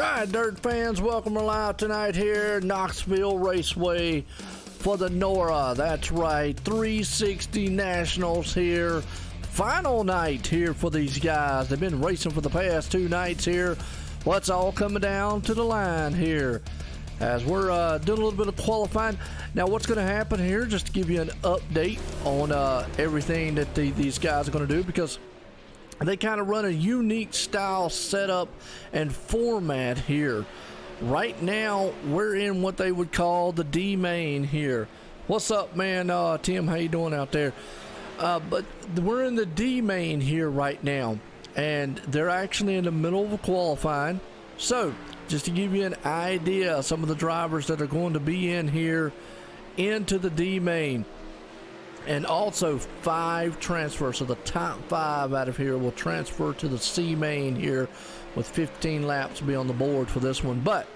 Hi, dirt fans. Welcome alive tonight here, Knoxville Raceway for the NORA. That's right, 360 Nationals here. Final night here for these guys. They've been racing for the past 2 nights here. Well, it's all coming down to the line here as we're doing a little bit of qualifying. Now, what's going to happen here, just to give you an update on everything that these guys are going to do, because they kind of run a unique style setup and format here. Right now, we're in what they would call the D main here. What's up, man? Tim, how you doing out there? But we're in the D main here right now, and they're actually in the middle of qualifying. So, just to give you an idea of some of the drivers that are going to be in here into the D main. And also 5 transfers, so the top 5 out of here will transfer to the C main here, with 15 laps to be on the board for this one. But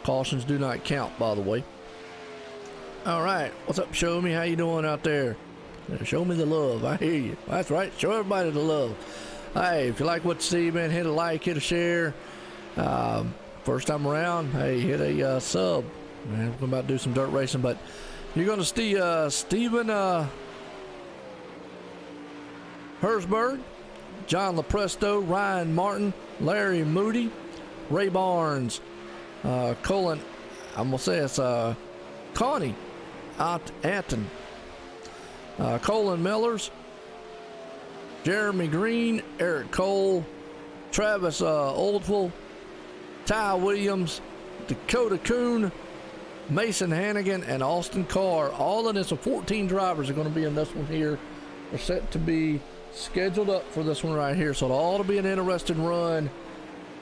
cautions do not count, by the way. All right, what's up? Show me how you doing out there. Show me the love. I hear you. That's right. Show everybody the love. Hey, if you like what you see, man, hit a like, hit a share. First time around, hey, hit a sub. Man, we're about to do some dirt racing, but you're going to see Steven Hersberg, John Lepresto, Ryan Martin, Larry Moody, Ray Barnes, Colin, I'm going to say it's Connie Anton, Colin Millers, Jeremy Green, Eric Cole, Travis Oldful, Ty Williams, Dakota Kuhn, Mason Hannigan, and Austin Carr. All in this, so 14 drivers are going to be in this one here. They're set to be scheduled up for this one right here, so it ought to be an interesting run.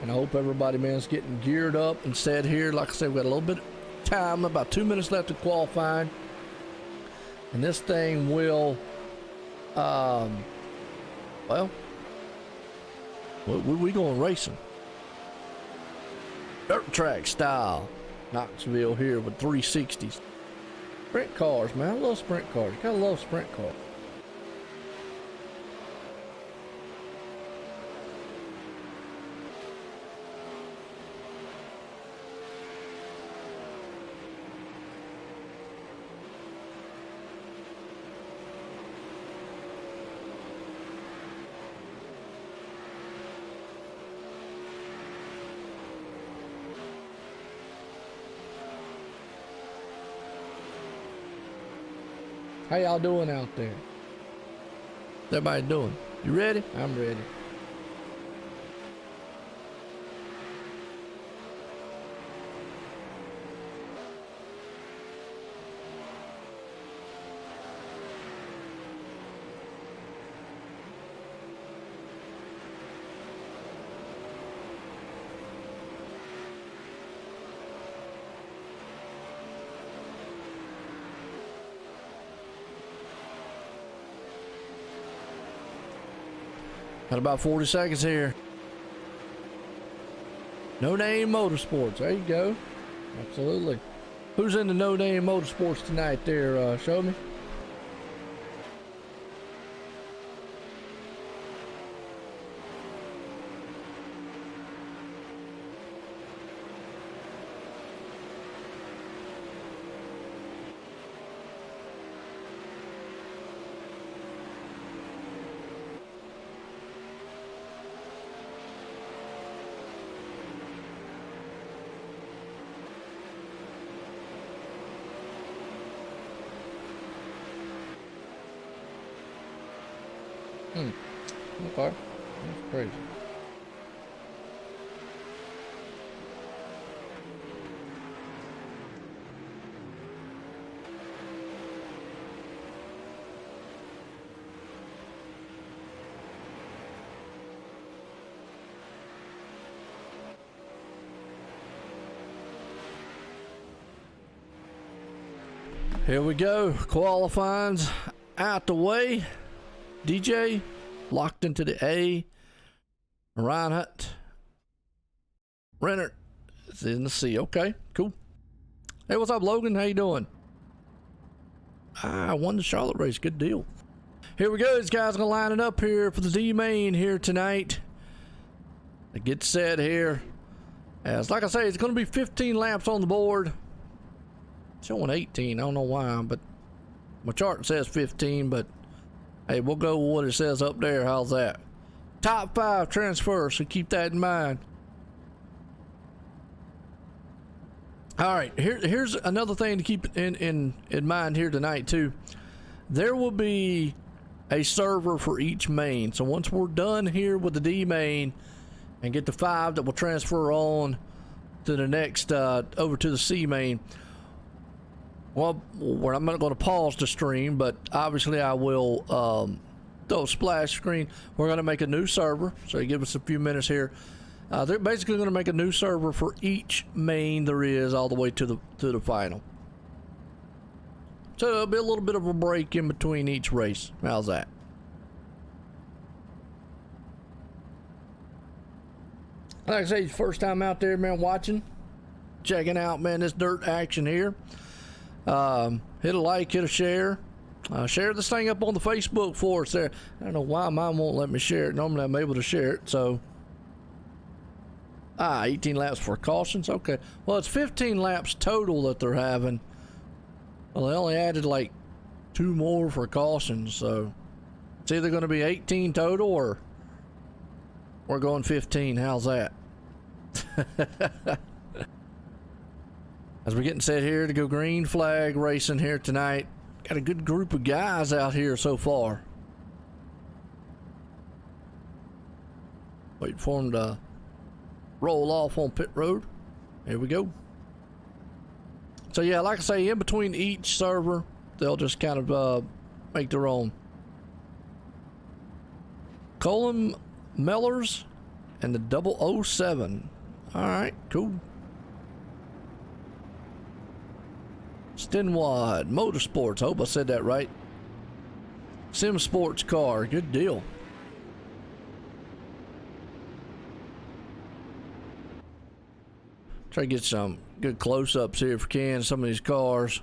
And I hope everybody, man, is getting geared up and set here. Like I said, we've got a little bit of time, about 2 minutes left to qualify. And this thing will, well, we going racing. Dirt track style. Knoxville here with 360s. Sprint cars, man. I love sprint cars. You gotta love sprint cars. How y'all doing out there? What's everybody doing? You ready? I'm ready. Got about 40 seconds here. No Name Motorsports. There you go. Absolutely. Who's in the No Name Motorsports tonight there? Show me. Okay. That's crazy. Here we go. Qualifying's out the way. DJ locked into the A. Ryan Hutt. Renner is in the C. Okay, cool. Hey, what's up, Logan? How you doing? I won the Charlotte race. Good deal. Here we go. These guys are gonna line it up here for the D main here tonight. Get set here. As like I say, it's going to be 15 laps on the board. It's showing 18. I don't know why, but my chart says 15. But hey, we'll go with what it says up there. How's that? Top 5 transfer, so keep that in mind. All right, here's another thing to keep in mind here tonight too. There will be a server for each main. So once we're done here with the D main and get the 5 that will transfer on to the next over to the C main, well, I'm not going to pause the stream, but obviously I will throw a splash screen. We're going to make a new server, so you give us a few minutes here. They're basically going to make a new server for each main there is all the way to the final. So there'll be a little bit of a break in between each race. How's that? Like I say, first time out there, man, watching, checking out, man, this dirt action here. Hit a like, hit a share. Share this thing up on the Facebook for us there. I don't know why mine won't let me share it. Normally I'm able to share it, so. 18 laps for cautions. Okay. Well, it's 15 laps total that they're having. Well, they only added like 2 more for cautions, so it's either going to be 18 total or we're going 15. How's that? As we're getting set here to go green flag racing here tonight. Got a good group of guys out here so far. Wait for them to roll off on pit road. Here we go. So yeah, like I say, in between each server, they'll just kind of make their own. Colin Mellors and the 007. All right, cool. Stenwad Motorsports. I hope I said that right. Sim Sports Car. Good deal. Try to get some good close-ups here if we can, some of these cars.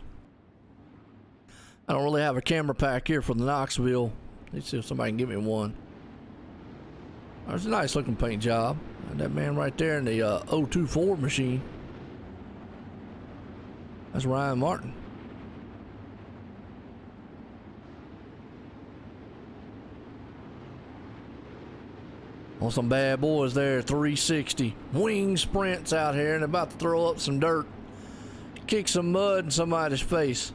I don't really have a camera pack here for the Knoxville. Let's see if somebody can give me one. There's a nice looking paint job. And that man right there in the 024 machine. That's Ryan Martin. On some bad boys there, 360 wing sprints out here and about to throw up some dirt, kick some mud in somebody's face.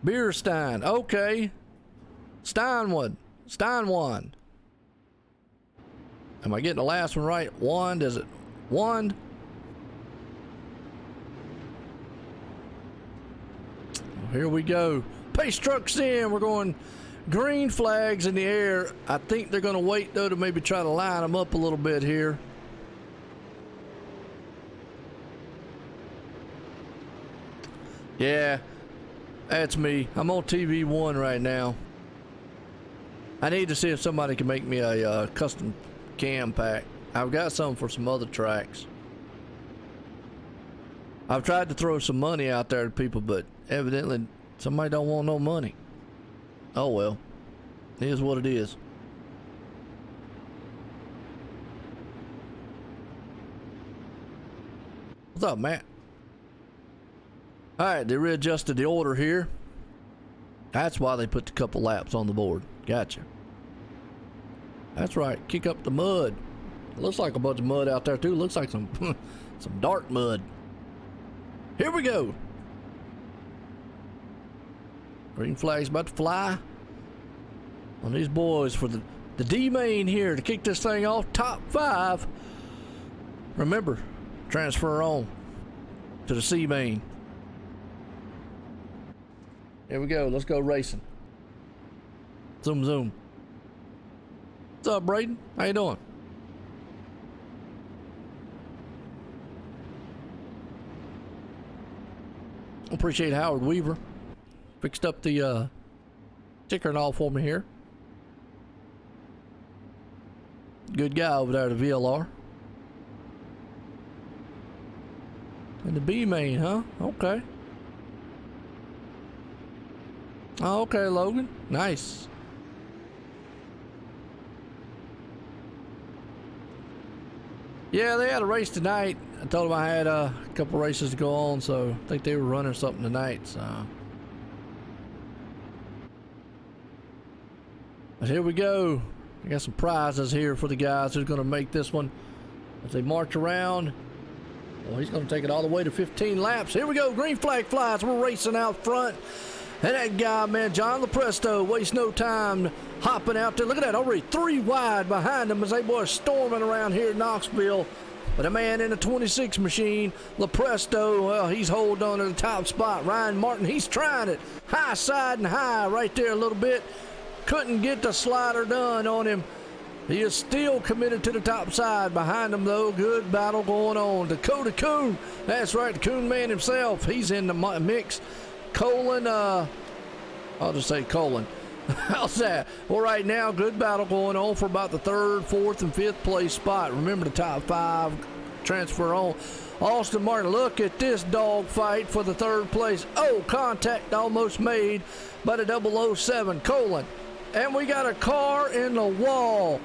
Beerstein, okay. Steinwood. Am I getting the last one right? Wand, is it? Wand? Here we go. Pace trucks in. We're going green flags in the air. I think they're going to wait, though, to maybe try to line them up a little bit here. Yeah, that's me. I'm on TV1 right now. I need to see if somebody can make me a custom cam pack. I've got some for some other tracks. I've tried to throw some money out there to people, but evidently somebody don't want no money. Oh well, it is what it is. What's up, Matt? All right, they readjusted the order here. That's why they put a couple laps on the board. Gotcha. That's right. Kick up the mud. It looks like a bunch of mud out there too. Looks like some some dark mud. Here we go. Green flag's about to fly on these boys for the D main here to kick this thing off. Top 5. Remember, transfer on to the C main. Here we go. Let's go racing. Zoom, zoom. What's up, Braden? How you doing? Appreciate Howard Weaver. Fixed up the ticker and all for me here. Good guy over there at the VLR. In the B main, huh? Okay. Oh, okay, Logan. Nice. Yeah, they had a race tonight. I told them I had a couple races to go on, so I think they were running something tonight. So but here we go. I got some prizes here for the guys who's going to make this one as they march around. Well, he's going to take it all the way to 15 laps. Here we go. Green flag flies. We're racing out front. And that guy, man, John Lepresto, wastes no time hopping out there. Look at that. Already 3 wide behind him as they boys storming around here in Knoxville. But a man in a 26 machine, Lepresto, well, he's holding on to the top spot. Ryan Martin, he's trying it. High side and high right there a little bit. Couldn't get the slider done on him. He is still committed to the top side. Behind him, though, good battle going on. Dakota Coon, that's right, the Coon man himself. He's in the mix. Colin, I'll just say Colin. How's that? Well, right now, good battle going on for about the 3rd, 4th, and 5th place spot. Remember the top 5 transfer on. Austin Martin, look at this dog fight for the 3rd place. Oh, contact almost made by the 007, Colin. And we got a car in the wall.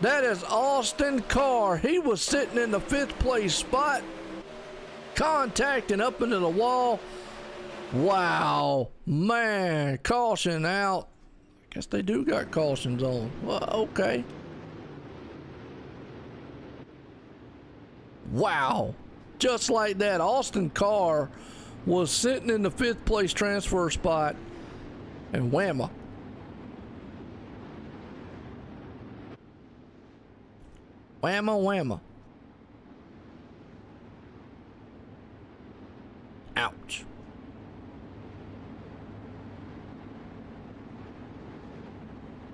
That is Austin Carr. He was sitting in the 5th place spot, contacting up into the wall. Wow, man, caution out. I guess they do got cautions on. Well, okay. Wow, just like that, Austin Carr was sitting in the 5th place transfer spot, and whamma. Whamma, whamma. Ouch.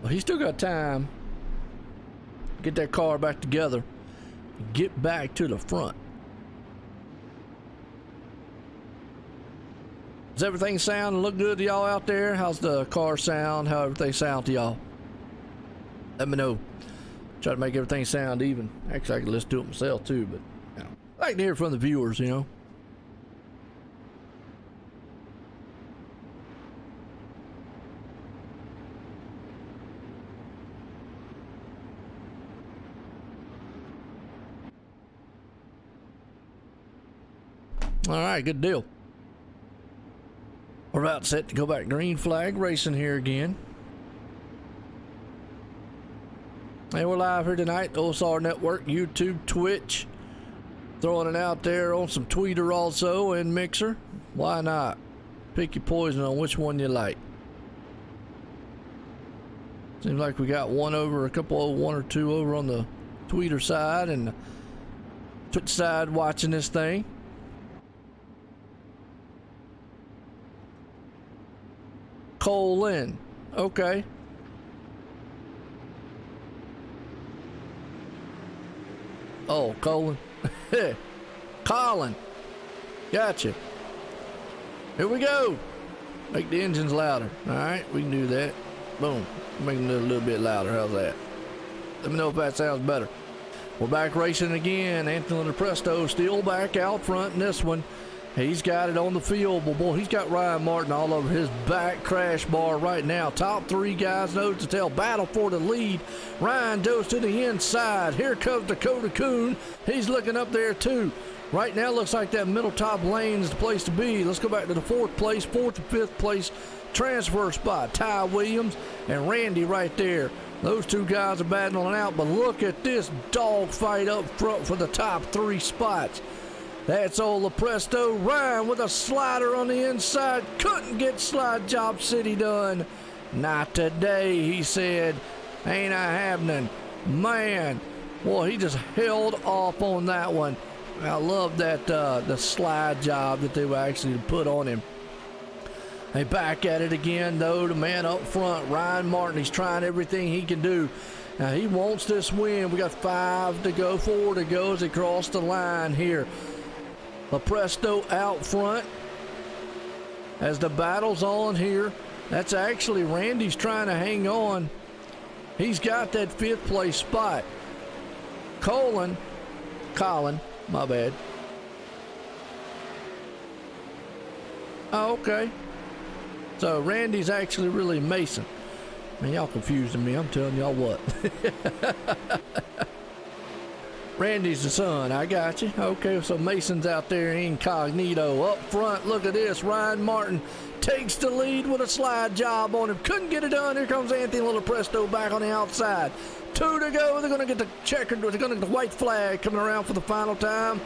Well, he's still got time to get that car back together and get back to the front. Does everything sound and look good to y'all out there? How's the car sound? How everything sound to y'all? Let me know. Try to make everything sound even. Actually, I can listen to it myself too, but you know, I like to hear from the viewers, you know. All right, good deal. We're about set to go back green flag racing here again. Hey, we're live here tonight, OSR Network, YouTube, Twitch. Throwing it out there on some Tweeter also and Mixer. Why not? Pick your poison on which one you like. Seems like we got one or two over on the Tweeter side and the Twitch side watching this thing. Colin. Okay. Oh, Colin. Colin. Gotcha. Here we go. Make the engines louder. All right, we can do that. Boom. Make them a little bit louder. How's that? Let me know if that sounds better. We're back racing again. Anthony Presto still back out front in this one. He's got it on the field, but boy, he's got Ryan Martin all over his back crash bar right now. Top 3 guys, nose to tail, battle for the lead. Ryan goes to the inside. Here comes Dakota Coon. He's looking up there too. Right now, looks like that middle top lane is the place to be. Let's go back to the 4th place, 4th and 5th place transfer spot. Ty Williams and Randy right there. Those 2 guys are battling out, but look at this dog fight up front for the top 3 spots. That's old Lepresto. Ryan with a slider on the inside. Couldn't get Slide Job City done. Not today, he said. Ain't a happening. Man, boy, he just held off on that one. I love that the slide job that they were actually put on him. They back at it again, though. The man up front, Ryan Martin, he's trying everything he can do. Now, he wants this win. We got 5 to go, 4 to go as they cross the line here. Lepresto out front as the battle's on here. That's actually Randy's trying to hang on. He's got that 5th place spot. Colin, my bad. Oh, okay. So Randy's actually really Mason. Man, y'all confusing me. I'm telling y'all what. Randy's the son. I got you. Okay, so Mason's out there incognito. Up front, look at this. Ryan Martin takes the lead with a slide job on him. Couldn't get it done. Here comes Anthony Littlepresto back on the outside. 2 to go. They're going to get the checkered. They're going to get the white flag coming around for the final time.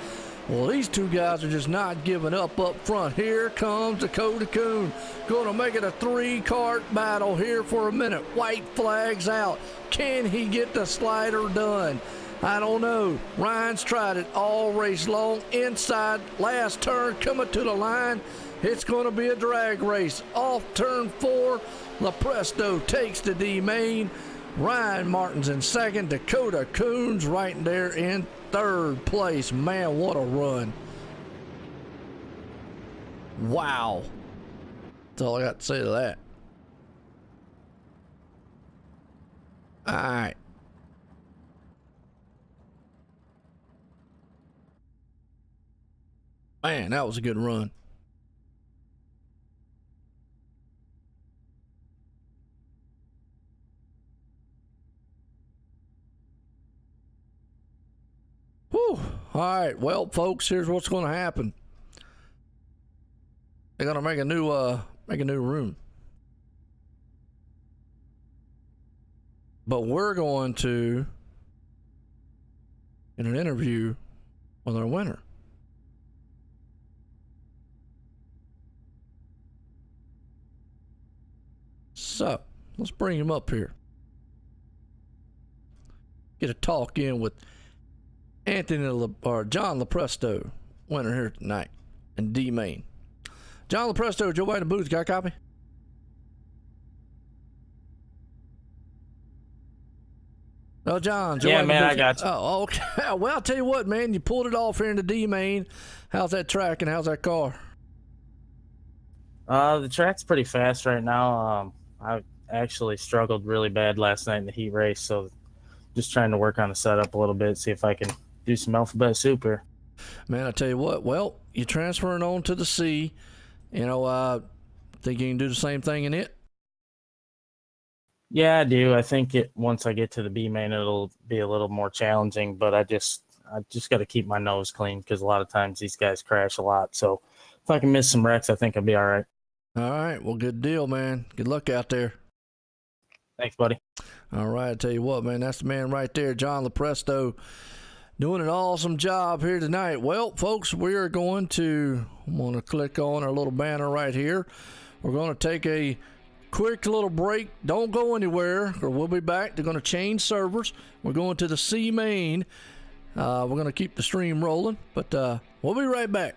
Well, these two guys are just not giving up front. Here comes Dakota Coon. Going to make it a 3-cart battle here for a minute. White flag's out. Can he get the slider done? I don't know. Ryan's tried it all race long. Inside, last turn, coming to the line. It's going to be a drag race. Off turn 4, Littlepresto takes the D main. Ryan Martin's in second. Dakota Coon's right there in third place. Man, what a run. Wow. That's all I got to say to that. All right. Man, that was a good run. Whew. All right, well, folks, here's what's going to happen. They're going to make a new room. But we're going to get an interview with our winner. So, let's bring him up here. Get a talk in with John Littlepresto, winner here tonight in D main. John Littlepresto, Joe White and Booth, got a copy? Oh, John. Joe yeah, White man, Booth. I got you. Oh, okay. Well, I'll tell you what, man, you pulled it off here in the D main. How's that track and how's that car? The track's pretty fast right now. I actually struggled really bad last night in the heat race, so just trying to work on the setup a little bit, see if I can do some alphabet soup here. Man, I tell you what, well, you're transferring on to the C. You know, think you can do the same thing in it? Yeah, I do. I think once I get to the B main, it'll be a little more challenging, but I just got to keep my nose clean because a lot of times these guys crash a lot. So if I can miss some wrecks, I think I'll be all right. All right, well, good deal, man. Good luck out there. Thanks, buddy. All right, I tell you what, man, that's the man right there, John Littlepresto, doing an awesome job here tonight. Well, folks, I'm going to click on our little banner right here. We're going to take a quick little break. Don't go anywhere, or we'll be back. They're going to change servers. We're going to the C main. We're going to keep the stream rolling, but we'll be right back.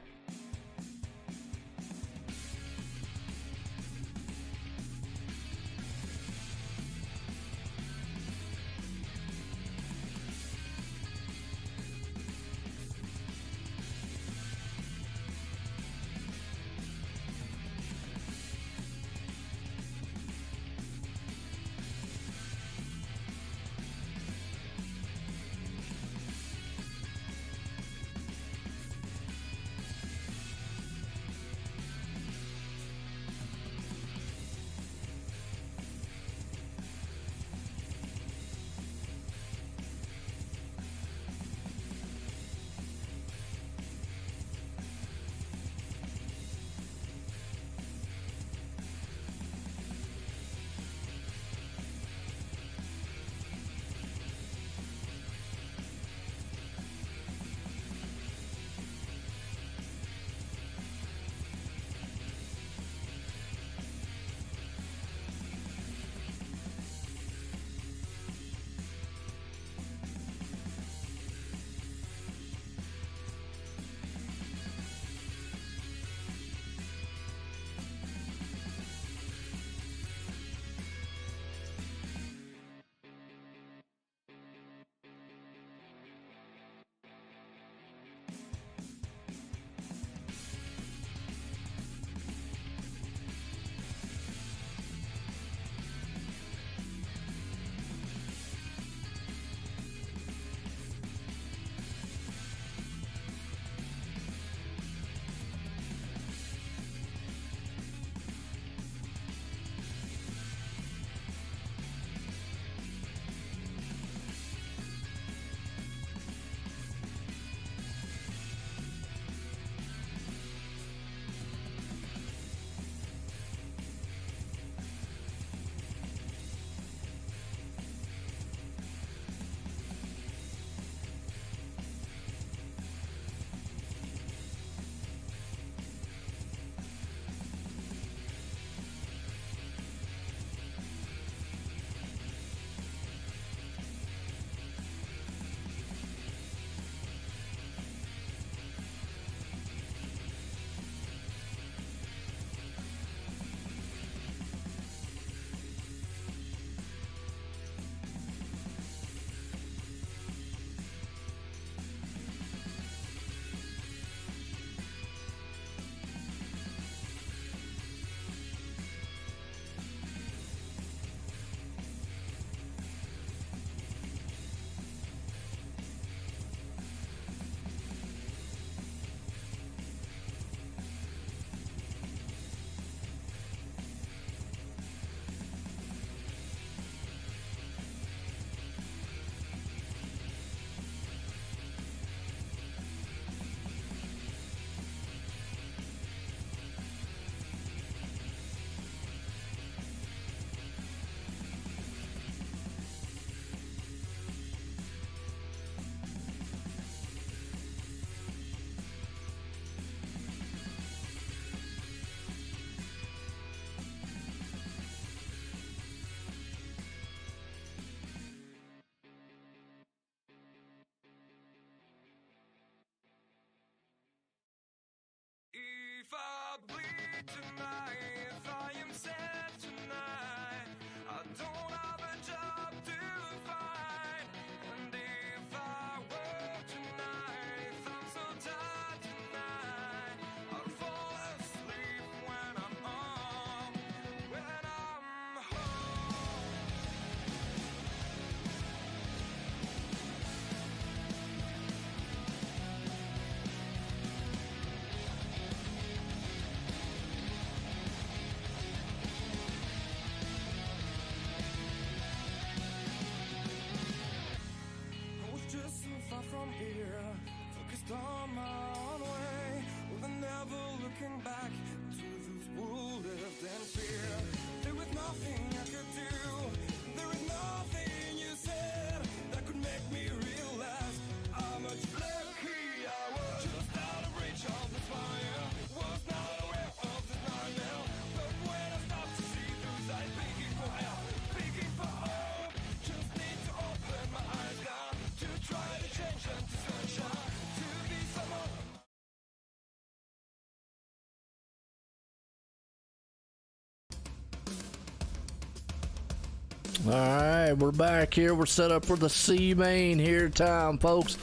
All right, we're back here. We're set up for the C main here time, folks,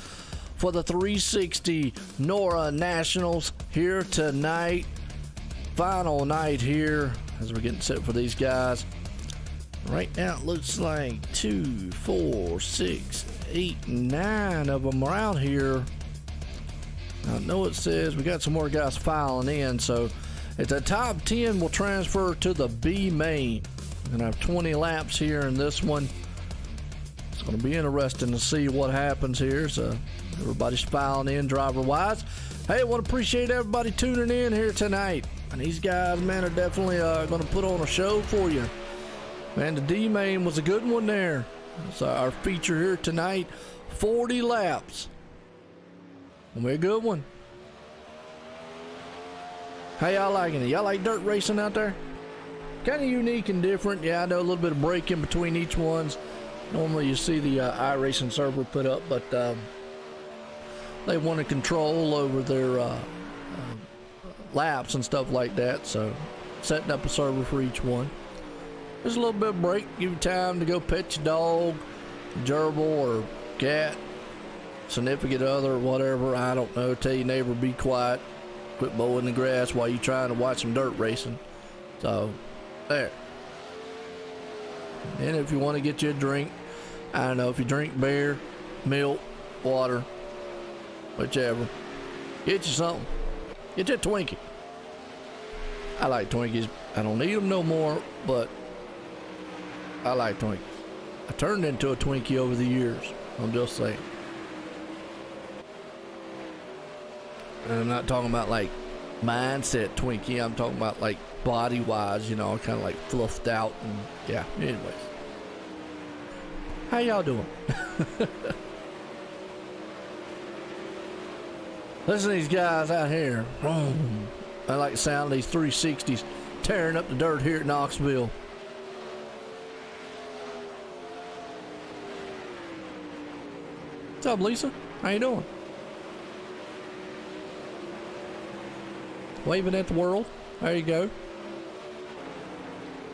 for the 360 NORA Nationals here tonight. Final night here as we're getting set for these guys. Right now it looks like 2, 4, 6, 8, 9 of them are out here. I know it says we got some more guys filing in, so at the top 10 will transfer to the B main. And I have 20 laps here in this one. It's going to be interesting to see what happens here. So everybody's filing in driver-wise. Hey, I want to appreciate everybody tuning in here tonight. And these guys, man, are definitely going to put on a show for you. Man, the D-Main was a good one there. It's our feature here tonight. 40 laps. Gonna be a good one. How y'all liking it? Y'all like dirt racing out there? Kind of unique and different. Yeah, I know a little bit of break in between each ones. Normally you see the iRacing server put up, but they wanted control over their laps and stuff like that, so setting up a server for each one. There's a little bit of break, give you time to go pet your dog, gerbil or cat, significant other, whatever, I don't know. Tell your neighbor be quiet, quit mowing the grass while you're trying to watch some dirt racing. So there. And if you want to get you a drink, I don't know, if you drink beer, milk, water, whichever, get you something. Get you a Twinkie. I like Twinkies. I don't need them no more, but I like Twinkies. I turned into a Twinkie over the years. I'm just saying. And I'm not talking about like mindset Twinkie. I'm talking about like body wise, you know, kind of like fluffed out and yeah. Anyways, how y'all doing? Listen to these guys out here. I like the sound of these 360s tearing up the dirt here at Knoxville. What's up, Lisa? How you doing? Waving at the world. There you go.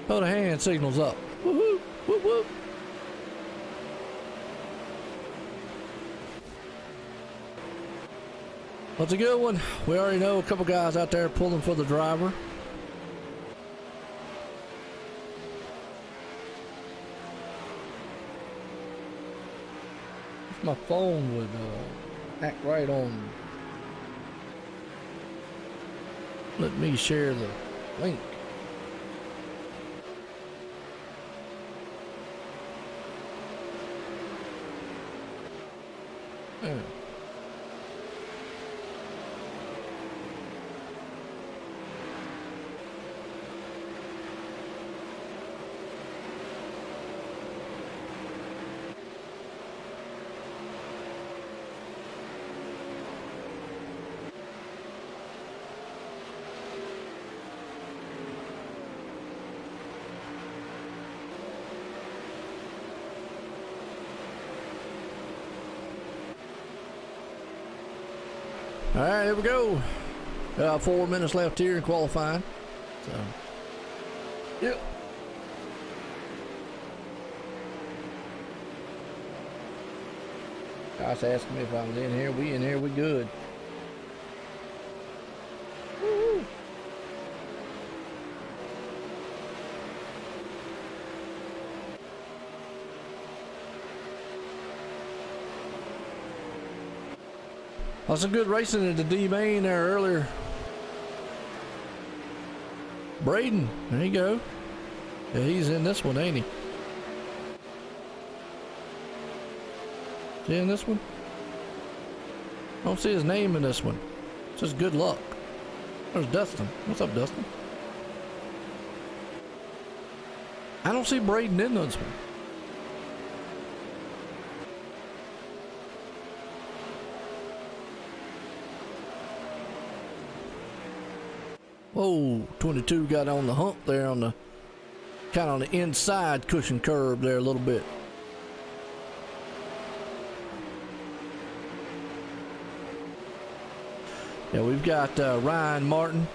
Put the hand signals up. Woo-hoo, whoop-whoop. What's a good one? We already know a couple guys out there pulling for the driver. If my phone would act right on, let me share the link. Yeah. All right, here we go. 4 minutes left here in qualifying. So, yep. Guys asking me if I was in here. We in here, we good. Woo-hoo. Well, some good racing at the D-Main there earlier. Braden, there you go. Yeah, he's in this one, ain't he? Is he in this one? I don't see his name in this one. It's just good luck. There's Dustin. What's up, Dustin? I don't see Braden in this one. Whoa, 22 got on the hump there on the kind of on the inside cushion curve there a little bit. Yeah, we've got Ryan Martin,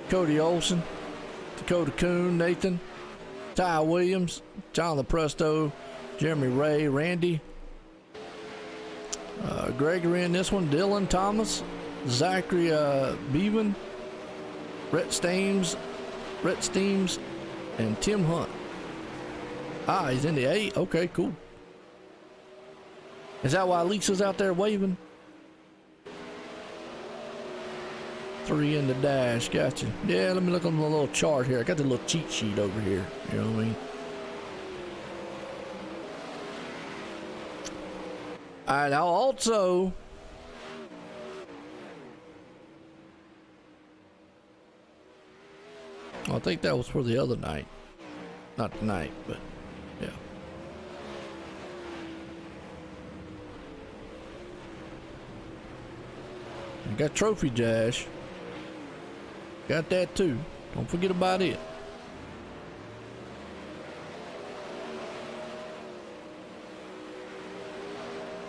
Cody Olson, Dakota Kuhn, Nathan, Ty Williams, Jonathan Presto, Jeremy Ray, Randy, Gregory in this one, Dylan Thomas, Zachary Bevan, Rhett Steams, and Tim Hunt. Ah, he's in the 8. Okay, cool. Is that why Lisa's out there waving? 3 in the dash. Gotcha. Yeah, let me look on the little chart here. I got the little cheat sheet over here. You know what I mean? All right, now also, I think that was for the other night. Not tonight, but yeah. I got Trophy Dash. Got that too. Don't forget about it.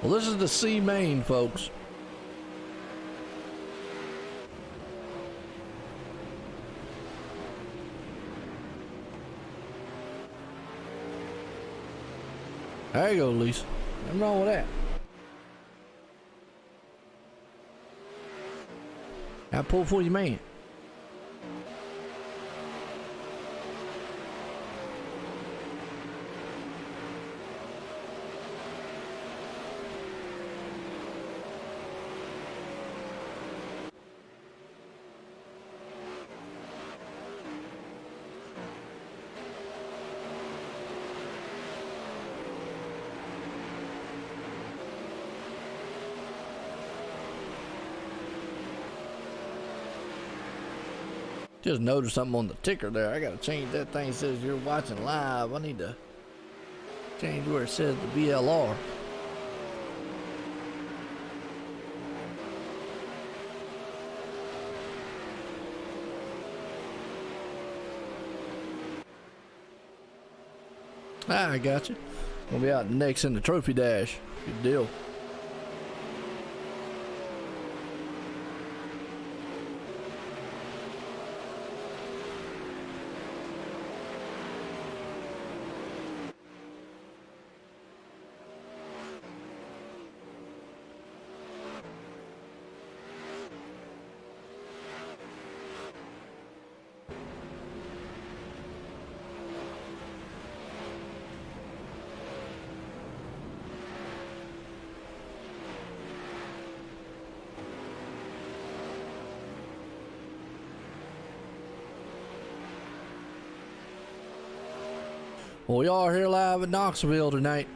Well, this is the C main, folks. There you go, Lisa. Nothing wrong with that. I pull for you, man. Just noticed something on the ticker there. I gotta change that thing. It says you're watching live. I need to change where it says the BLR. Ah, I got you. Gonna be out next in the Trophy Dash. Good deal. Well, we are here live at Knoxville tonight.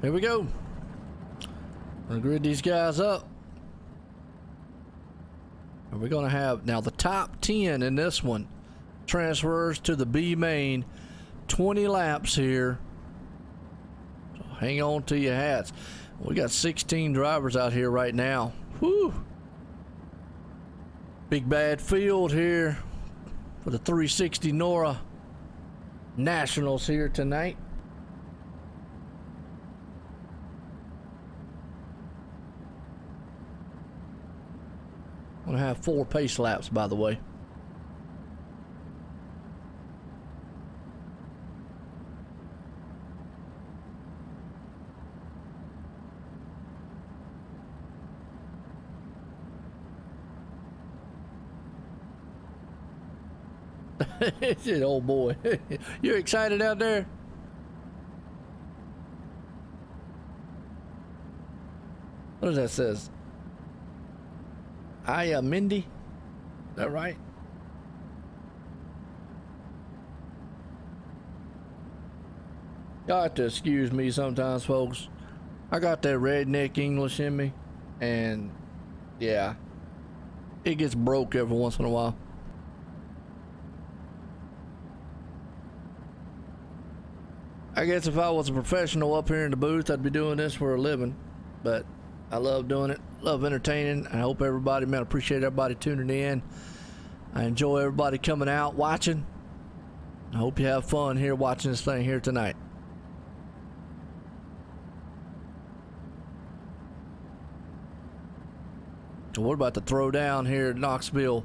Here we go. Gonna grid these guys up. And we're gonna have now the top 10 in this one transfers to the B main. 20 laps here. So hang on to your hats. We got 16 drivers out here right now. Whew. Big bad field here for the 360 NORA Nationals here tonight. I'm gonna have 4 pace laps, by the way. Shit, old boy. You're excited out there? What does that says? Mindy? Is that right? Y'all have to excuse me sometimes, folks. I got that redneck English in me, and yeah, it gets broke every once in a while. I guess if I was a professional up here in the booth, I'd be doing this for a living, but I love doing it love entertaining. I hope everybody, man, appreciate everybody tuning in. I enjoy everybody coming out, watching. I hope you have fun here watching this thing here tonight. So we're about to throw down here at Knoxville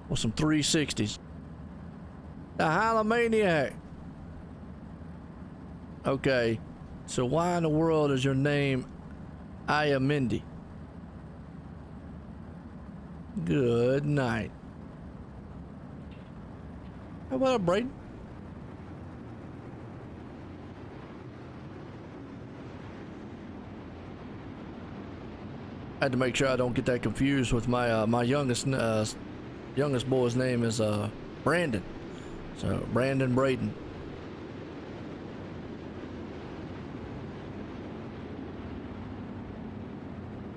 with some 360s. The Hallomaniac. Okay, so why in the world is your name Ayamendi? Good night. How about Braden? I had to make sure I don't get that confused with my my youngest boy's name is Brandon. So Brandon Braden.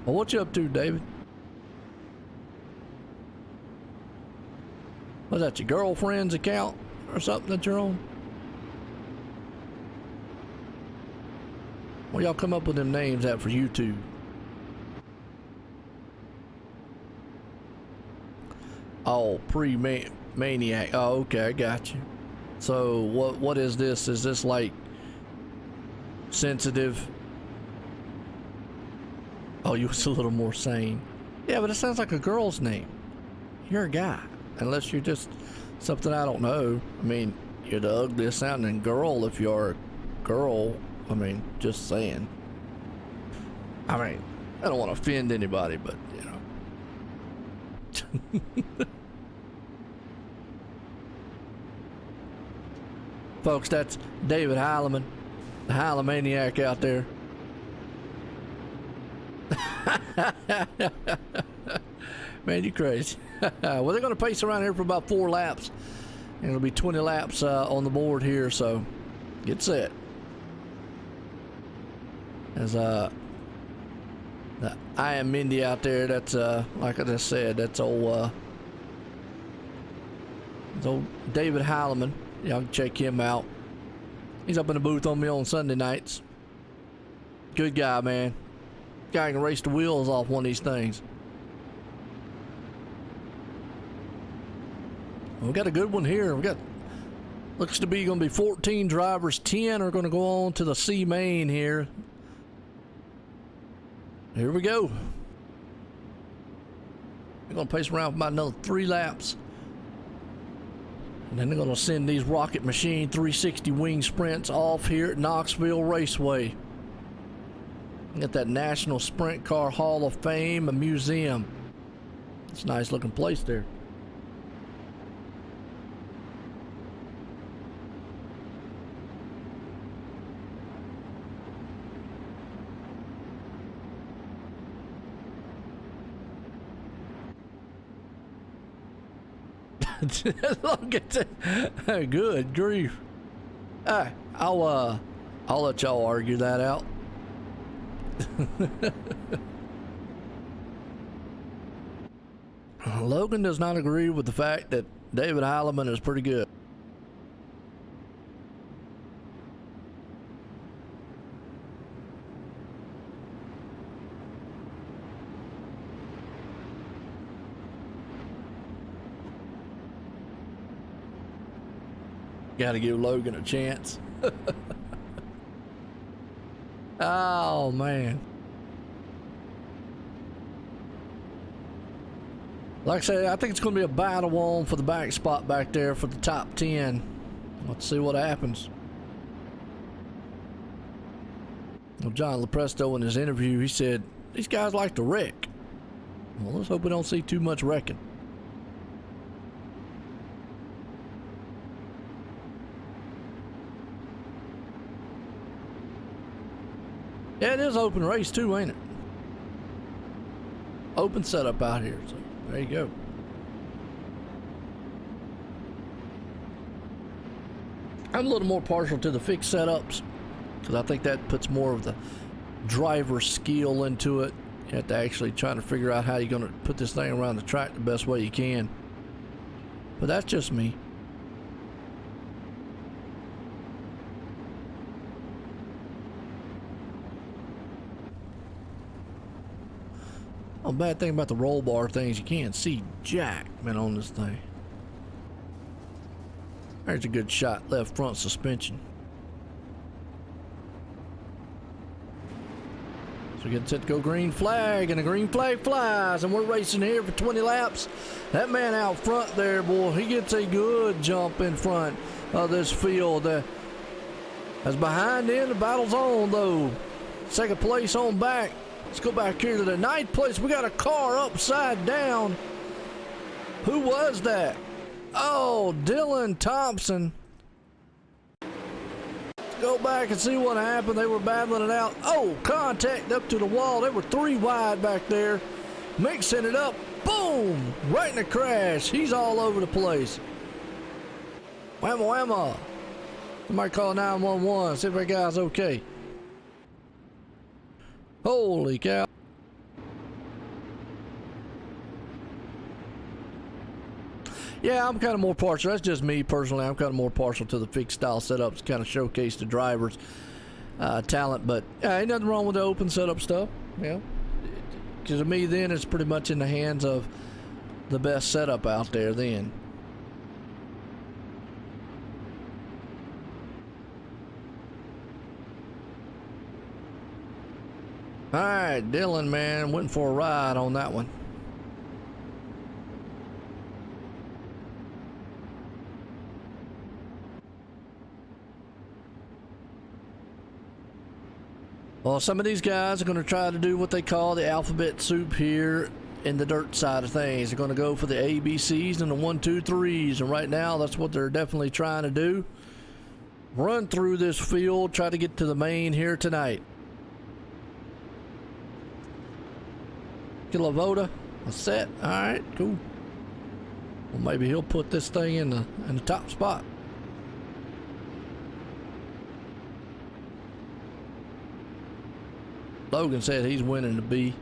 Well, what you up to, David? Was that your girlfriend's account or something that you're on? Well, y'all come up with them names out for YouTube. Oh, pre-maniac. Oh, okay, I got you. So what is this? Is this like sensitive? Oh, you was a little more sane. Yeah, but it sounds like a girl's name. You're a guy. Unless you're just something I don't know. I mean, you're the ugliest sounding girl if you're a girl. I mean, just saying. I mean, I don't want to offend anybody, but, you know. Folks, that's David Heileman, the Hallomaniac out there. Man, you crazy. Well, they're going to pace around here for about 4 laps. And it'll be 20 laps on the board here, so get set. As the I Am Mindy out there, that's like I just said, that's old David Heileman. Y'all can check him out. He's up in the booth on me on Sunday nights. Good guy, man. Guy can race the wheels off one of these things. We got a good one here. We got, looks to be going to be 14 drivers. 10 are going to go on to the C main here. Here we go. We're going to pace around for about another 3 laps. And then they're going to send these Rocket Machine 360 wing sprints off here at Knoxville Raceway. Got that National Sprint Car Hall of Fame, a museum. It's a nice looking place there. Look at that. Good grief. I'll let y'all argue that out. Logan does not agree with the fact that David Heileman is pretty good. Gotta give Logan a chance. Oh, man. Like I said, I think it's going to be a battle on for the back spot back there for the top 10. Let's see what happens. Well, John Lepresto in his interview, he said, these guys like to wreck. Well, let's hope we don't see too much wrecking. Yeah, it is open race too, ain't it? Open setup out here, so there you go. I'm a little more partial to the fixed setups because I think that puts more of the driver skill into it. You have to actually try to figure out how you're going to put this thing around the track the best way you can. But that's just me. Oh, bad thing about the roll bar things, you can't see jack, man, on this thing. There's a good shot, left front suspension. So we get set to go green flag, and the green flag flies, and we're racing here for 20 laps. That man out front there, boy, he gets a good jump in front of this field. As behind him, the battle's on, though. Second place on back. Let's go back here to the ninth place. We got a car upside down. Who was that? Oh, Dylan Thompson. Let's go back and see what happened. They were battling it out. Oh, contact up to the wall. They were 3 wide back there. Mixing it up. Boom! Right in the crash. He's all over the place. Whamma whamma. Somebody call 911. See if that guy's okay. Holy cow. Yeah, I'm kind of more partial. That's just me personally. I'm kind of more partial to the fixed style setups, kind of showcase the driver's talent. But ain't nothing wrong with the open setup stuff. Yeah, because to me, then it's pretty much in the hands of the best setup out there. Then. All right, Dylan, man, went for a ride on that one. Well, some of these guys are going to try to do what they call the alphabet soup here in the dirt side of things. They're going to go for the ABCs and the 1, 2, 3s, and right now that's what they're definitely trying to do. Run through this field, try to get to the main here tonight. Kilovoda, a set. All right, cool. Well, maybe he'll put this thing in the top spot. Logan said he's winning the B.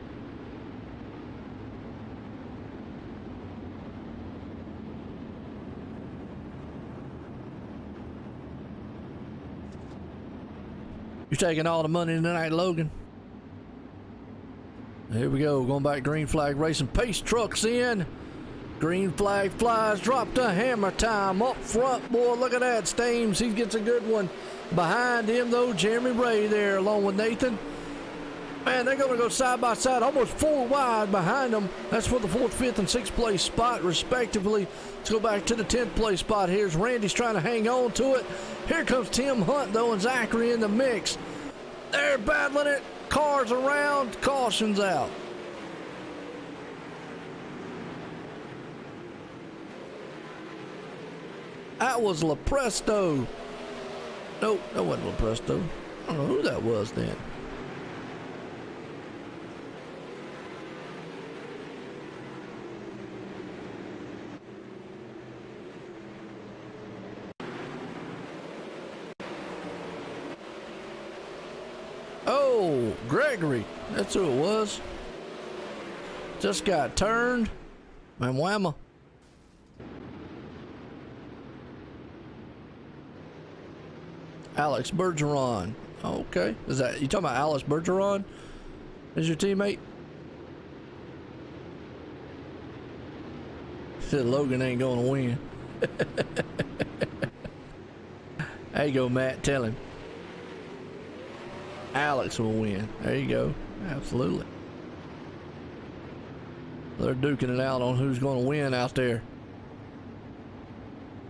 You taking all the money tonight, Logan? Here we go, going back green flag racing. Pace trucks in. Green flag flies, drop the hammer time up front. Boy, look at that. Stames, he gets a good one. Behind him, though, Jeremy Ray there along with Nathan. Man, they're going to go side by side, almost 4 wide behind them. That's for the 4th, 5th, and 6th place spot, respectively. Let's go back to the 10th place spot. Here's Randy's trying to hang on to it. Here comes Tim Hunt, though, and Zachary in the mix. They're battling it. Cars around, caution's out. That was LaPresto. Nope, that wasn't LaPresto. I don't know who that was then. Oh, Gregory. That's who it was. Just got turned. Man, whamma. Alex Bergeron. Okay. Is that, you talking about Alex Bergeron? Is your teammate? Said Logan ain't going to win. There you go, Matt. Tell him. Alex will win. There you go. Absolutely. They're duking it out on who's going to win out there.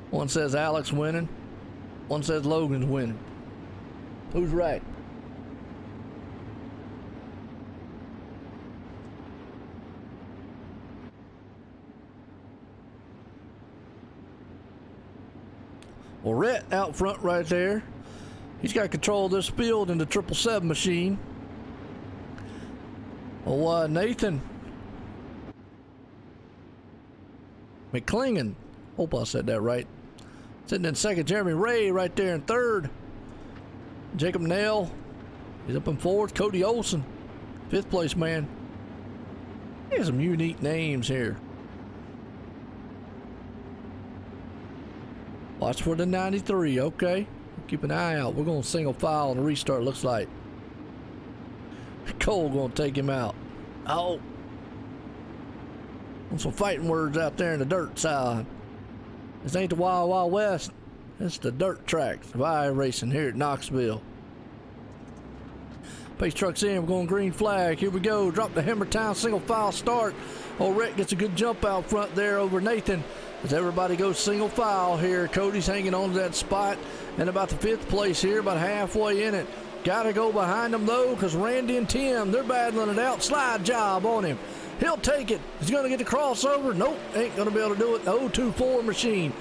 One says Alex winning. One says Logan's winning. Who's right? Well, Rhett out front right there. He's got control of this field in the 777 machine. Oh, Nathan McClingan. Hope I said that right. Sitting in second, Jeremy Ray right there in third. Jacob Nail, he's up in fourth. Cody Olson, 5th place man. There's some unique names here. Watch for the 93, okay. Keep an eye out. We're going to single file on the restart, looks like. Cole going to take him out. Oh, some fighting words out there in the dirt side. This ain't the Wild Wild West. It's the dirt tracks of iRacing here at Knoxville. Pace trucks in, we're going green flag. Here we go. Drop the Hammer Town single file start. Old Rhett gets a good jump out front there over Nathan as everybody goes single file here. Cody's hanging on to that spot and about the 5th place here, about halfway in it. Got to go behind them though, because Randy and Tim, they're battling it out. Slide job on him. He'll take it. He's going to get the crossover. Nope, ain't going to be able to do it. The 024 machine.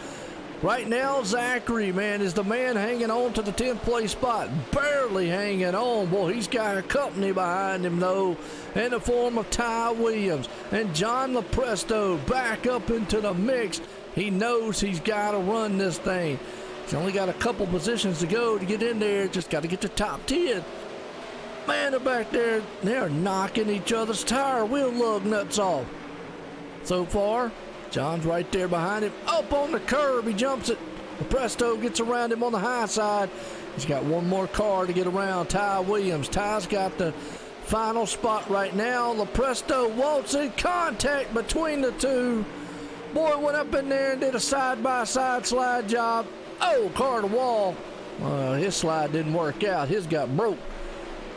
Right now, Zachary, man, is the man hanging on to the 10th place spot. Barely hanging on. Boy, he's got a company behind him, though, in the form of Ty Williams. And John LaPresto back up into the mix. He knows he's got to run this thing. He's only got a couple positions to go to get in there. Just got to get the top 10. Man, they're back there. They're knocking each other's tire wheel lug nuts off. So far, John's right there behind him. Up on the curb, he jumps it. LaPresto gets around him on the high side. He's got one more car to get around. Ty Williams. Ty's got the final spot right now. LaPresto wants in contact between the two. Boy went up in there and did a side-by-side slide job. Oh, car to wall. His slide didn't work out. His got broke.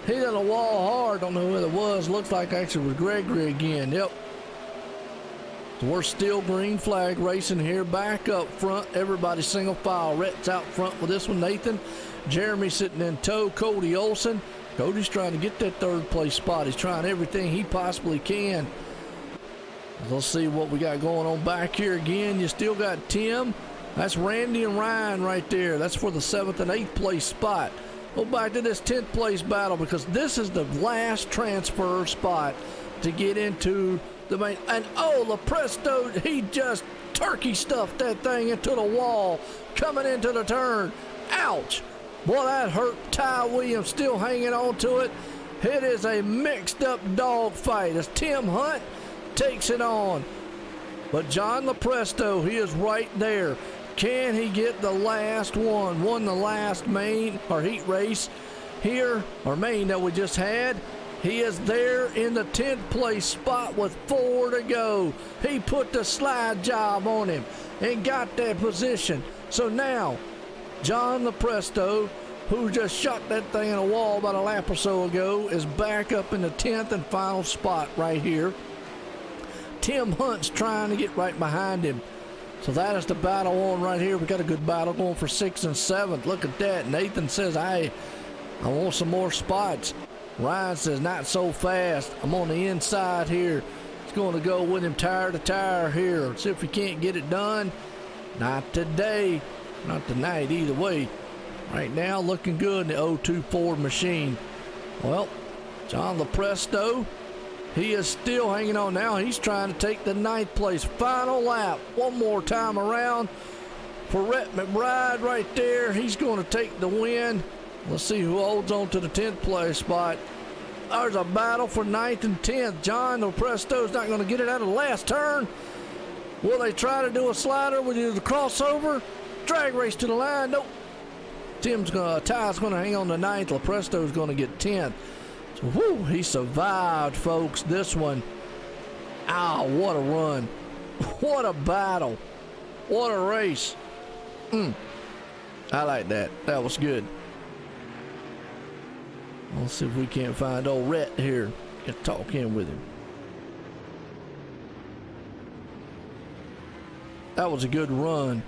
He hit a wall hard. Don't know who it was. Looks like actually it was Gregory again. Yep. So we're still green flag racing here. Back up front. Everybody single file. Rhett's out front with this one. Nathan. Jeremy sitting in tow. Cody Olson. Cody's trying to get that 3rd place spot. He's trying everything he possibly can. Let's see what we got going on back here again. You still got Tim. That's Randy and Ryan right there. That's for the 7th and 8th place spot. Go back to this 10th place battle because this is the last transfer spot to get into the main. And oh, LaPresto, he just turkey stuffed that thing into the wall coming into the turn. Ouch. Boy, that hurt. Ty Williams still hanging on to it. It is a mixed up dog fight as Tim Hunt takes it on. But John LaPresto, he is right there. Can he get the last one? Won the last main or heat race here, or main that we just had. He is there in the 10th place spot with 4 to go. He put the slide job on him and got that position. So now, John LaPresto, who just shot that thing in a wall about a lap or so ago, is back up in the 10th and final spot right here. Tim Hunt's trying to get right behind him. So that is the battle on right here. We got a good battle going for 6th and 7th. Look at that. Nathan says, hey, I want some more spots. Ryan says, not so fast. I'm on the inside here. He's going to go with him tire to tire here. See if we can't get it done. Not today. Not tonight either way. Right now, looking good in the 024 machine. Well, John LaPresto, he is still hanging on now. He's trying to take the 9th place. Final lap. One more time around for Rhett McBride right there. He's going to take the win. Let's see who holds on to the 10th place spot. There's a battle for 9th and 10th. John LaPresto's not going to get it out of the last turn. Will they try to do a slider? Will they do the crossover? Drag race to the line. Nope. Ty's going to hang on to 9th. LaPresto's going to get 10th. So, whoo, he survived, folks. This one. Ow, what a run. What a battle. What a race. I like that. That was good. Let's see if we can't find old Rhett here. Get talk in with him. That was a good run.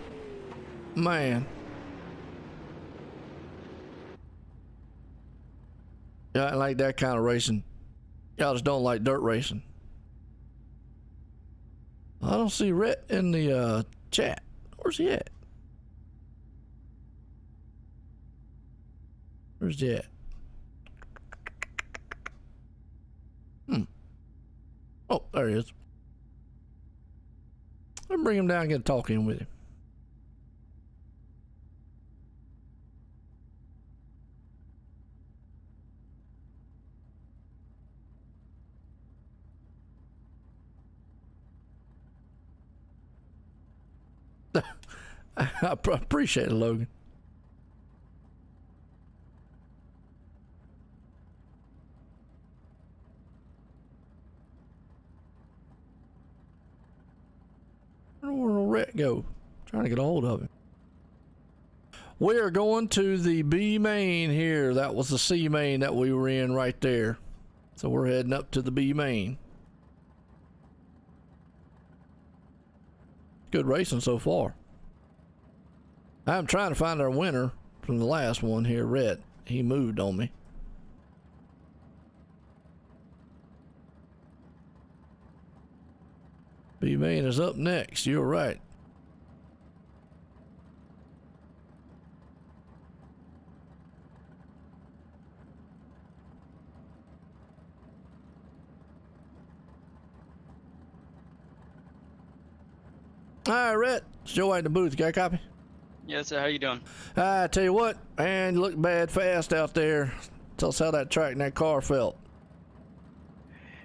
Man. Yeah, I like that kind of racing. Y'all just don't like dirt racing. I don't see Rhett in the chat. Where's he at? Where's he at? Oh, there he is. Let me bring him down and get talking with him. I appreciate it, Logan. Rhett go? Trying to get a hold of him. We are going to the B main here. That was the C main that we were in right there. So we're heading up to the B main. Good racing so far. I'm trying to find our winner from the last one here, Rhett. He moved on me. B main is up next. You're right. All right, Rhett. It's Joe in the booth. You got a copy? Yes, sir. How you doing? I tell you what, man, you look bad fast out there. Tell us how that track and that car felt.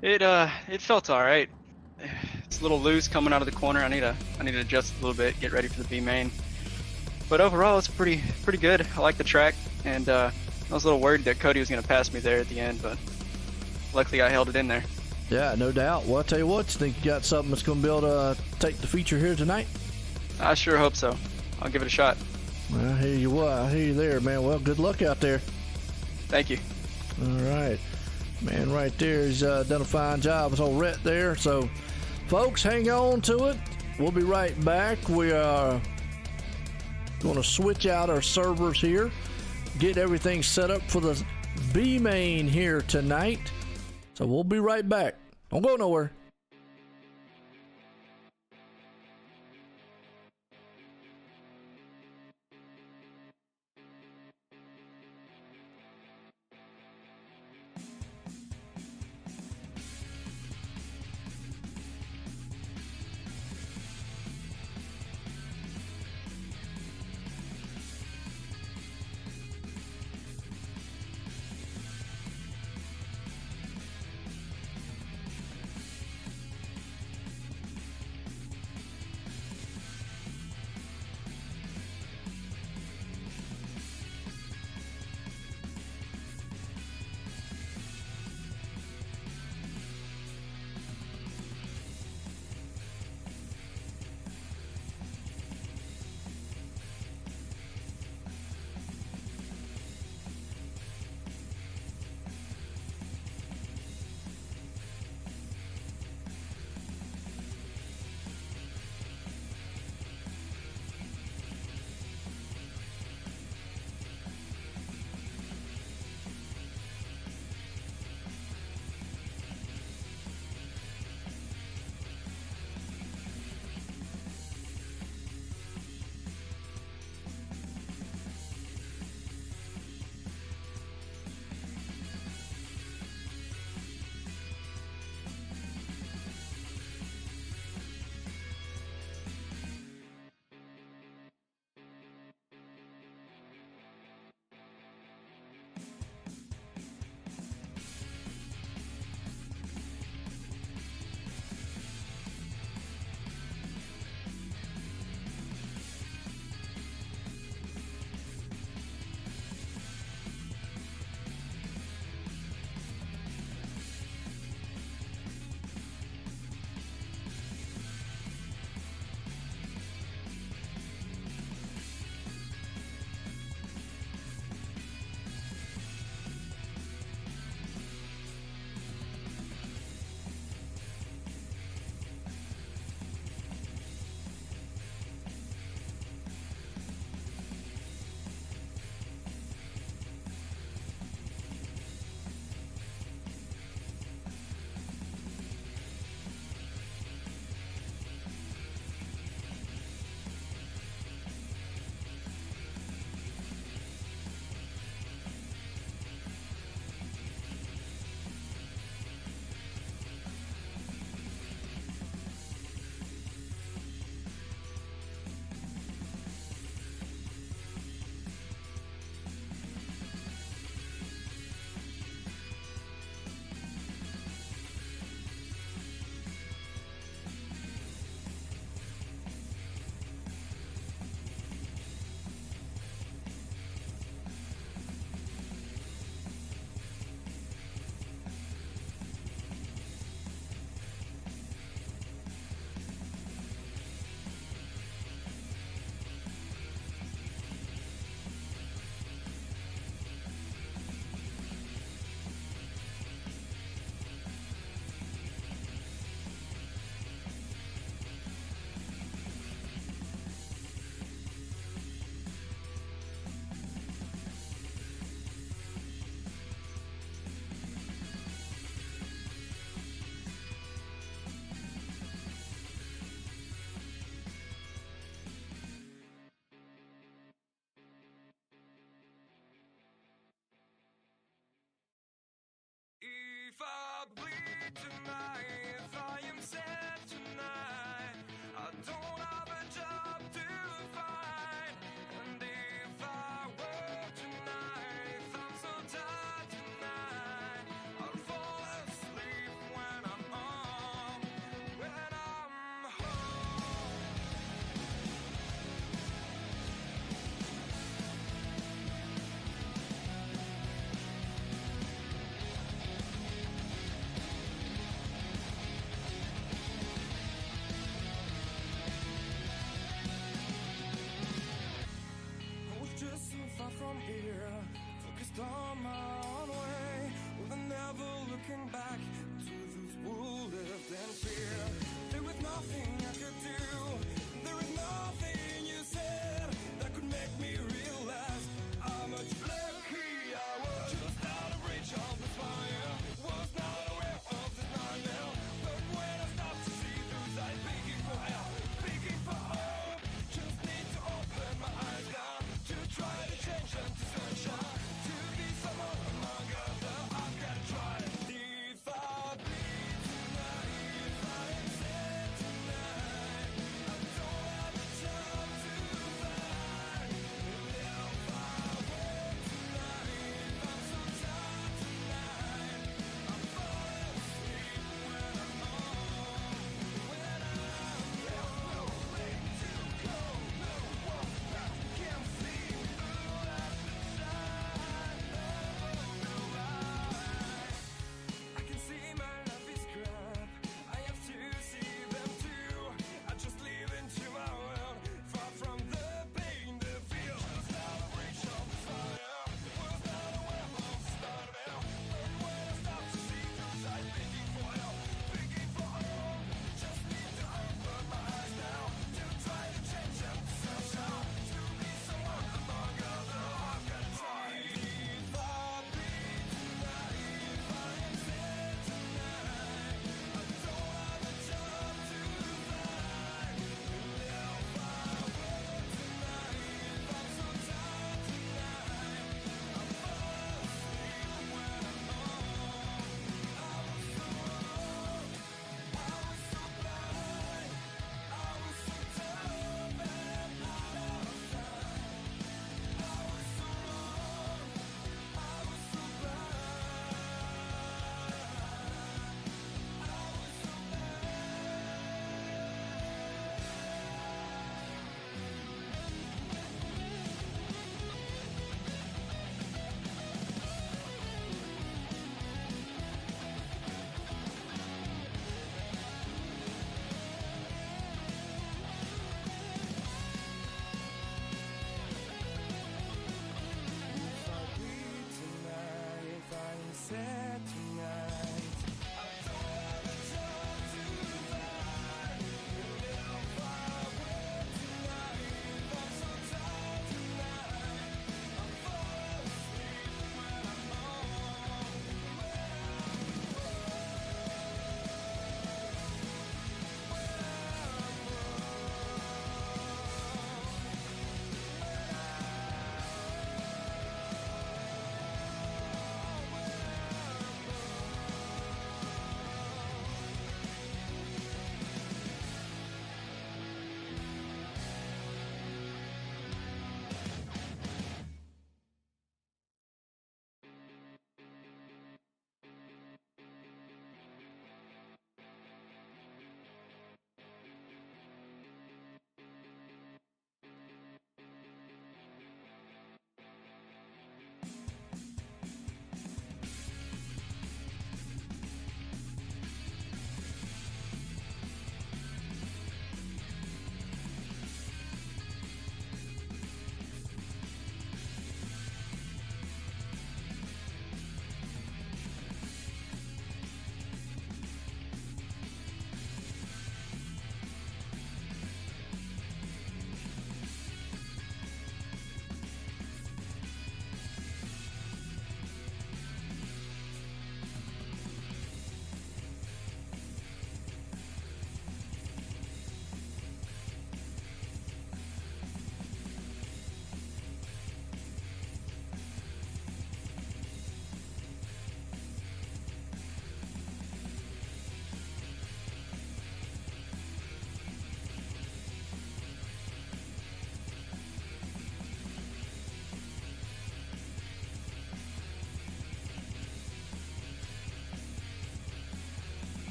It felt all right. It's a little loose coming out of the corner. I need to adjust a little bit, get ready for the B main. But overall, it's pretty good. I like the track, and I was a little worried that Cody was going to pass me there at the end, but luckily I held it in there. Yeah, no doubt. Well, I tell you what, you think you got something that's going to be able to take the feature here tonight? I sure hope so. I'll give it a shot. Well, I hear you. What? I hear you there, man. Well, good luck out there. Thank you. All right, man. Right there, he's done a fine job. It's old Rhett there. So, folks, hang on to it. We'll be right back. We are going to switch out our servers here, get everything set up for the B main here tonight. So we'll be right back. Don't go nowhere.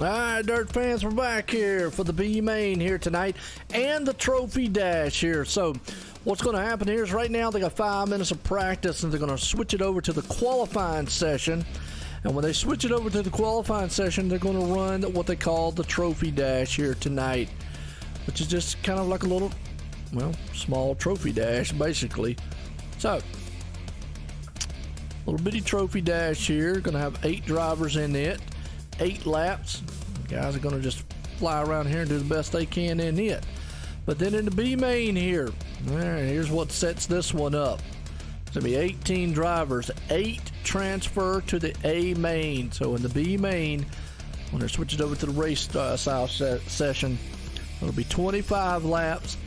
All right, Dirt fans, we're back here for the B main here tonight and the trophy dash here. So what's going to happen here is right now they got 5 minutes of practice and they're going to switch it over to the qualifying session. And when they switch it over to the qualifying session, they're going to run what they call the trophy dash here tonight, which is just kind of like a little, well, small trophy dash basically. So little bitty trophy dash here. Going to have 8 drivers in it. 8 laps. Guys are going to just fly around here and do the best they can in it. But then in the B main here, all right, here's what sets this one up. It's going to be 18 drivers. 8 transfer to the A main. So in the B main, when they're switching over to the race style session, it'll be 25 laps.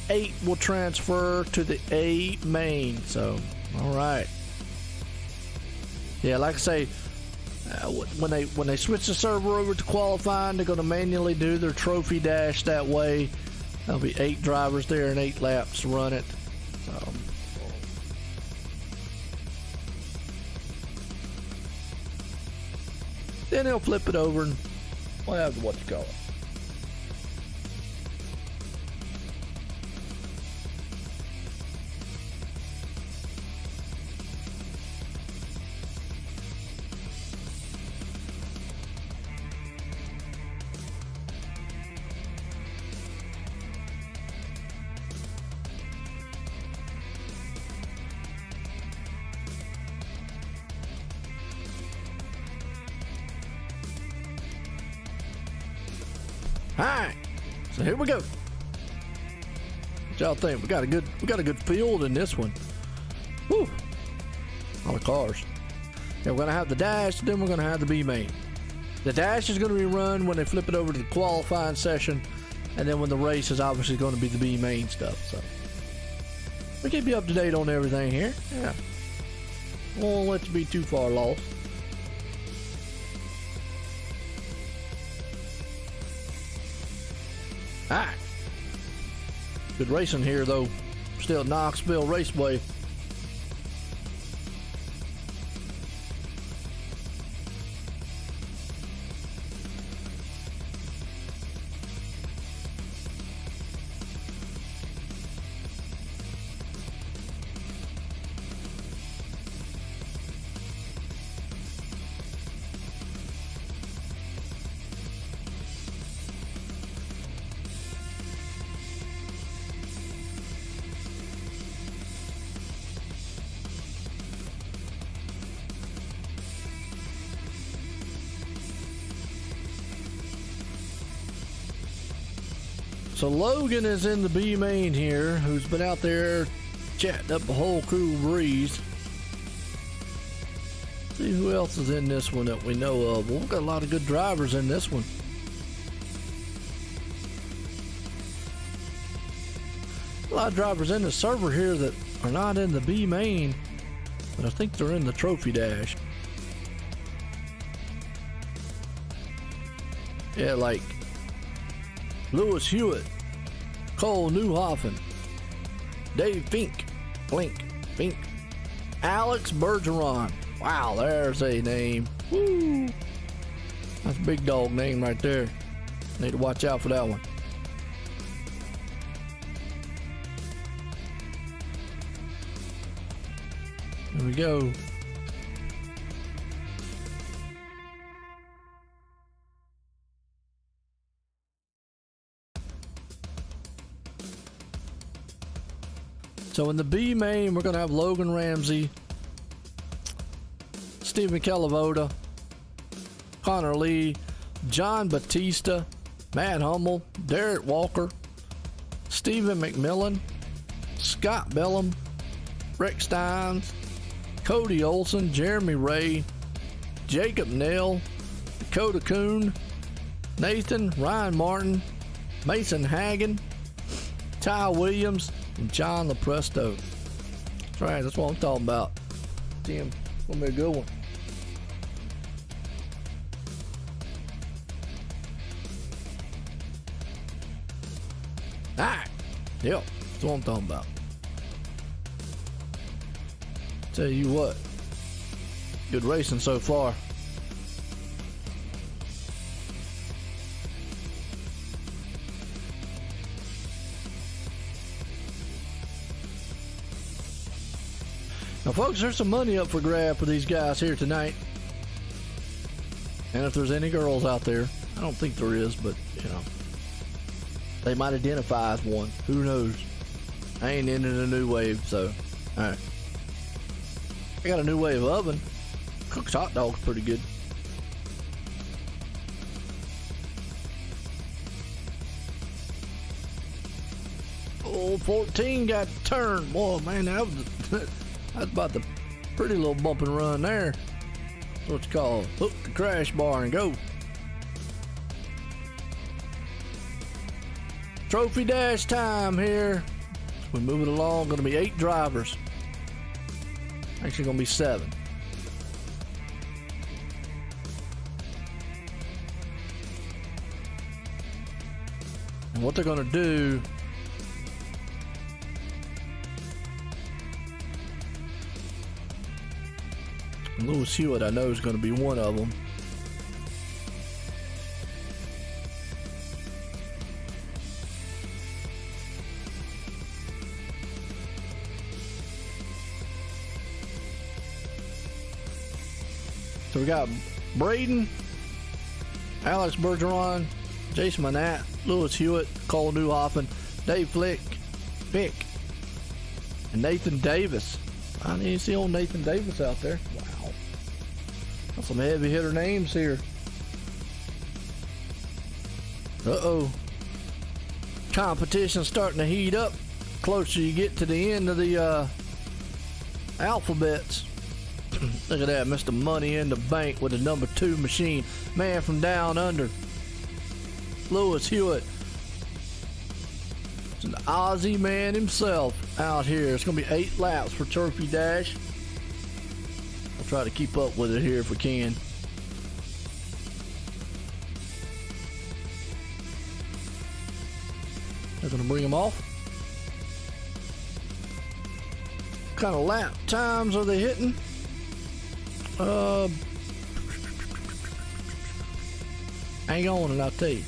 8 will transfer to the A main. So, all right. Yeah, like I say, when they switch the server over to qualifying, they're going to manually do their trophy dash that way. There'll be 8 drivers there and 8 laps to run it. Then they'll flip it over and we'll have what you call it. All right, so here we go. What y'all think? We got a good field in this one. Woo! All the cars. Yeah, we're gonna have the dash, then we're gonna have the B main. The dash is gonna be run when they flip it over to the qualifying session, and then when the race is obviously gonna be the B main stuff. So we keep you up to date on everything here. Yeah, won't let you be too far lost. Alright. Good racing here though. Still Knoxville Raceway. So Logan is in the B main here, who's been out there chatting up the whole crew breeze. See who else is in this one that we know of. Well, we've got a lot of good drivers in this one. A lot of drivers in the server here that are not in the B main, but I think they're in the trophy dash. Yeah, like Lewis Hewitt, Cole Newhoffen, Dave Fink, Alex Bergeron. Wow, there's a name. Woo! That's a big dog name right there. Need to watch out for that one. There we go. So in the B main, we're going to have Logan Ramsey, Stephen Calavoda, Connor Lee, John Batista, Matt Hummel, Derek Walker, Stephen McMillan, Scott Bellum, Rick Steins, Cody Olson, Jeremy Ray, Jacob Nell, Dakota Kuhn, Nathan, Ryan Martin, Mason Hagen, Ty Williams, and John LaPresto. That's right, that's what I'm talking about. Tim, it's gonna be a good one. Alright, yep, that's what I'm talking about. Tell you what, good racing so far. Now, folks, there's some money up for grab for these guys here tonight. And if there's any girls out there, I don't think there is, but, you know, they might identify as one. Who knows? I ain't into the new wave, so, all right. I got a new wave oven. Cooks hot dogs pretty good. Oh, 14 got turned. Boy, man, that was about the pretty little bump and run there. That's what you call hook the crash bar and go. Trophy dash time here. We're moving along. Going to be 8 drivers. Actually, going to be 7. And what they're going to do, Lewis Hewitt, I know, is going to be one of them. So we got Braden, Alex Bergeron, Jason Manat, Lewis Hewitt, Cole Newhoffen, Dave Fick, and Nathan Davis. I didn't see old Nathan Davis out there. Wow. That's some heavy hitter names here. Uh-oh. Competition's starting to heat up. Closer you get to the end of the alphabets. Look at that, Mr. Money in the Bank with the number 2 machine. Man from down under. Lewis Hewitt. It's an Aussie man himself out here. It's going to be 8 laps for Trophy Dash. I'll try to keep up with it here if we can. They're going to bring them off. What kind of lap times are they hitting? Hang on and I'll tell you.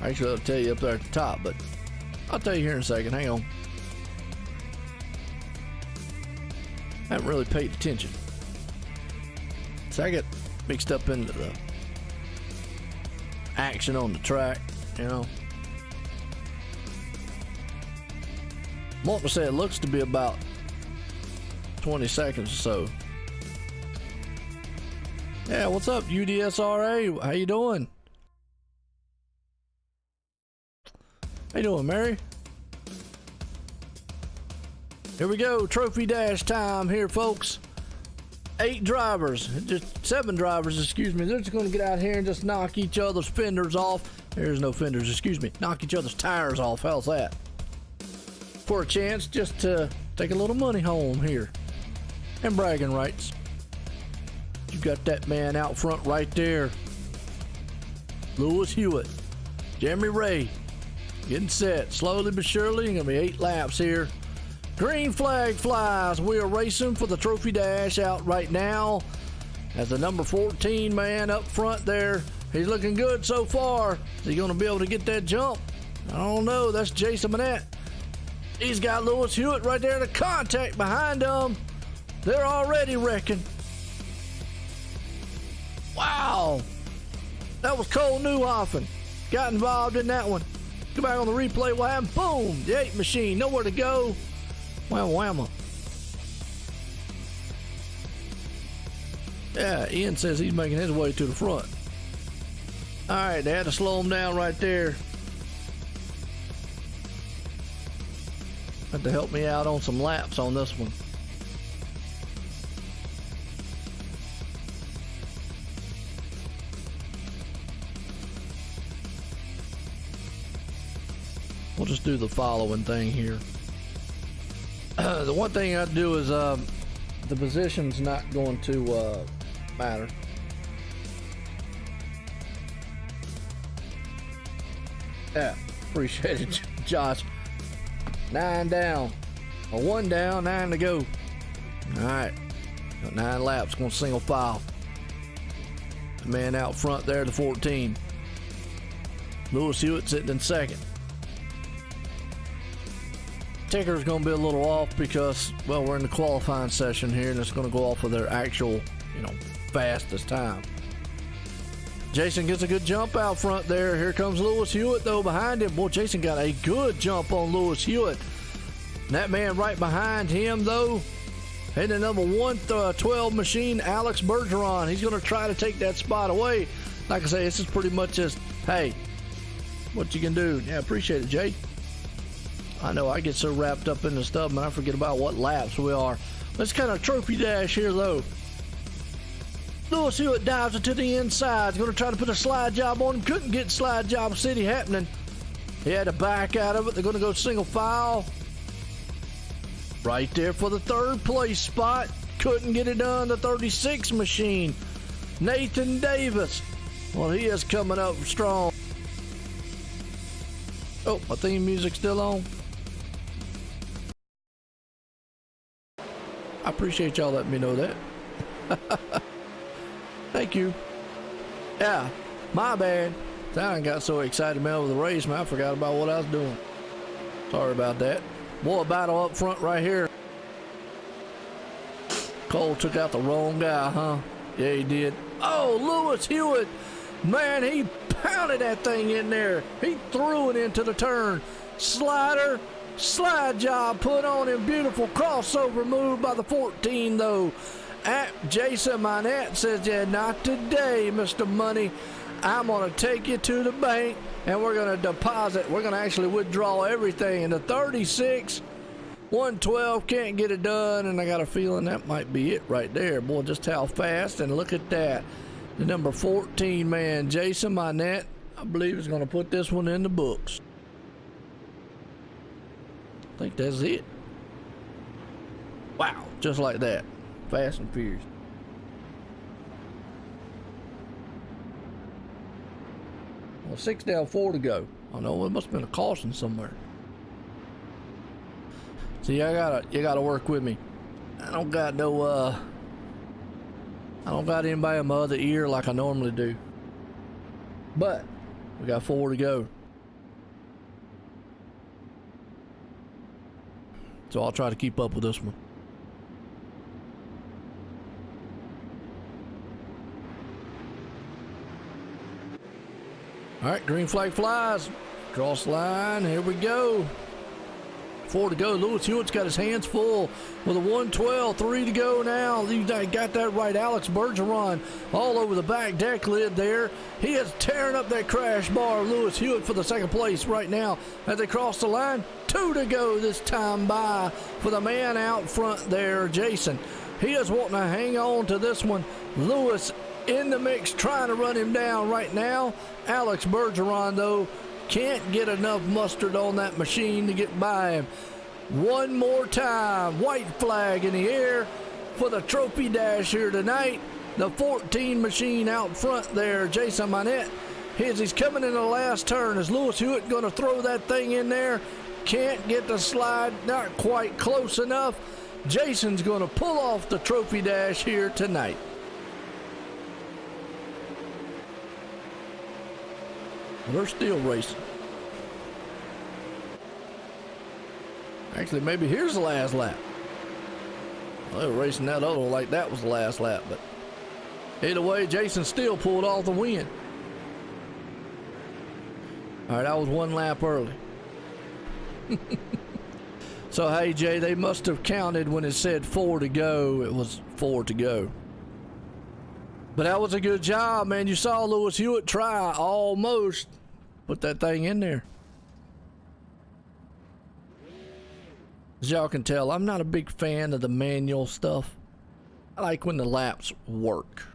Actually, I'll tell you up there at the top, but I'll tell you here in a second. Hang on. I haven't really paid attention. So I get mixed up into the action on the track, you know. I'm wanting to say it looks to be about 20 seconds or so. Yeah, what's up, UDSRA? How you doing? How you doing, Mary? Here we go, Trophy Dash time here, folks. 8 drivers, just 7 drivers, excuse me. They're just going to get out here and just knock each other's fenders off. There's no fenders, excuse me. Knock each other's tires off. How's that? For a chance just to take a little money home here. And bragging rights. You got that man out front right there. Lewis Hewitt. Jeremy Ray. Getting set. Slowly but surely. Going to be 8 laps here. Green flag flies. We are racing for the Trophy Dash out right now. As the number 14 man up front there. He's looking good so far. Is he going to be able to get that jump? I don't know. That's Jason Manette. He's got Lewis Hewitt right there in the contact behind him. They're already wrecking. Wow. That was Cole Newhoffen. Got involved in that one. Go back on the replay. What happened? Boom. The 8 machine. Nowhere to go. Whamma. Yeah, Ian says he's making his way to the front. Alright, they had to slow him down right there. Had to help me out on some laps on this one. We'll just do the following thing here. The one thing I'd do is the position's not going to matter. Yeah, appreciate it, Josh. 9 down, or 1 down, 9 to go. All right, got 9 laps, going single file. The man out front there, the 14. Lewis Hewitt sitting in second. Ticker's going to be a little off because, well, we're in the qualifying session here, and it's going to go off of their actual, fastest time. Jason gets a good jump out front there. Here comes Lewis Hewitt, though, behind him. Boy, Jason got a good jump on Lewis Hewitt. And that man right behind him, though, in the number 112 machine, Alex Bergeron. He's going to try to take that spot away. Like I say, this is pretty much just, hey, what you can do. Yeah, appreciate it, Jay. I know I get so wrapped up in the stuff, man, I forget about what laps we are. Let's kind of trophy dash here, though. Lewis Hewitt dives it to the inside. He's going to try to put a slide job on him. Couldn't get slide job city happening. He had to back out of it. They're going to go single file. Right there for the third place spot. Couldn't get it done. The 36 machine. Nathan Davis. Well, he is coming up strong. Oh, my theme music's still on. I appreciate y'all letting me know that. Thank you. Yeah, my bad. I got so excited, man, over the race, man, I forgot about what I was doing. Sorry about that. Boy, a battle up front right here. Cole took out the wrong guy, huh? Yeah, he did. Oh, Lewis Hewitt. Man, he pounded that thing in there. He threw it into the turn. Slider, slide job put on him. Beautiful crossover move by the 14, though. Jason Minette says, yeah, not today, Mr. Money. I'm going to take you to the bank, and we're going to deposit. We're going to actually withdraw everything. And the 36, 112 can't get it done, and I got a feeling that might be it right there. Boy, just how fast, and look at that. The number 14, man, Jason Minette, I believe is going to put this one in the books. I think that's it. Wow, just like that. Fast and furious. Well, 6 down, 4 to go. I know it must have been a caution somewhere. See, you gotta work with me. I don't got anybody in my other ear like I normally do. But we got 4 to go. So I'll try to keep up with this one. All right, green flag flies. Cross line, here we go. 4 to go. Lewis Hewitt's got his hands full with a 112. 3 to go now. You got that right. Alex Bergeron all over the back deck lid there. He is tearing up that crash bar. Lewis Hewitt for the second place right now as they cross the line. 2 to go this time by for the man out front there, Jason. He is wanting to hang on to this one. Lewis in the mix, trying to run him down right now. Alex Bergeron, though, can't get enough mustard on that machine to get by him. One more time, white flag in the air for the trophy dash here tonight. The 14 machine out front there, Jason Minette. He's coming in the last turn. Is Lewis Hewitt going to throw that thing in there? Can't get the slide, not quite close enough. Jason's going to pull off the trophy dash here tonight. They're still racing. Actually, maybe here's the last lap. Well, they were racing that other one like that was the last lap, but either way, Jason still pulled off the win. All right, that was 1 lap early. So, hey, Jay, they must have counted when it said 4 to go. It was 4 to go. But that was a good job, man. You saw Lewis Hewitt try almost put that thing in there. As y'all can tell, I'm not a big fan of the manual stuff. I like when the laps work.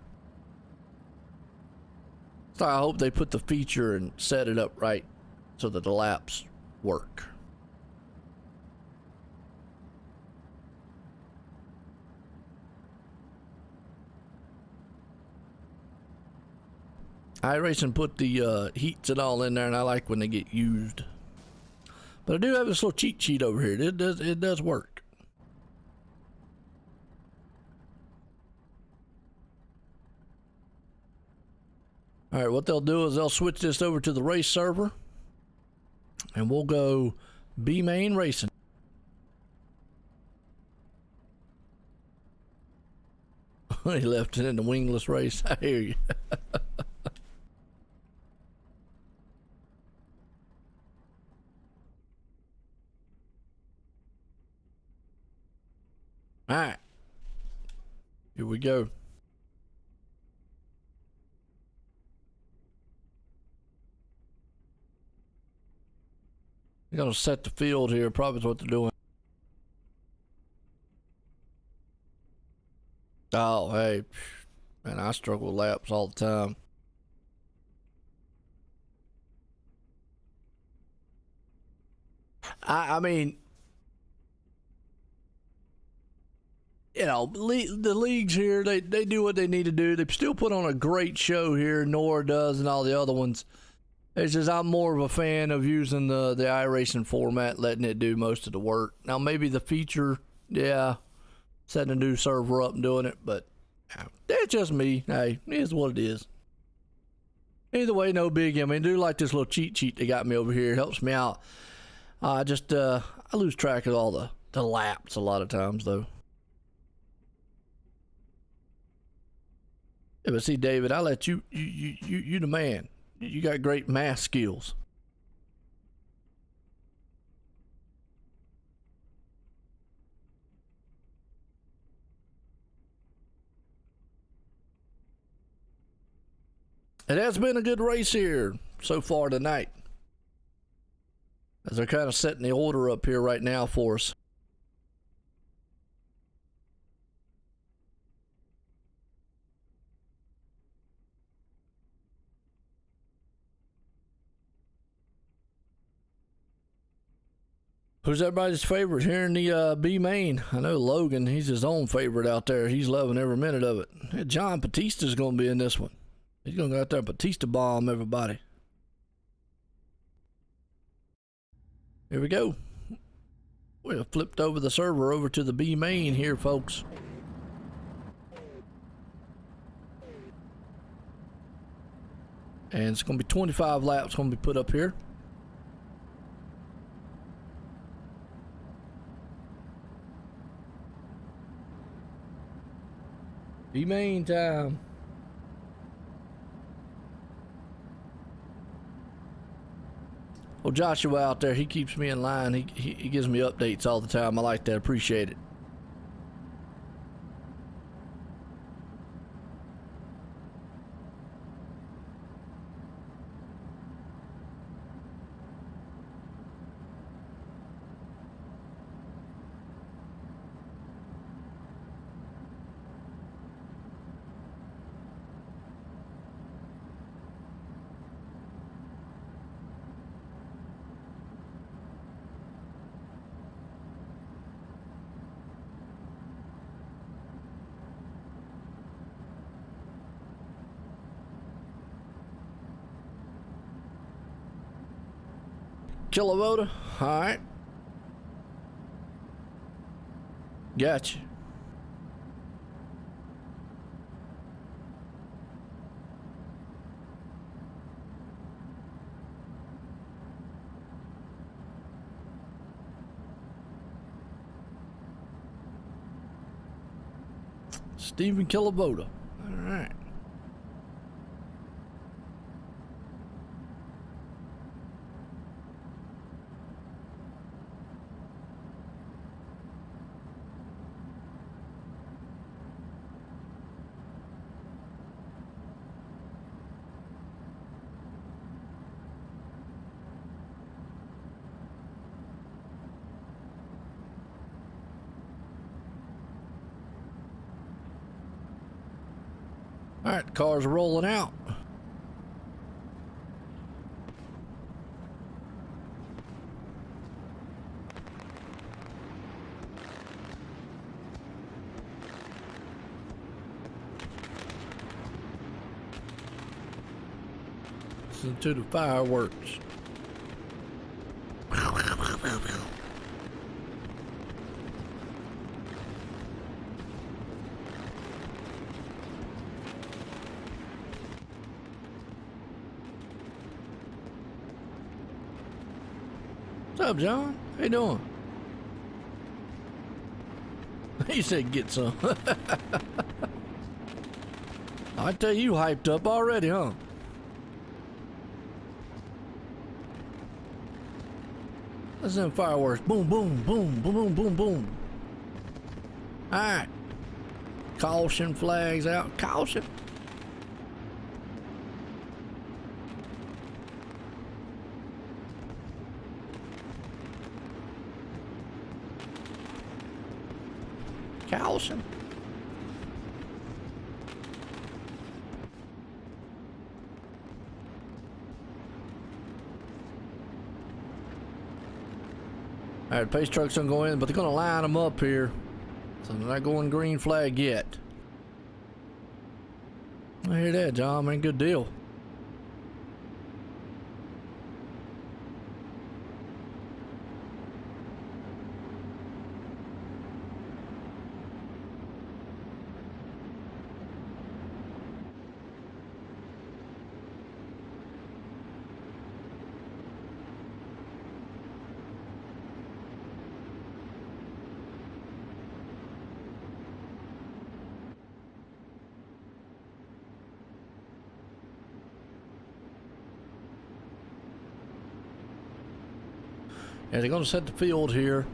So I hope they put the feature and set it up right so that the laps work. iRacing put the heats and all in there, and I like when they get used. But I do have this little cheat sheet over here. It does work. All right, what they'll do is they'll switch this over to the race server, and we'll go B main racing. He left it in the wingless race. I hear you. All right, here we go. They're gonna set the field here, probably is what they're doing. Oh, hey, man, I struggle with laps all the time. I mean, you know, the leagues here, they do what they need to do. They still put on a great show here, NORA does, and all the other ones. It's just I'm more of a fan of using the iRacing format, letting it do most of the work. Now, maybe the feature, yeah, setting a new server up and doing it, but that's just me. Hey, it is what it is. Either way, no biggie. I mean, I do like this little cheat sheet they got me over here. It helps me out. I lose track of all the laps a lot of times, though. Yeah, but see, David, I let you the man. You got great math skills. It has been a good race here so far tonight, as they're kind of setting the order up here right now for us. Who's everybody's favorite here in the B main? I know Logan, he's his own favorite out there. He's loving every minute of it. John Batista's going to be in this one. He's going to go out there and Batista bomb everybody. Here we go. We have flipped over the server over to the B main here, folks. And it's going to be 25 laps going to be put up here. B main time. Well, Joshua out there, he keeps me in line. He gives me updates all the time. I like that. Appreciate it. Kilovoda, all right. Gotcha. Stephen Kilovoda, all right. All right, the car's rolling out. Listen to the fireworks. What's up, John? How you doing? He said get some. I tell you, hyped up already, huh? That's them fireworks. Boom, boom, boom, boom, boom, boom, boom. All right. Caution flags out. Caution. Caution. All right, pace trucks don't go in, but they're gonna line them up here. So they're not going green flag yet. I hear that, John, man, good deal. And they're going to set the field here.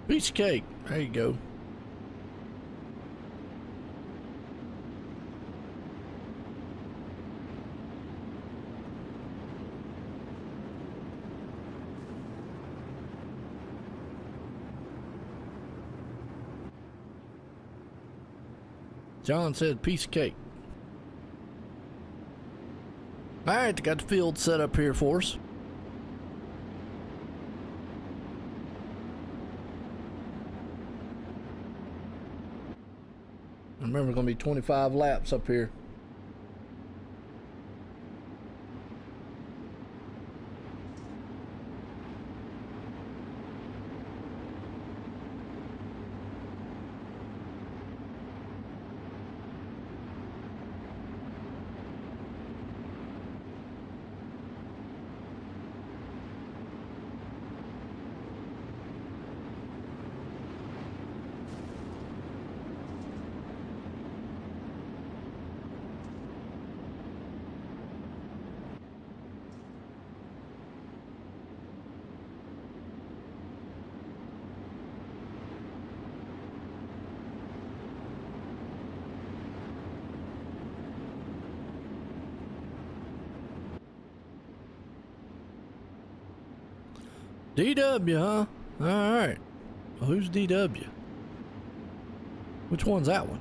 Piece of cake. There you go. John said piece of cake. All right, they got the field set up here for us. Remember, it's going to be 25 laps up here. DW, huh? Alright. Well, who's DW? Which one's that one?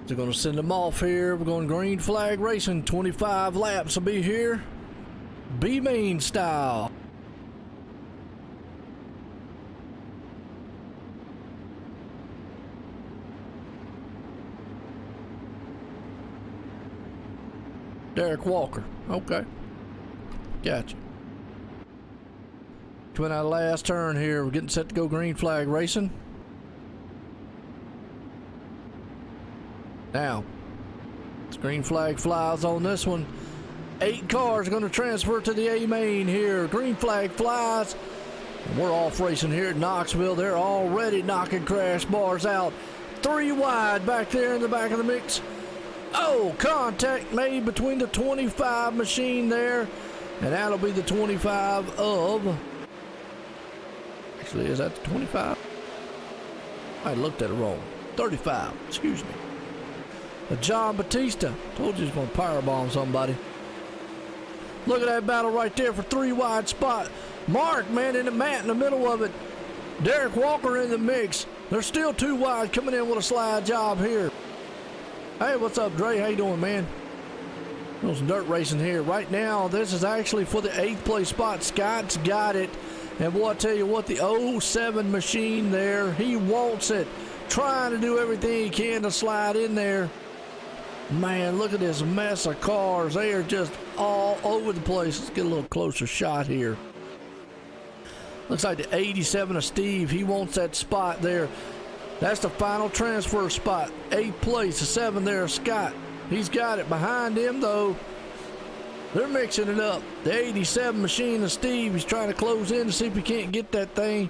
They're going to send them off here. We're going green flag racing. 25 laps will be here. B-main style. Derek Walker. Okay. Gotcha. Coming out of last turn here. We're getting set to go green flag racing. Now, green flag flies on this one. 8 cars are going to transfer to the A main here. Green flag flies. And we're off racing here at Knoxville. They're already knocking crash bars out. 3 wide back there in the back of the mix. Oh, contact made between the 25 machine there. And that'll be the 25 of... Actually, is that the 25? I looked at it wrong. 35, excuse me. John Batista. Told you he's going to powerbomb somebody. Look at that battle right there for 3 wide spot. Mark, man, in the mat in the middle of it. Derek Walker in the mix. There's still 2 wide coming in with a slide job here. Hey, what's up, Dre? How you doing, man? Doing some dirt racing here. Right now, this is actually for the 8th place spot. Scott's got it. And boy, I tell you what, the '07 machine there, he wants it. Trying to do everything he can to slide in there. Man, look at this mess of cars. They are just all over the place. Let's get a little closer shot here. Looks like the 87 of Steve. He wants that spot there. That's the final transfer spot. 8th place, the 7 there, Scott. He's got it. Behind him, though, they're mixing it up. The 87 machine of Steve, he's trying to close in to see if he can't get that thing.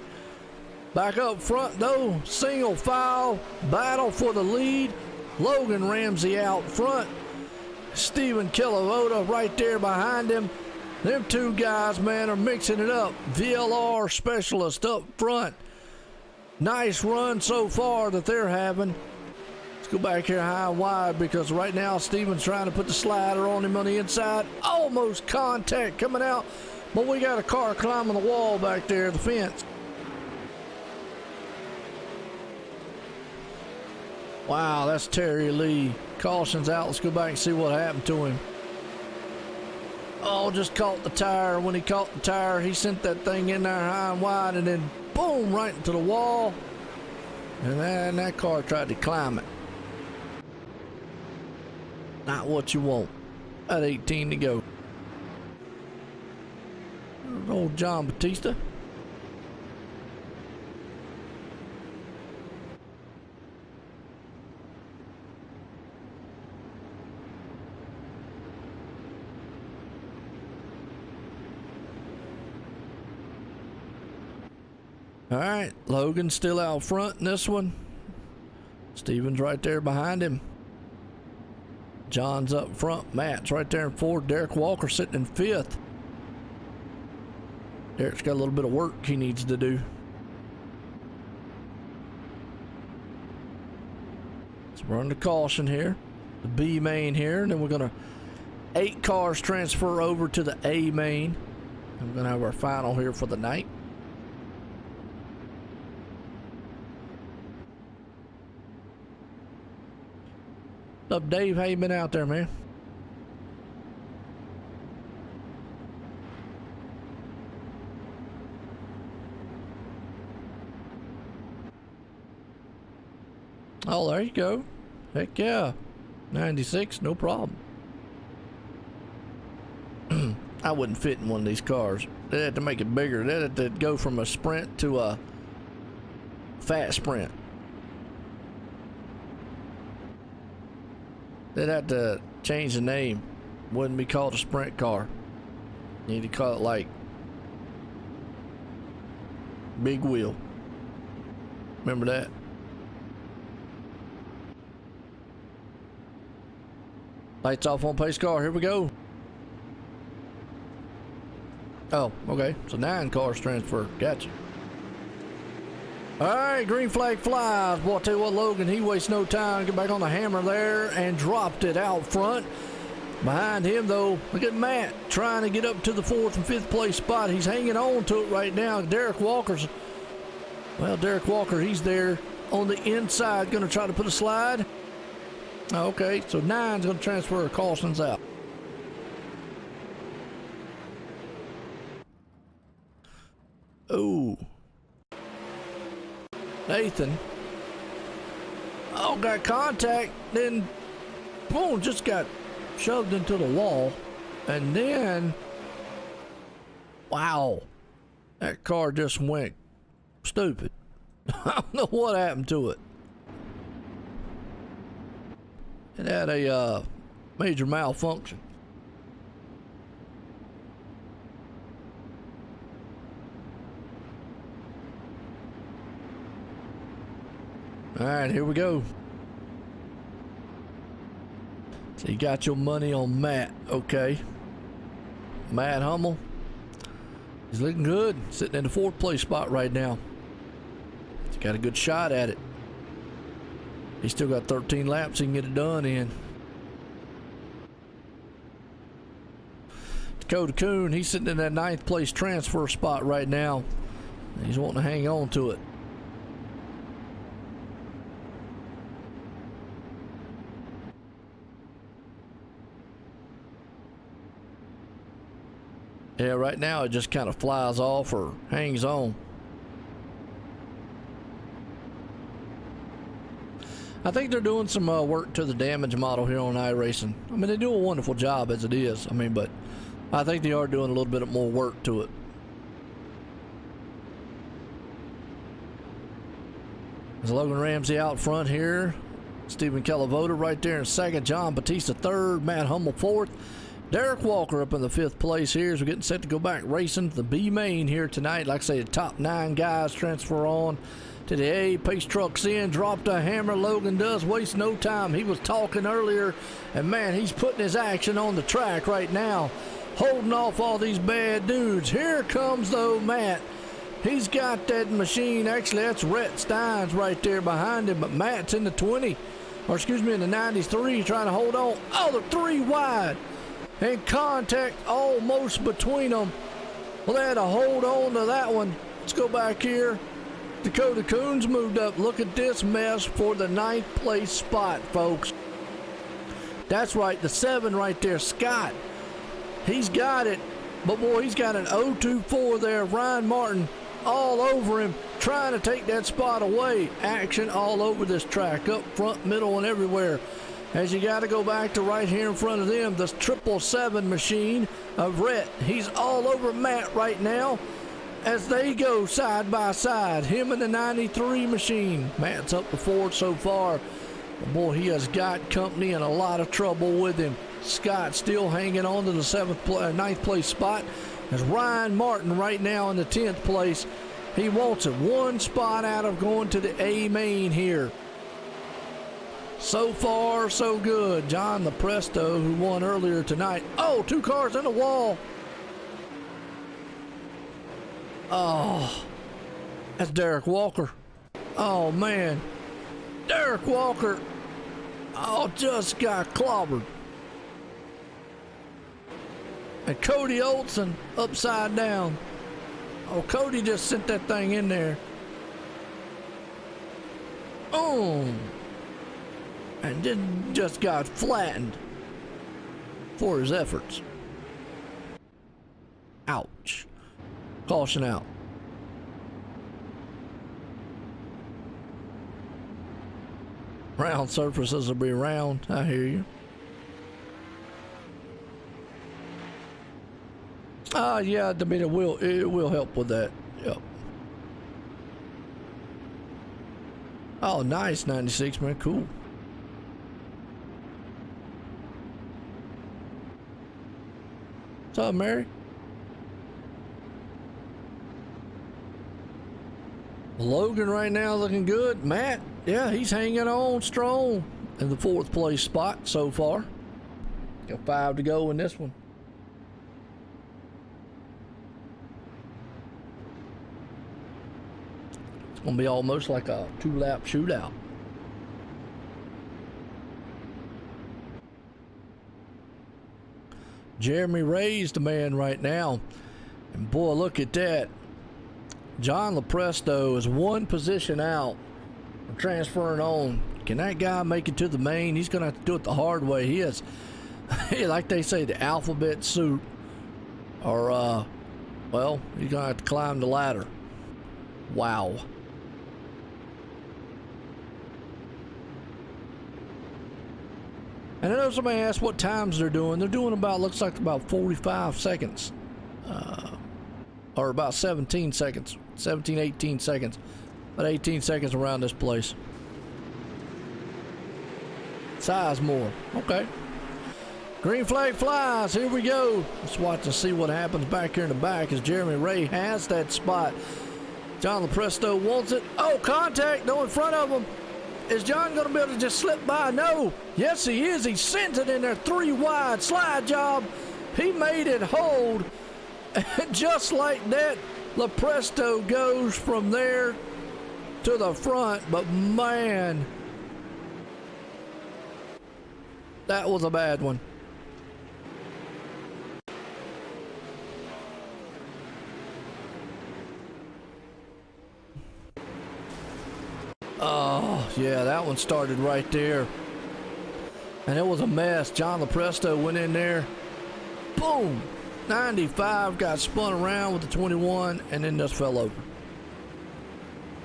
Back up front, though, single file, battle for the lead. Logan Ramsey out front. Steven Kilovoda right there behind him. Them two guys, man, are mixing it up. VLR specialist up front. Nice run so far that they're having. Let's go back here high and wide because right now Steven's trying to put the slider on him on the inside. Almost contact coming out, but we got a car climbing the wall back there, the fence. Wow, that's Terry Lee. Caution's out. Let's go back and see what happened to him. Oh, just caught the tire. When he caught the tire, he sent that thing in there high and wide and then boom, right into the wall. And then that car tried to climb it. Not what you want. At 18 to go. There's old John Batista. All right, Logan's still out front in this one. Steven's right there behind him. John's up front. Matt's right there in 4th. Derek Walker sitting in 5th. Derek's got a little bit of work he needs to do. Let's run the caution here. The B main here, and then we're gonna 8 cars transfer over to the A main. And we're gonna have our final here for the night. What's up, Dave? How you been out there, man? Oh, there you go. Heck yeah. 96, no problem. I wouldn't fit in one of these cars. They'd have to make it bigger. They'd have to go from a Sprint to a fat Sprint. They'd have to change the name. Wouldn't be called a sprint car. You need to call it like Big Wheel. Remember that? Lights off on pace car. Here we go. Oh, okay. So 9 cars transfer. Gotcha. All right, green flag flies. Boy, I tell you what, Logan, he wastes no time. Get back on the hammer there and dropped it out front. Behind him, though, look at Matt trying to get up to the 4th and 5th place spot. He's hanging on to it right now. Derek Walker, he's there on the inside, going to try to put a slide. Okay, so 9's going to transfer. Carlson's out. Oh. Nathan. Oh, got contact. Then, boom, just got shoved into the wall. And then, wow, that car just went stupid. I don't know what happened to it. It had a major malfunction. All right, here we go. So you got your money on Matt, okay. Matt Hummel. He's looking good, sitting in the 4th place spot right now. He's got a good shot at it. He's still got 13 laps he can get it done in. Dakota Kuhn, he's sitting in that 9th place transfer spot right now. He's wanting to hang on to it. Yeah, right now it just kind of flies off or hangs on. I think they're doing some work to the damage model here on iRacing. I mean, they do a wonderful job as it is. I mean, but I think they are doing a little bit more work to it. There's Logan Ramsey out front here. Stephen Kelavoda right there in second. John Batista third. Matt Hummel fourth. Derek Walker up in the fifth place here as we're getting set to go back racing to the B main here tonight. Like I say, the top 9 guys transfer on to the A. Pace trucks in, dropped a hammer. Logan does waste no time. He was talking earlier, and man, he's putting his action on the track right now, holding off all these bad dudes. Here comes, though, Matt. He's got that machine. Actually, that's Rhett Steins right there behind him, but Matt's in the 20, or excuse me, in the 93, trying to hold on. Oh, they're 3 wide. And contact almost between them. Well, they had to hold on to that one. Let's go back here. Dakota Coons moved up. Look at this mess for the 9th place spot, folks. That's right, the 7 right there, Scott. He's got it, but boy, he's got an 024 there. Ryan Martin all over him, trying to take that spot away. Action all over this track, up front, middle, and everywhere. As you got to go back to right here in front of them, the 777 machine of Rhett. He's all over Matt right now as they go side by side. Him and the 93 machine. Matt's up before so far. But boy, he has got company and a lot of trouble with him. Scott still hanging on to the 9th place spot. There's Ryan Martin right now in the 10th place. He wants it 1 spot out of going to the A main here. So far, so good. John Lepresto, who won earlier tonight. Oh, 2 cars in the wall. Oh, that's Derek Walker. Oh, man. Derek Walker. Oh, just got clobbered. And Cody Olsen upside down. Oh, Cody just sent that thing in there. Boom. And then just got flattened for his efforts. Ouch. Caution out. Round surfaces will be round. I hear you. Yeah, I mean, it will help with that. Yep. Oh, nice, 96, man. Cool. What's up, Mary? Logan right now looking good. Matt, yeah, he's hanging on strong in the 4th place spot so far. Got 5 to go in this one. It's going to be almost like a 2-lap shootout. Jeremy Ray's the man right now. And boy, look at that. John Lepresto is 1 position out from transferring on. Can that guy make it to the main? He's going to have to do it the hard way. He is, like they say, the alphabet soup. Or, well, he's going to have to climb the ladder. Wow. And I know somebody asked what times they're doing. They're doing about, looks like about 45 seconds. Or about 17 seconds. 17, 18 seconds. About 18 seconds around this place. Sizemore. Okay. Green flag flies. Here we go. Let's watch and see what happens back here in the back as Jeremy Ray has that spot. John Lepresto wants it. Oh, contact. No, in front of him. Is John going to be able to just slip by? No. Yes, he is. He sends it in there 3 wide. Slide job. He made it hold. And just like that, Lepresto goes from there to the front. But man, that was a bad one. Oh, yeah, that one started right there. And it was a mess. John Lepresto went in there. Boom. 95 got spun around with the 21 and then just fell over.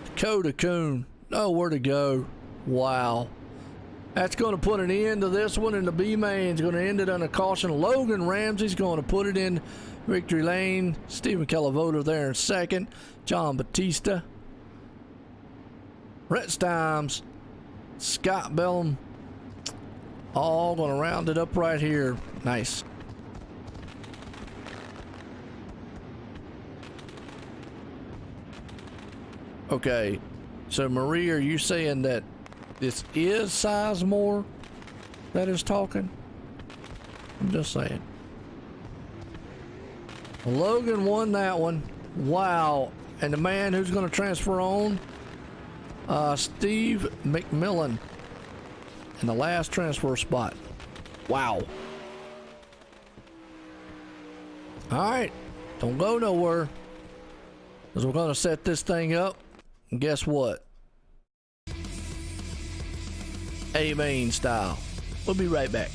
Dakota Coon, nowhere to go. Wow. That's going to put an end to this one, and the B main's going to end it on a caution. Logan Ramsey's going to put it in victory lane. Stephen Calavoda there in second. John Batista. Brett Stimes. Scott Bellum. All going to round it up right here. Nice. Okay. So, Marie, are you saying that this is Sizemore that is talking? I'm just saying. Logan won that one. Wow. And the man who's going to transfer on, Steve McMillan in the last transfer spot. Wow. All right. Don't go nowhere, because we're going to set this thing up. And guess what? A-Main style. We'll be right back.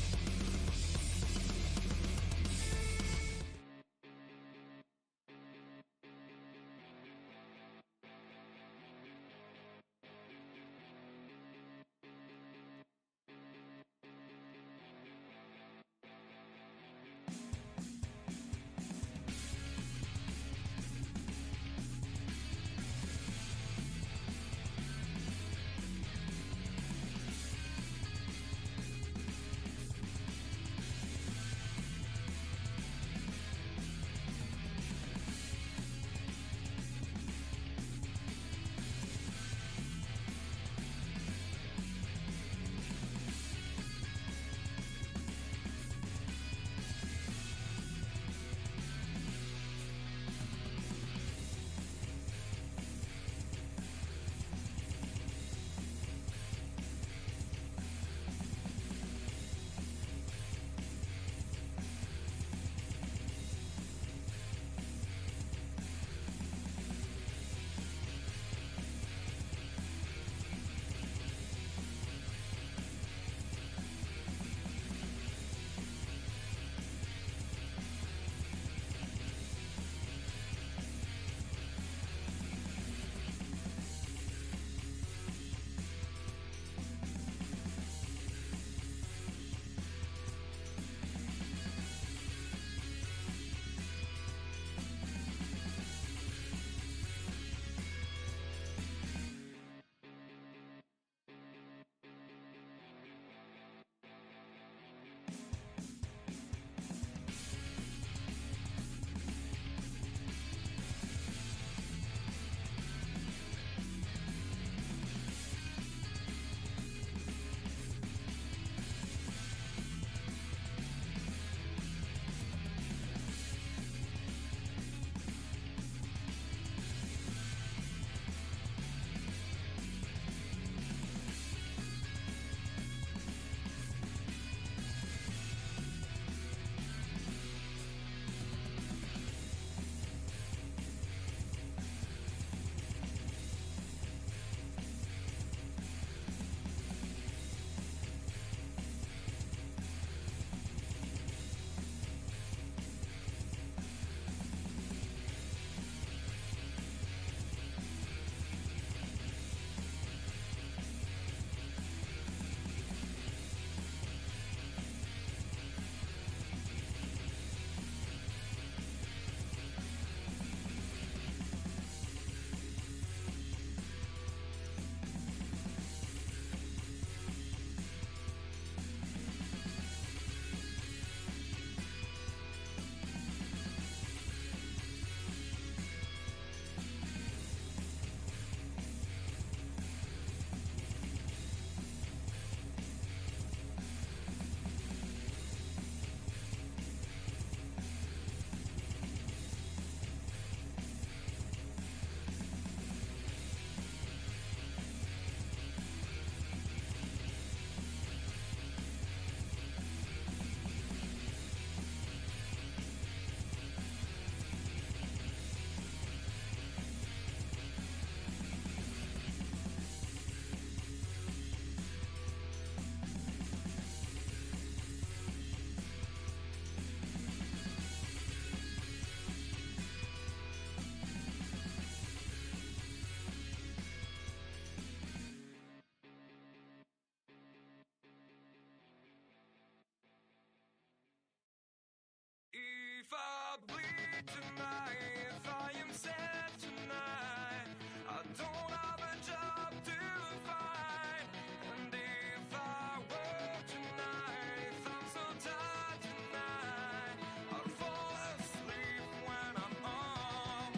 sad tonight. I don't have a job to find, and if I work tonight, if I'm so tired tonight, I'll fall asleep when I'm home.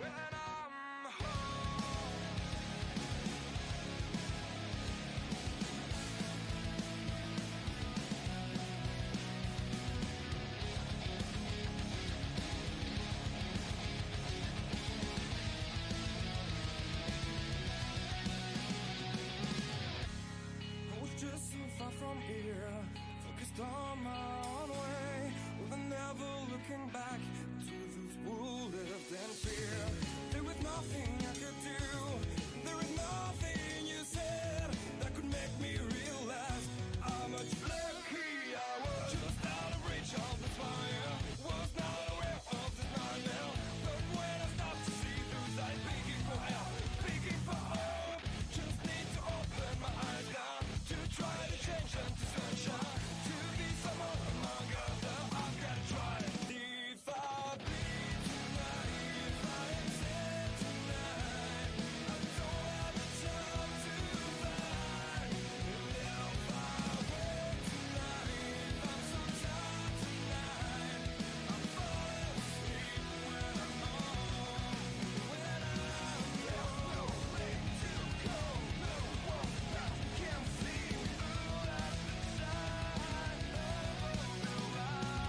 When I'm home. I was just so far from here, focused on my own way, with never looking back to those who lived in fear. There was nothing I could do, there was nothing you said that could make me realize how much lucky I was. Just out of reach of the fire, was not aware of this nightmare. But when I stopped to see those eyes begging for help, begging for hope, just need to open my eyes now to try to change them to sunshine, to be someone among others. I've got to try. If I bleed tonight, if I am sad tonight, I don't have a job to find. And if I work tonight, if I'm so tired tonight, I'll fall asleep when I'm home. When I'm home. No place to go, no one that can see through that side of the light.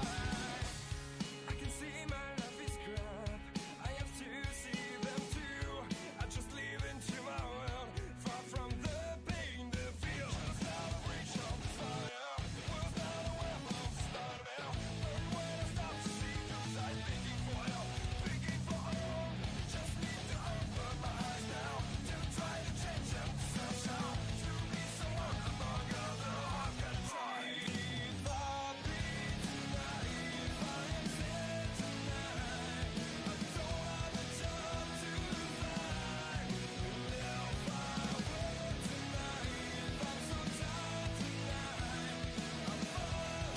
I can see my life is crap, I have to see them too. I just live into my world, far from the pain, the fear. Just out of reach of the fire, was not aware of the start of hell. But when I stop to see those eyes begging for help, begging for hope, just need to open my eyes now to try to change them to sunshine, to be someone among others. I've got to try. If I bleed tonight, if I am sad tonight, I don't have a job to find. And if I work tonight, if I'm so tired tonight, I'll fall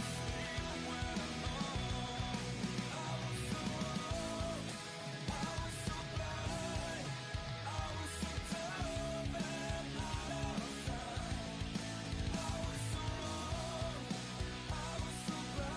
asleep when I'm home. I was so wrong, I was so blind, I was so dumb and out of time. I was so wrong, I was so blind,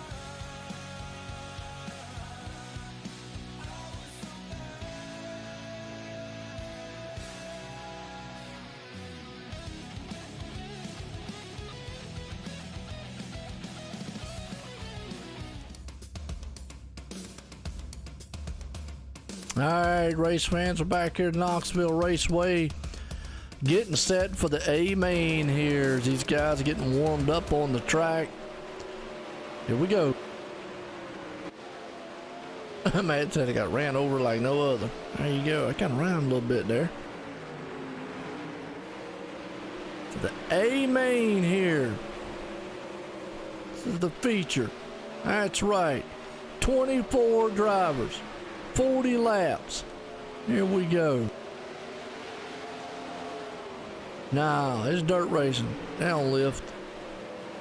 I was so All right, race fans, we're back here at Knoxville Raceway, getting set for the A main here. These guys are getting warmed up on the track. Here we go. Matt said I got ran over like no other. There you go. I kind of rhymed a little bit there. For the A main here. This is the feature. That's right. 24 drivers. 40 laps. Here we go. Nah, it's dirt racing. They don't lift.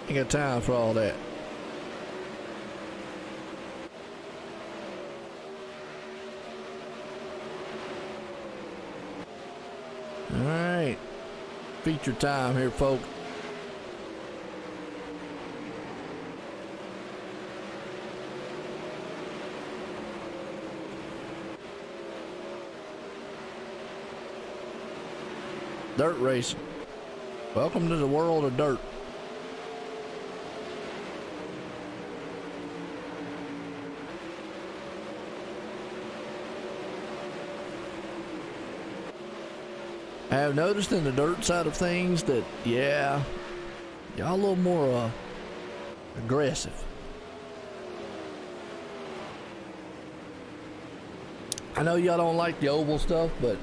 Ain't got time for all that. All right. Feature time here, folks. Dirt racing. Welcome to the world of dirt. I have noticed in the dirt side of things that, yeah, y'all a little more aggressive. I know y'all don't like the oval stuff, but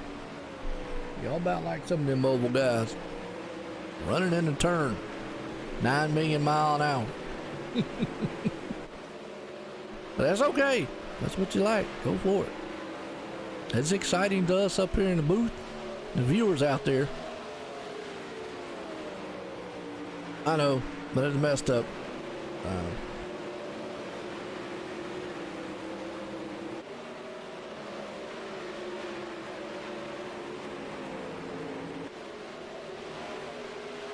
y'all about like some of them oval guys. Running in the turn. 9 million mile an hour. But that's okay. That's what you like. Go for it. It's exciting to us up here in the booth. The viewers out there. I know, but it's messed up.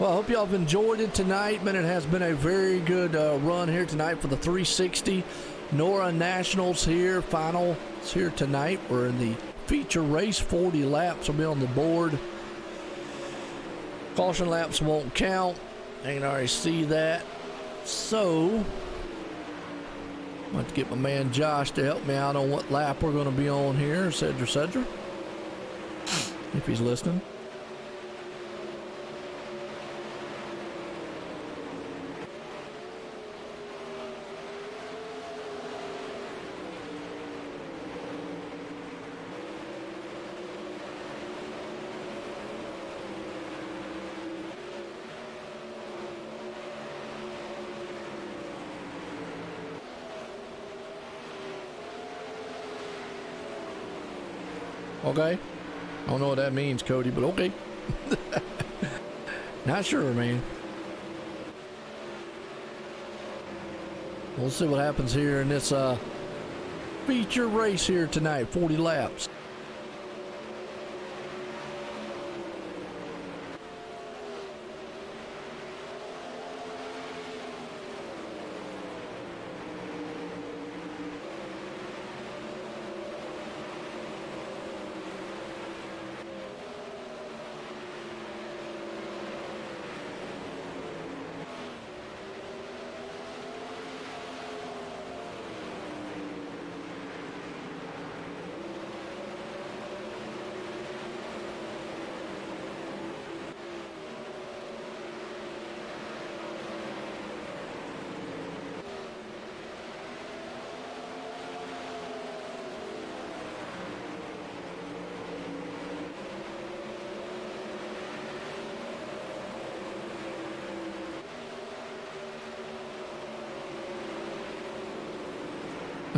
Well, I hope y'all have enjoyed it tonight, man. It has been a very good run here tonight for the 360 NORA Nationals here. Finals here tonight. We're in the feature race. 40 laps will be on the board. Caution laps won't count. I can already see that. So, I'm going to get my man Josh to help me out on what lap we're going to be on here, Cedra. If he's listening. Okay. I don't know what that means, Cody, but okay. Not sure, man. We'll see what happens here in this feature race here tonight. 40 laps.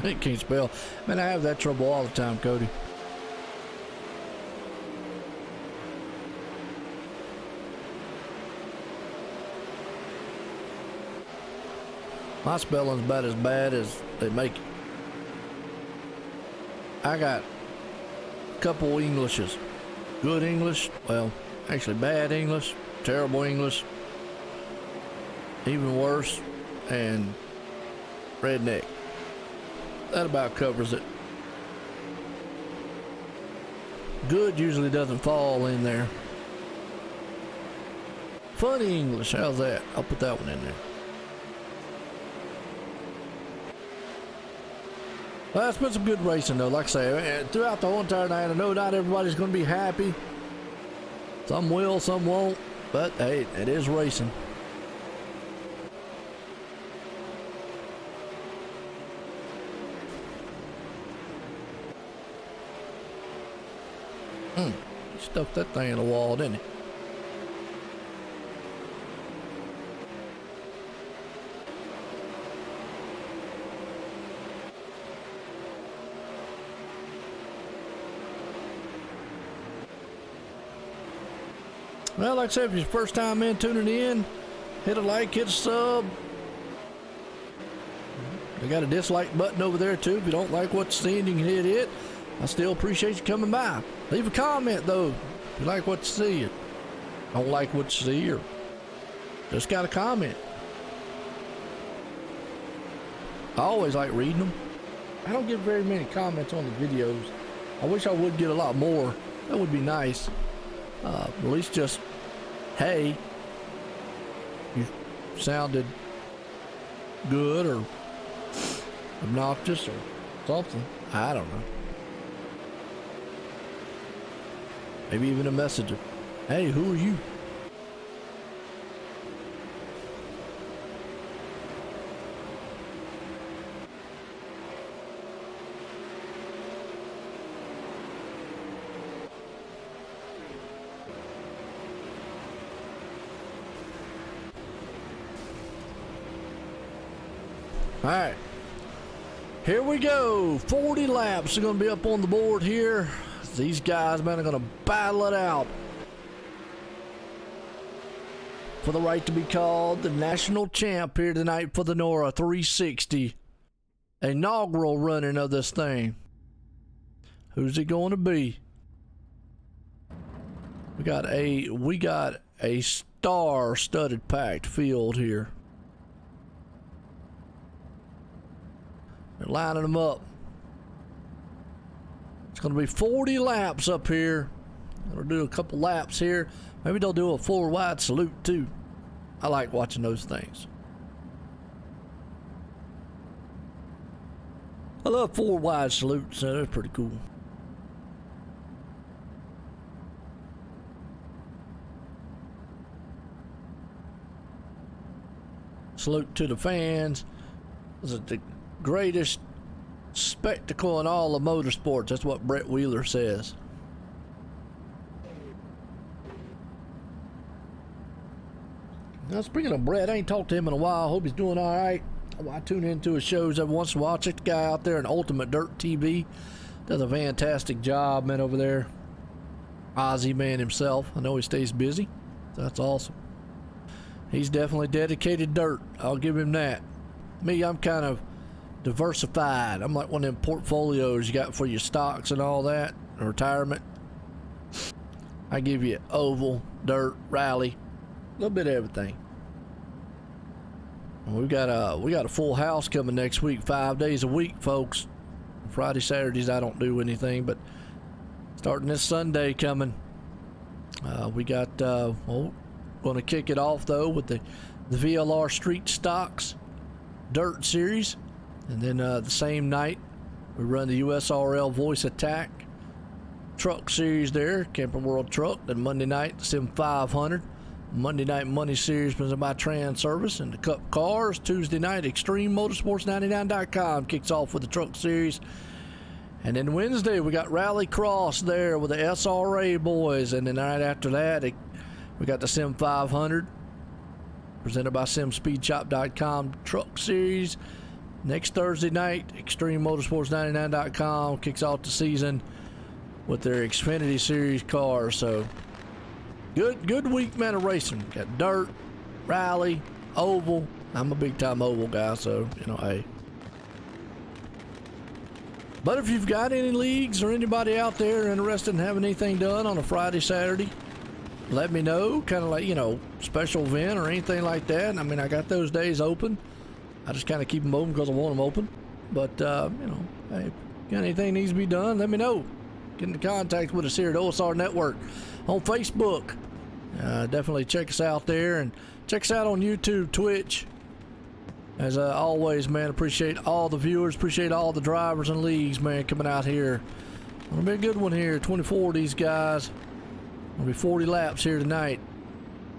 I can't spell. Man, I have that trouble all the time, Cody. My spelling's about as bad as they make it. I got a couple Englishes. Good English, well, actually bad English, terrible English, even worse, and redneck. That about covers it. Good usually doesn't fall in there. Funny English, how's that? I'll put that one in there. Well, it's been some good racing though. Like I say, throughout the whole entire night, I know not everybody's going to be happy. Some will, some won't. But hey, it is racing. He stuffed that thing in the wall, didn't he? Well, like I said, if it's your first time in tuning in, hit a like, hit a sub. They got a dislike button over there too. If you don't like what you're seeing, you can hit it. I still appreciate you coming by. Leave a comment though if you like what you see. Don't like what you see, or just got a comment. I always like reading them. I don't get very many comments on the videos. I wish I would get a lot more. That would be nice. At least just, hey, you sounded good or obnoxious or something. I don't know. Maybe even a message of, hey, who are you? All right, here we go. 40 laps are going to be up on the board here. These guys, man, are going to battle it out for the right to be called the national champ here tonight for the NORA 360. Inaugural running of this thing. Who's it going to be? We got a star-studded packed field here. They're lining them up. It's going to be 40 laps up here. They'll do a couple laps here. Maybe they'll do a 4-wide salute too. I like watching those things. I love 4-wide salutes, so they're pretty cool. Salute to the fans. This is the greatest spectacle in all of motorsports. That's what Brett Wheeler says. Now, speaking of Brett, I ain't talked to him in a while. Hope he's doing all right. I tune into his shows every once in a while. Check the guy out there in Ultimate Dirt TV. Does a fantastic job, man, over there. Ozzy man himself. I know he stays busy. That's awesome. He's definitely dedicated dirt. I'll give him that. Me, I'm kind of diversified. I'm like one of them portfolios you got for your stocks and all that, retirement. I give you oval, dirt, rally, a little bit of everything. We got a full house coming next week, 5 days a week, folks. Friday, Saturdays I don't do anything, but starting this Sunday coming, we got well, going to kick it off though with the VLR Street Stocks Dirt Series, and then the same night we run the USRL Voice Attack Truck Series there, Camping World Truck. Then Monday night the Sim 500, Monday night Money Series presented by Trans Service and the Cup Cars. Tuesday night Extreme Motorsports 99.com kicks off with the Truck Series. And then Wednesday we got Rally Cross there with the SRA boys, and then the night after that we got the Sim 500 presented by SimSpeedShop.com Truck Series. Next Thursday night, Extreme Motorsports 99.com kicks off the season with their Xfinity Series cars. So good week, man, of racing. Got dirt, rally, oval. I'm a big time oval guy, so you know, hey. But if you've got any leagues or anybody out there interested in having anything done on a Friday, Saturday, let me know. Kind of like, you know, special event or anything like that. I mean, I got those days open. I just kind of keep them open because I want them open. But, you know, hey, if got anything needs to be done, let me know. Get into contact with us here at OSR Network on Facebook. Definitely check us out there, and check us out on YouTube, Twitch. As always, man, appreciate all the viewers, appreciate all the drivers and leagues, man, coming out here. Gonna be a good one here. 24 of these guys. Gonna be 40 laps here tonight.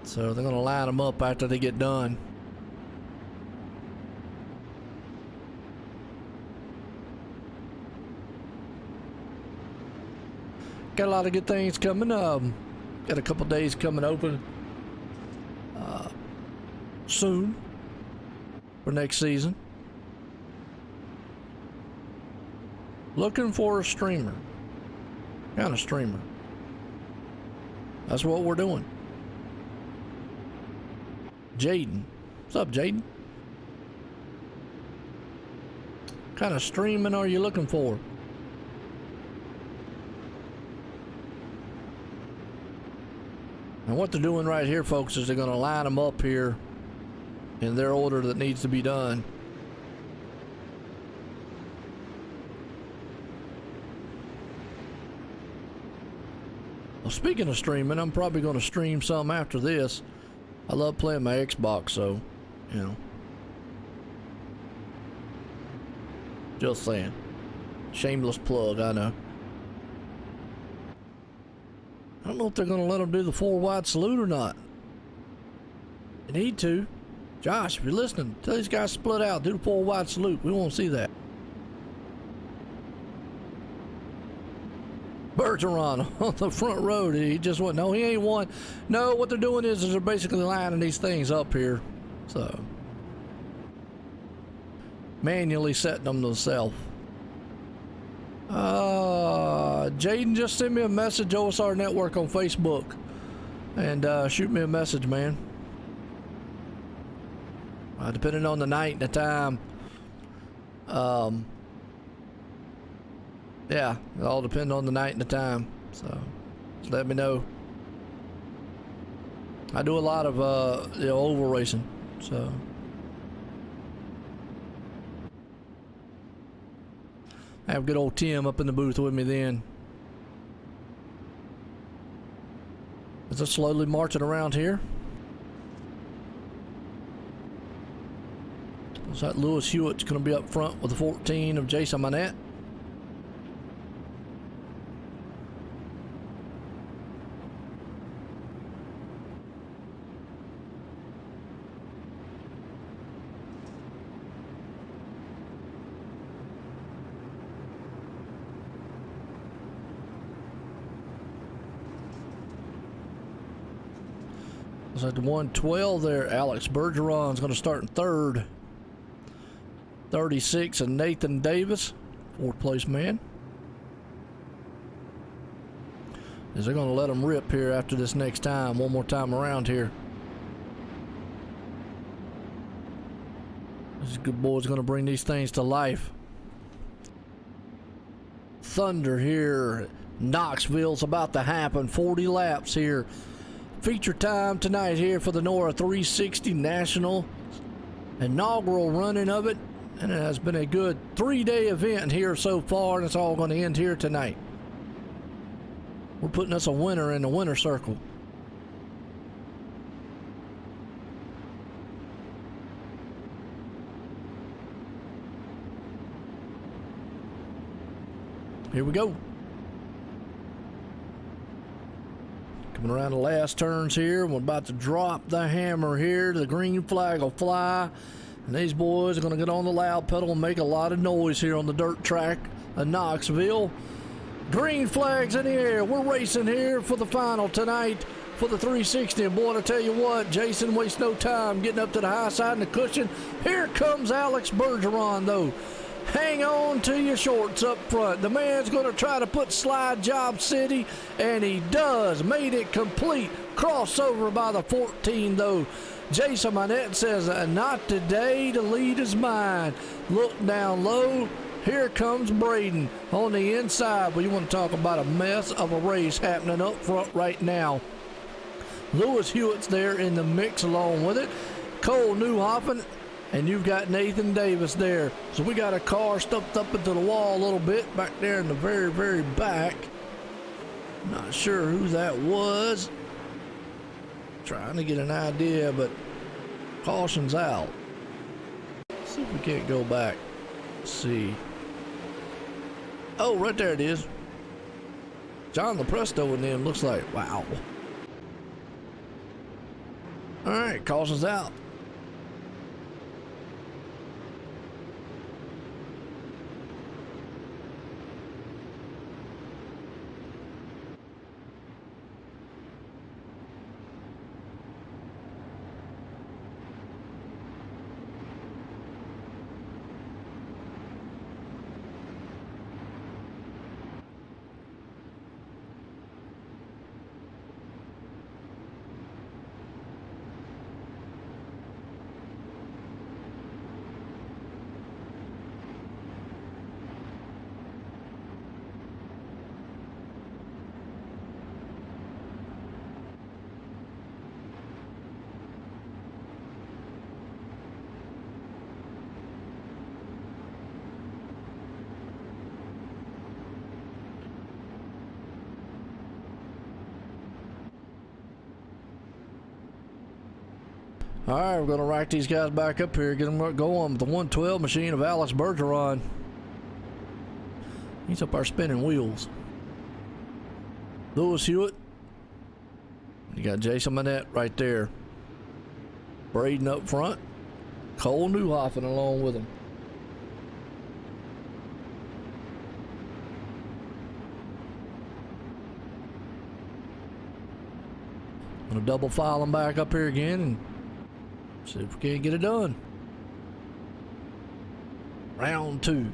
So they're gonna line them up after they get done. Got a lot of good things coming. Got a couple days coming open soon for next season. Looking for a streamer. Kind of streamer. That's what we're doing. Jaden. What's up, Jaden? What kind of streaming are you looking for? And what they're doing right here, folks, is they're going to line them up here in their order that needs to be done. Well, speaking of streaming, I'm probably going to stream some after this. I love playing my Xbox, so, you know. Just saying. Shameless plug, I know. I don't know if they're going to let them do the 4-wide salute or not. They need to. Josh, if you're listening, tell these guys to split out. Do the 4-wide salute. We won't see that. Bergeron on the front row. He just went. No, he ain't won. No, what they're doing is they're basically lining these things up here. So, manually setting them themselves. Jaden just sent me a message, OSR Network on Facebook, and shoot me a message, man. Depending on the night and the time, yeah, it all depends on the night and the time. So, just let me know. I do a lot of oval racing, so I have good old Tim up in the booth with me then. As I'm slowly marching around here. Looks like Lewis Hewitt's going to be up front with the 14 of Jason Manette. Looks like the 112 there, Alex Bergeron's going to start in third. 36 and Nathan Davis, fourth place man. Is they're going to let him rip here after this next time, one more time around here. This good boy's going to bring these things to life. Thunder here. Knoxville's about to happen. 40 laps here. Feature time tonight here for the NORA 360 National. Inaugural running of it. And it has been a good 3-day event here so far, and it's all going to end here tonight. We're putting us a winner in the winner circle. Here we go. Coming around the last turns here. We're about to drop the hammer here. The green flag will fly. And these boys are going to get on the loud pedal and make a lot of noise here on the dirt track of Knoxville. Green flags in the air. We're racing here for the final tonight for the 360. And boy, I tell you what, Jason wastes no time getting up to the high side and the cushion. Here comes Alex Bergeron, though. Hang on to your shorts up front. The man's going to try to put Slide Job City, and he does. Made it complete. Crossover by the 14, though. Jason Manette says, not today, the lead is mine. Look down low. Here comes Braden on the inside. But you want to talk about a mess of a race happening up front right now. Lewis Hewitt's there in the mix along with it. Cole Newhoffen. And you've got Nathan Davis there. So we got a car stuffed up into the wall a little bit back there in the very, very back. Not sure who that was. Trying to get an idea, but caution's out. Let's see if we can't go back. Let's see. Oh, right there it is. John LaPresto and them. Looks like, wow. All right, caution's out. All right, we're going to rack these guys back up here, get them going with the 112 machine of Alex Bergeron. He's up our spinning wheels. Lewis Hewitt. You got Jason Manette right there. Braden up front. Cole Newhoffen along with him. Gonna double file them back up here again and see if we can't get it done. Round 2.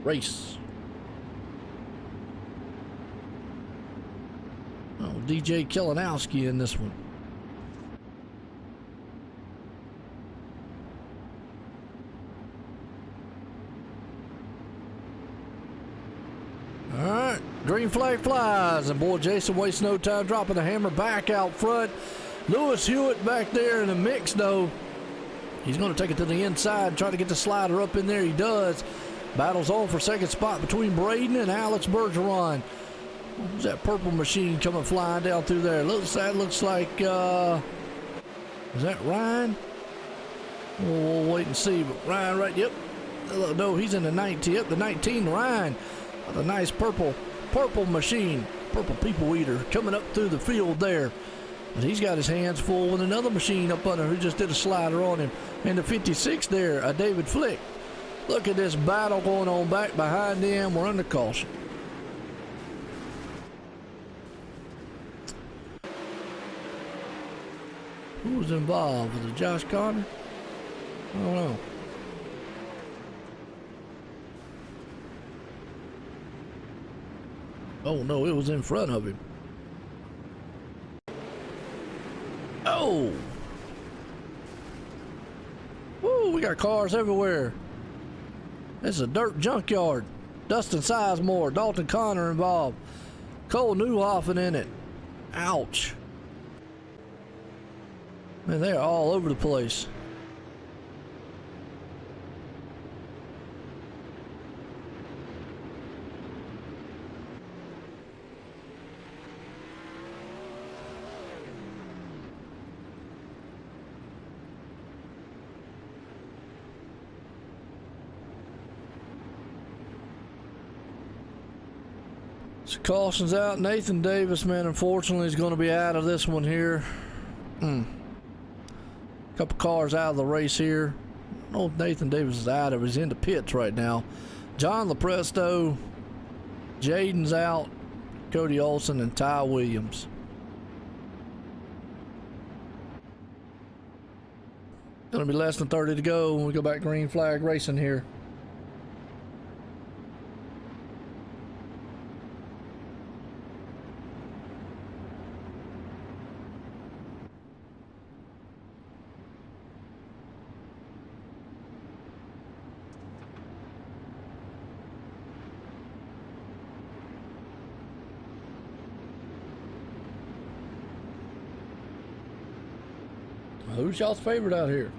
Race. Oh, DJ Kelenowski in this one. All right. right, green flag flies, and boy, Jason wastes no time dropping the hammer back out front. Lewis Hewitt back there in the mix, though. He's going to take it to the inside and try to get the slider up in there. He does. Battles on for second spot between Braden and Alex Bergeron. Who's that purple machine coming flying down through there? That looks like, is that Ryan? We'll wait and see. But Ryan, right? Yep. No, he's in the 19. Yep, the 19, Ryan. The nice purple machine, purple people eater coming up through the field there. But he's got his hands full with another machine up under who just did a slider on him. And the 56 there, David Flick. Look at this battle going on back behind them. We're under caution. Who was involved? Was it Josh Connor? I don't know. Oh no, it was in front of him. Oh! Woo, we got cars everywhere. This is a dirt junkyard. Dustin Sizemore, Dalton Connor involved. Cole Newhoffen in it. Ouch. Man, they're all over the place. So caution's out. Nathan Davis, man, unfortunately is going to be out of this one here. Couple cars out of the race here. I don't know if Nathan Davis is out of. He's in the pits right now. John LaPresto, Jaden's out, Cody Olson, and Ty Williams. Gonna be less than 30 to go when we go back green flag racing here. Who's y'all's favorite out here?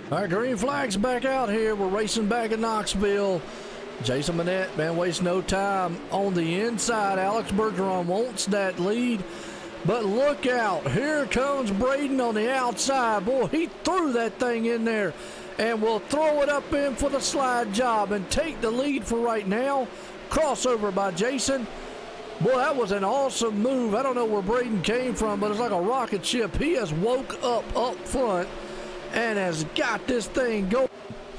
All right, green flag's back out here. We're racing back in Knoxville. Jason Manette, man, wastes no time on the inside. Alex Bergeron wants that lead, but look out. Here comes Braden on the outside. Boy, he threw that thing in there and will throw it up in for the slide job and take the lead for right now. Crossover by Jason. Boy, that was an awesome move. I don't know where Braden came from, but it's like a rocket ship. He has woke up front and has got this thing going.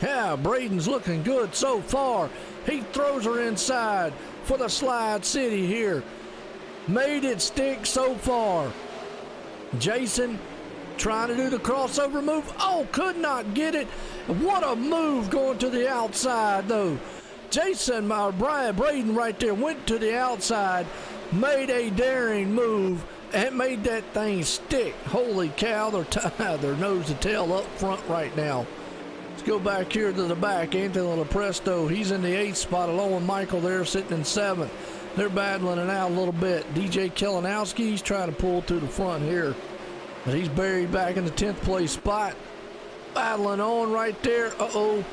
Yeah, Braden's looking good so far. He throws her inside for the Slide City here. Made it stick so far. Jason trying to do the crossover move. Oh, could not get it. What a move going to the outside, though. Jason, Brian Braden right there, went to the outside, made a daring move, and made that thing stick. Holy cow, they're tied their nose to tail up front right now. Let's go back here to the back. Anthony LaPresto, he's in the 8th spot along with Michael there sitting in 7th. They're battling it out a little bit. DJ Kelenowski, he's trying to pull to the front here, but he's buried back in the 10th place spot. Battling on right there. Uh-oh.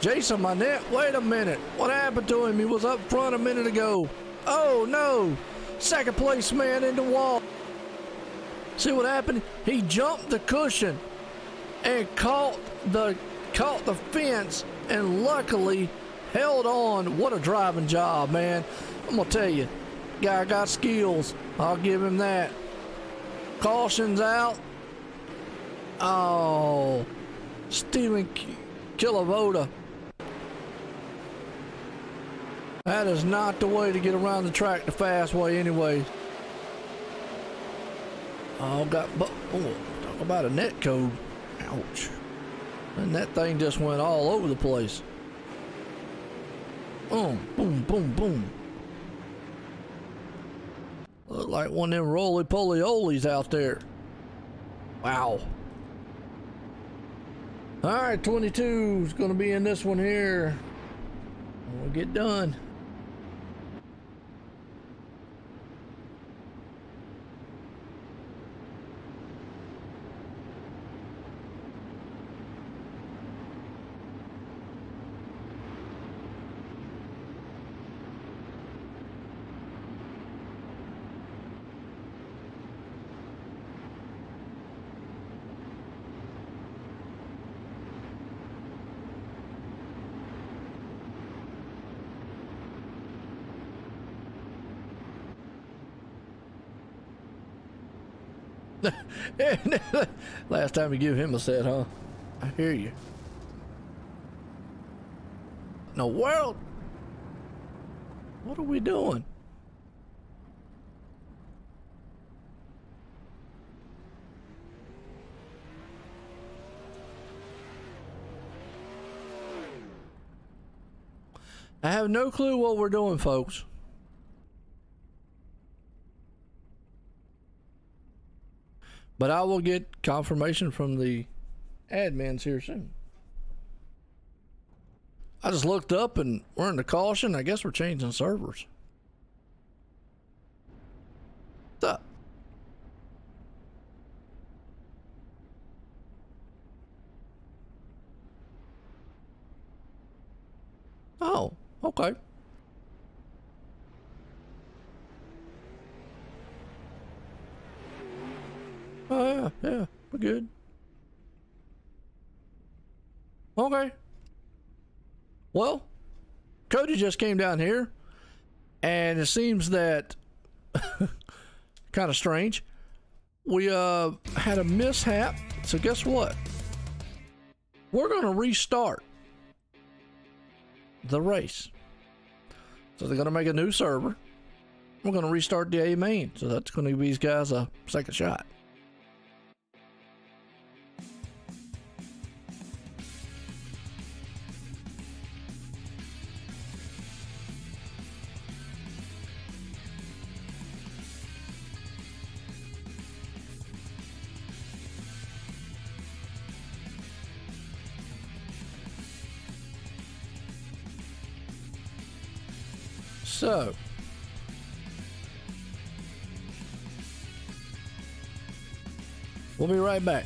Jason Manette, wait a minute. What happened to him? He was up front a minute ago. Oh, no. Second place man in the wall. See what happened? He jumped the cushion and caught the fence and luckily held on. What a driving job, man. I'm gonna tell you, guy got skills. I'll give him that. Caution's out. Oh, Steven Kilovoda. That is not the way to get around the track the fast way anyway. Oh, talk about a net code. Ouch. And that thing just went all over the place. Boom, boom, boom. Look like one of them roly-poly-olies out there. Wow. All right, 22 is going to be in this one here. We'll get done. Last time you give him a set, huh? I hear you. In the world? What are we doing? I have no clue what we're doing, folks. But I will get confirmation from the admins here soon. I just looked up and we're in the caution. I guess we're changing servers. What's up? Oh, okay. Oh, yeah, we're good. Okay. Well, Cody just came down here, and it seems that kind of strange. We had a mishap, so guess what? We're gonna restart the race. So they're gonna make a new server. We're gonna restart the A main, so that's gonna give these guys a second shot. So, we'll be right back.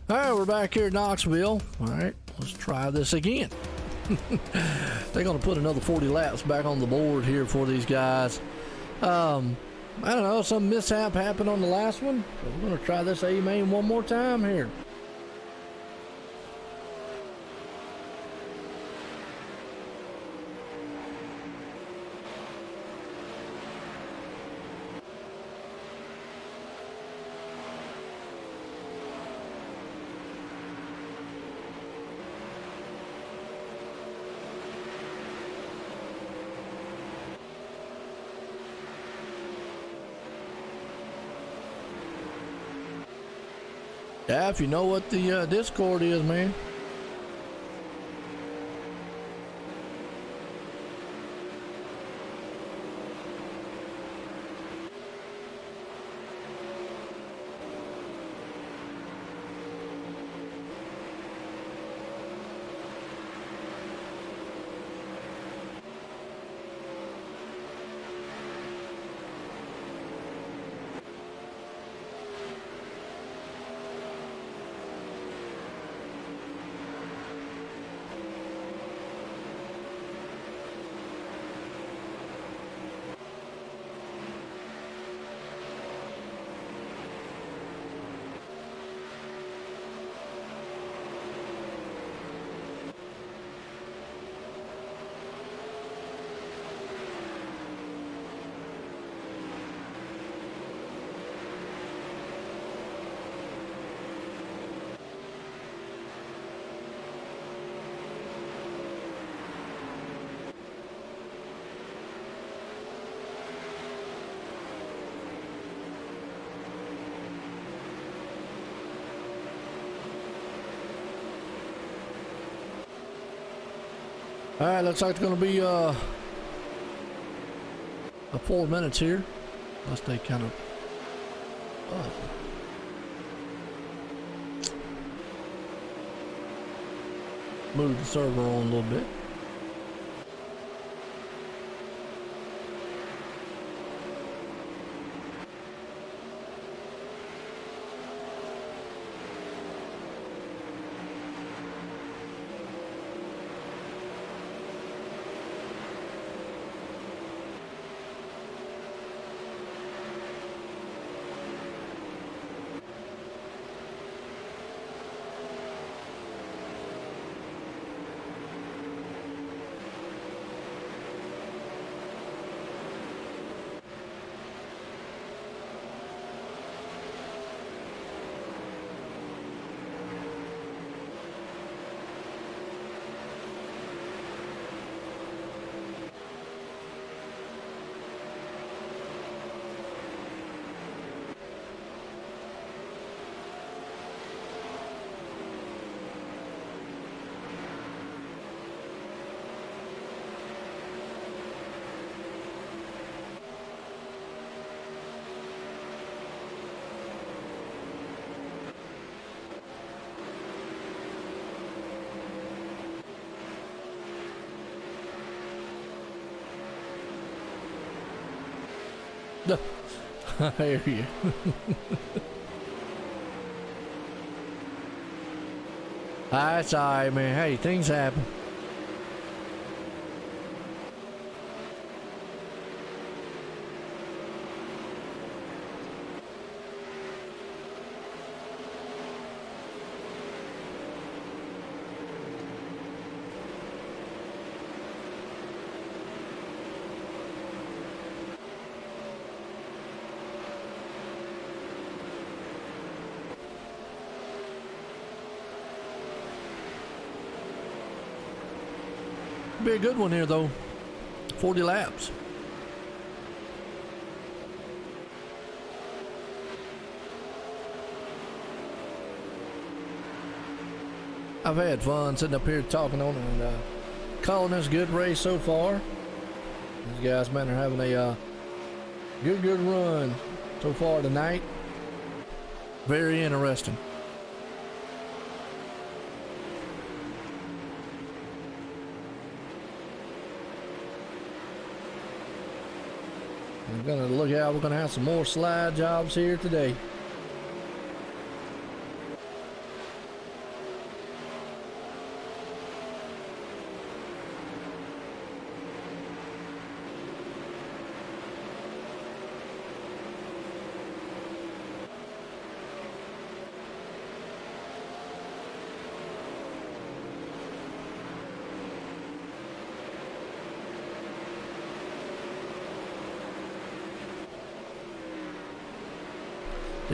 All right, we're back here at Knoxville. All right, let's try this again. They're going to put another 40 laps back on the board here for these guys. I don't know, some mishap happened on the last one. So we're going to try this A main one more time here. Yeah, if you know what the Discord is, man. All right, looks like it's going to be a 4 minutes here. Unless they kind of move the server on a little bit. I hear you. That's all right, man. Hey, things happen. Be a good one here, though. 40 laps. I've had fun sitting up here talking on it and calling this a good race so far. These guys, man, are having a good run so far tonight. Very interesting. We're gonna look out. We're gonna have some more slide jobs here today.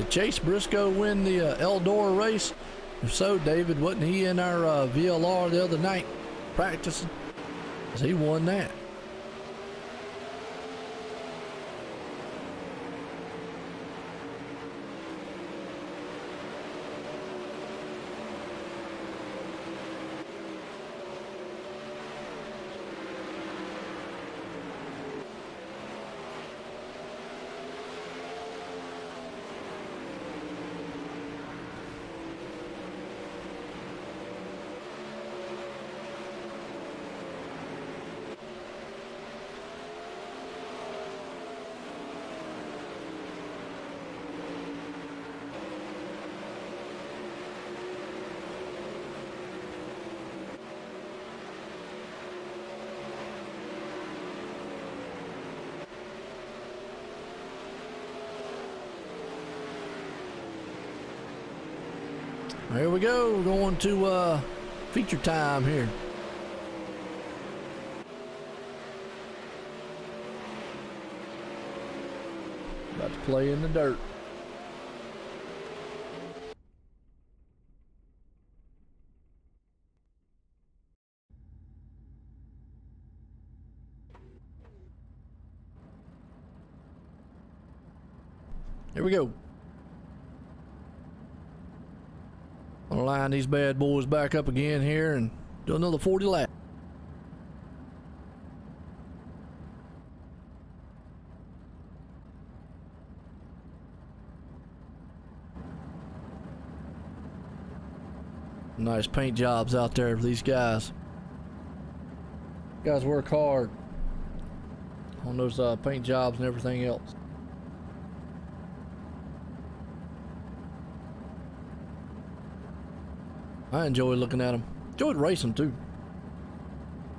Did Chase Briscoe win the Eldora race? If so, David, wasn't he in our VLR the other night practicing? 'Cause he won that. Here we go. We're going to feature time here. About to play in the dirt. Here we go. I'll line these bad boys back up again here and do another 40 laps. Nice paint jobs out there for these guys. Guys work hard on those paint jobs and everything else. I enjoy looking at them. Enjoyed racing too.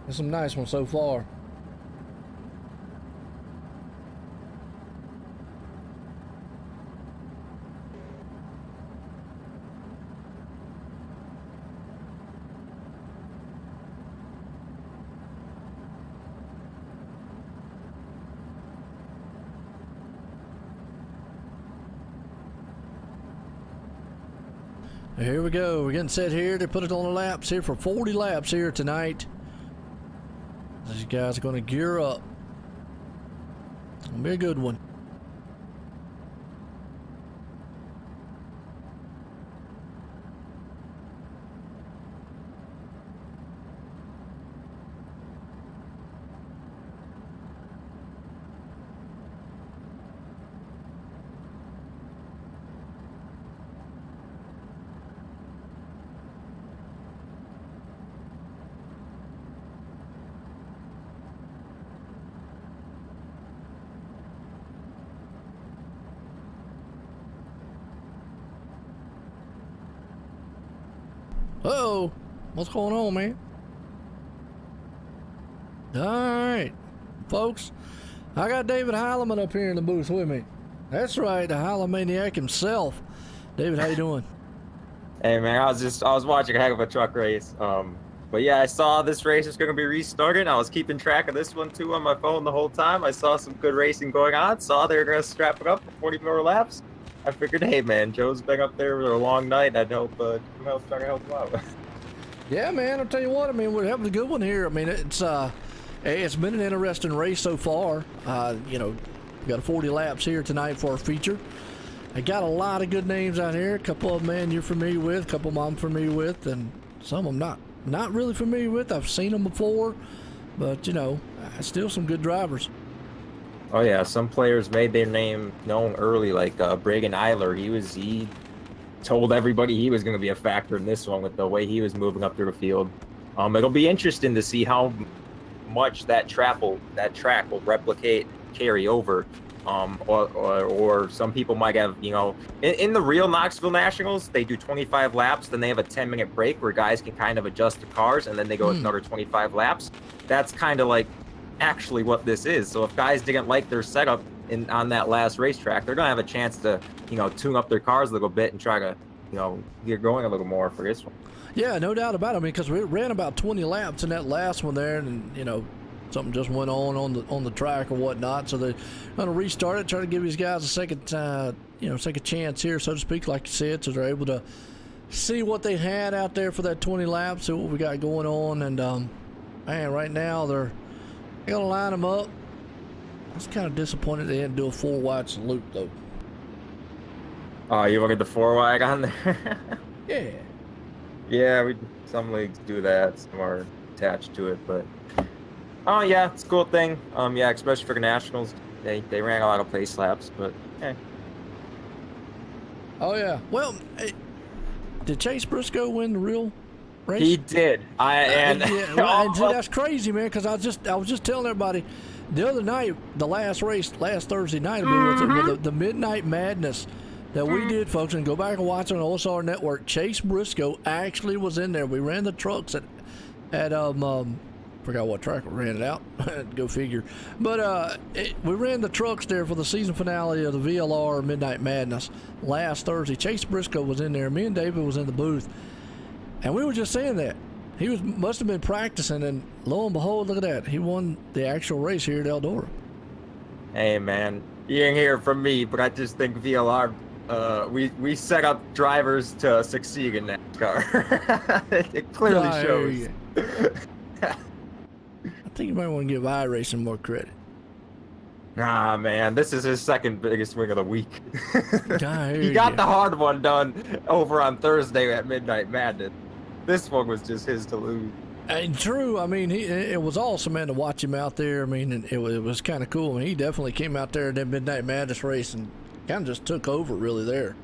There's some nice ones so far. Here we go. We're getting set here to put it on the laps here for 40 laps here tonight. These guys are going to gear up. It's going to be a good one. Uh-oh, what's going on, man? All right, folks, I got David Heileman up here in the booth with me. That's right, the Heilemaniac himself. David, how you doing? Hey man, I was watching a heck of a truck race. But yeah, I saw this race is going to be restarted. I was keeping track of this one too on my phone the whole time. I saw some good racing going on. Saw they were going to strap it up for 40 more laps. I figured, hey man, Joe's been up there with a long night. I'd help try to help him out. Yeah, man, I'll tell you what. I mean, we're having a good one here. I mean, it's been an interesting race so far. You know, we got 40 laps here tonight for our feature. I got a lot of good names out here. A couple of them, man, you're familiar with. A couple of them I'm familiar with, and some of them not really familiar with. I've seen them before, but you know, still some good drivers. Oh yeah, some players made their name known early, like Bragan Eiler. He told everybody he was going to be a factor in this one with the way he was moving up through the field. It'll be interesting to see how much that track will replicate, carry over. Or some people might have, you know, in the real Knoxville Nationals, they do 25 laps, then they have a 10-minute break where guys can kind of adjust the cars, and then they go another 25 laps. That's kind of like actually what this is. So if guys didn't like their setup on that last racetrack, they're gonna have a chance to, you know, tune up their cars a little bit and try to, you know, get going a little more for this one. Yeah, no doubt about it. I mean, because we ran about 20 laps in that last one there, and you know, something just went on the track or whatnot. So they're going to restart it, try to give these guys a second chance here, so to speak, like you said, so they're able to see what they had out there for that 20 laps, see what we got going on. And man, right now they're going to line them up. I was kind of disappointed they didn't do a 4-wide salute though. Oh, you want to get the 4-wide on there? Yeah. Yeah, some leagues do that. Some are attached to it, but oh yeah, it's a cool thing. Yeah, especially for the Nationals, they ran a lot of place laps, but eh. Oh yeah. Well, did Chase Briscoe win the real race? He did. And see, that's crazy, man. Because I was just telling everybody the other night, the last race, last Thursday night, was the Midnight Madness that we did, folks. And go back and watch on the OSR Network. Chase Briscoe actually was in there. We ran the trucks at forgot what track we ran it out. Go figure. But we ran the trucks there for the season finale of the VLR Midnight Madness last Thursday. Chase Briscoe was in there. Me and David was in the booth, and we were just saying that he must have been practicing, and lo and behold, look at that, he won the actual race here at Eldora. Hey man, you didn't hear it from me, but I just think VLR. We set up drivers to succeed in NASCAR. It clearly shows. I think you might want to give iRacing more credit. Nah, man, this is his second biggest win of the week. He He got the hard one done over on Thursday at Midnight Madness. This one was just his to lose. And true. I mean, it was awesome, man, to watch him out there. I mean, it was kind of cool. I mean, he definitely came out there in that Midnight Madness race and kind of just took over really there.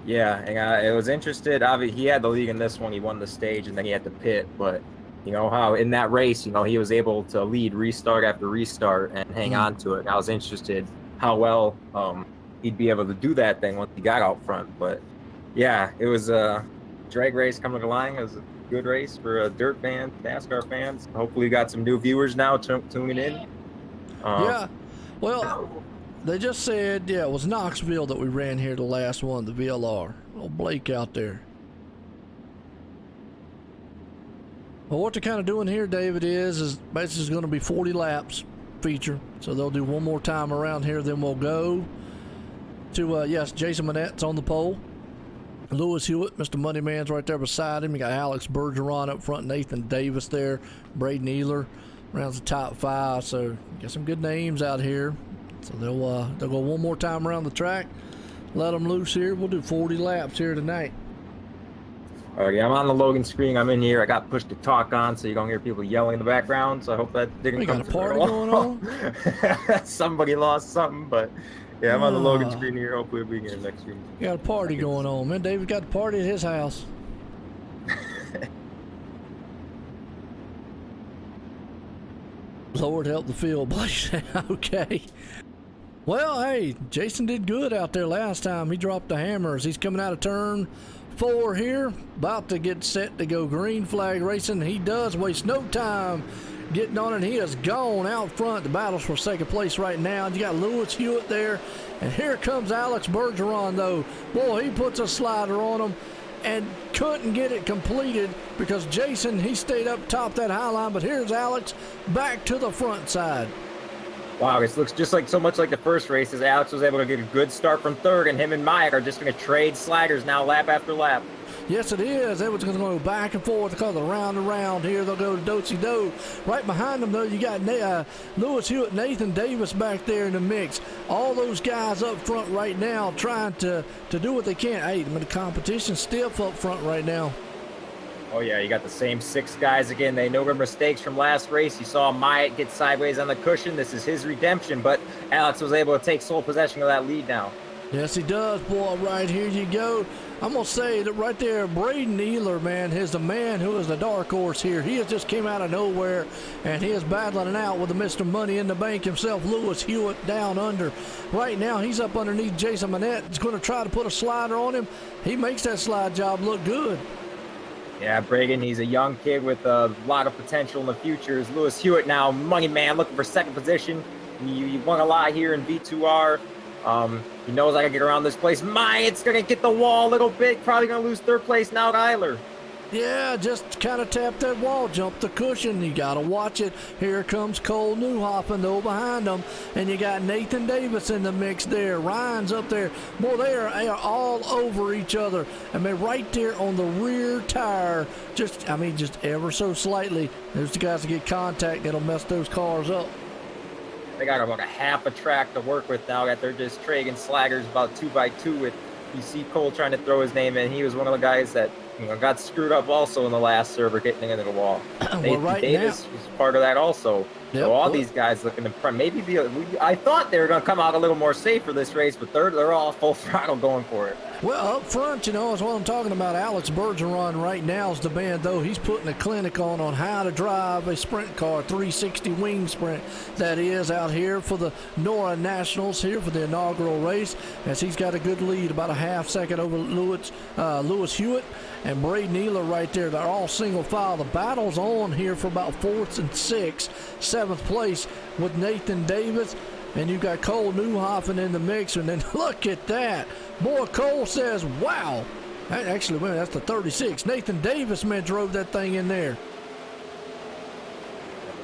Yeah, and it was interested. Obviously, he had the lead in this one. He won the stage, and then he had to pit. But you know how in that race, you know, he was able to lead restart after restart and hang on to it. And I was interested how well he'd be able to do that thing once he got out front. But yeah, it was a drag race coming along. It was a good race for dirt fans, NASCAR fans. Hopefully, we got some new viewers now tuning in. Yeah, well. They just said, yeah, it was Knoxville that we ran here, the last one, the VLR. Old Blake out there. Well, what they're kind of doing here, David, is basically going to be 40 laps feature. So they'll do one more time around here, then we'll go to, yes, Jason Manette's on the pole. Lewis Hewitt, Mr. Moneyman's right there beside him. You got Alex Bergeron up front, Nathan Davis there, Braden Ehler rounds the top 5. So got some good names out here. So they'll go one more time around the track, let them loose here. We'll do 40 laps here tonight. Okay, I'm on the Logan screen. I'm in here. I got push to talk on, so you don't hear people yelling in the background. So I hope that didn't come got a party going on. Somebody lost something, but yeah, I'm on the Logan screen here. Hopefully we can get next week. You got a party going on, man. David got the party at his house. Lord help the field, Blake. Okay. Well, hey, Jason did good out there last time. He dropped the hammers. He's coming out of turn 4 here, about to get set to go green flag racing. He does waste no time getting on it. He is gone out front. The battle's for second place right now. You got Lewis Hewitt there, and here comes Alex Bergeron, though. Boy, he puts a slider on him and couldn't get it completed because Jason, he stayed up top that high line, but here's Alex back to the front side. Wow, this looks just like so much like the first race as Alex was able to get a good start from third, and him and Mike are just going to trade sliders now lap after lap. Yes, it is. They was going to go back and forth because of round and round here. They'll go to do-si-do. Right behind them, though, you got Lewis Hewitt, Nathan Davis back there in the mix. All those guys up front right now trying to do what they can. Hey, the competition's stiff up front right now. Oh, yeah, you got the same 6 guys again. They know their mistakes from last race. You saw Myatt get sideways on the cushion. This is his redemption, but Alex was able to take sole possession of that lead now. Yes, he does, boy. Right here you go. I'm going to say that right there, Braden Ehler, man, is the man who is the dark horse here. He has just came out of nowhere, and he is battling it out with the Mr. Money in the Bank himself, Lewis Hewitt, down under. Right now, he's up underneath Jason Manette. He's going to try to put a slider on him. He makes that slide job look good. Yeah, Braden, he's a young kid with a lot of potential in the future. Is Lewis Hewitt now, money man, looking for second position. You won a lot here in V2R. He knows I can get around this place. It's going to get the wall a little bit. Probably going to lose third place now to Eiler. Yeah, just kind of tap that wall, jump the cushion. You got to watch it. Here comes Cole Newhoffen, though, behind him. And you got Nathan Davis in the mix there. Ryan's up there. Boy, they are all over each other. I mean, right there on the rear tire, just ever so slightly. There's the guys that get contact that'll mess those cars up. They got about a half a track to work with now. They're just Traegan Slaggers about 2x2 with, you see Cole trying to throw his name in. He was one of the guys that got screwed up also in the last server getting into the wall. Right Davis was part of that also. Yep, so all these guys looking in front. Maybe I thought they were going to come out a little more safe for this race, but they're all full throttle going for it. Well, up front, is what I'm talking about. Alex Bergeron right now is the man, though. He's putting a clinic on how to drive a sprint car, 360 wing sprint, that is, out here for the NORA Nationals here for the inaugural race, as he's got a good lead, about a half second over Lewis Hewitt and Braden Ealer right there. They're all single file. The battle's on here for about 4th and 6th, 7th place with Nathan Davis. And you got Cole Newhoffen in the mix, and then look at that. Boy, Cole says, wow. Actually, man, that's the 36. Nathan Davis, man, drove that thing in there.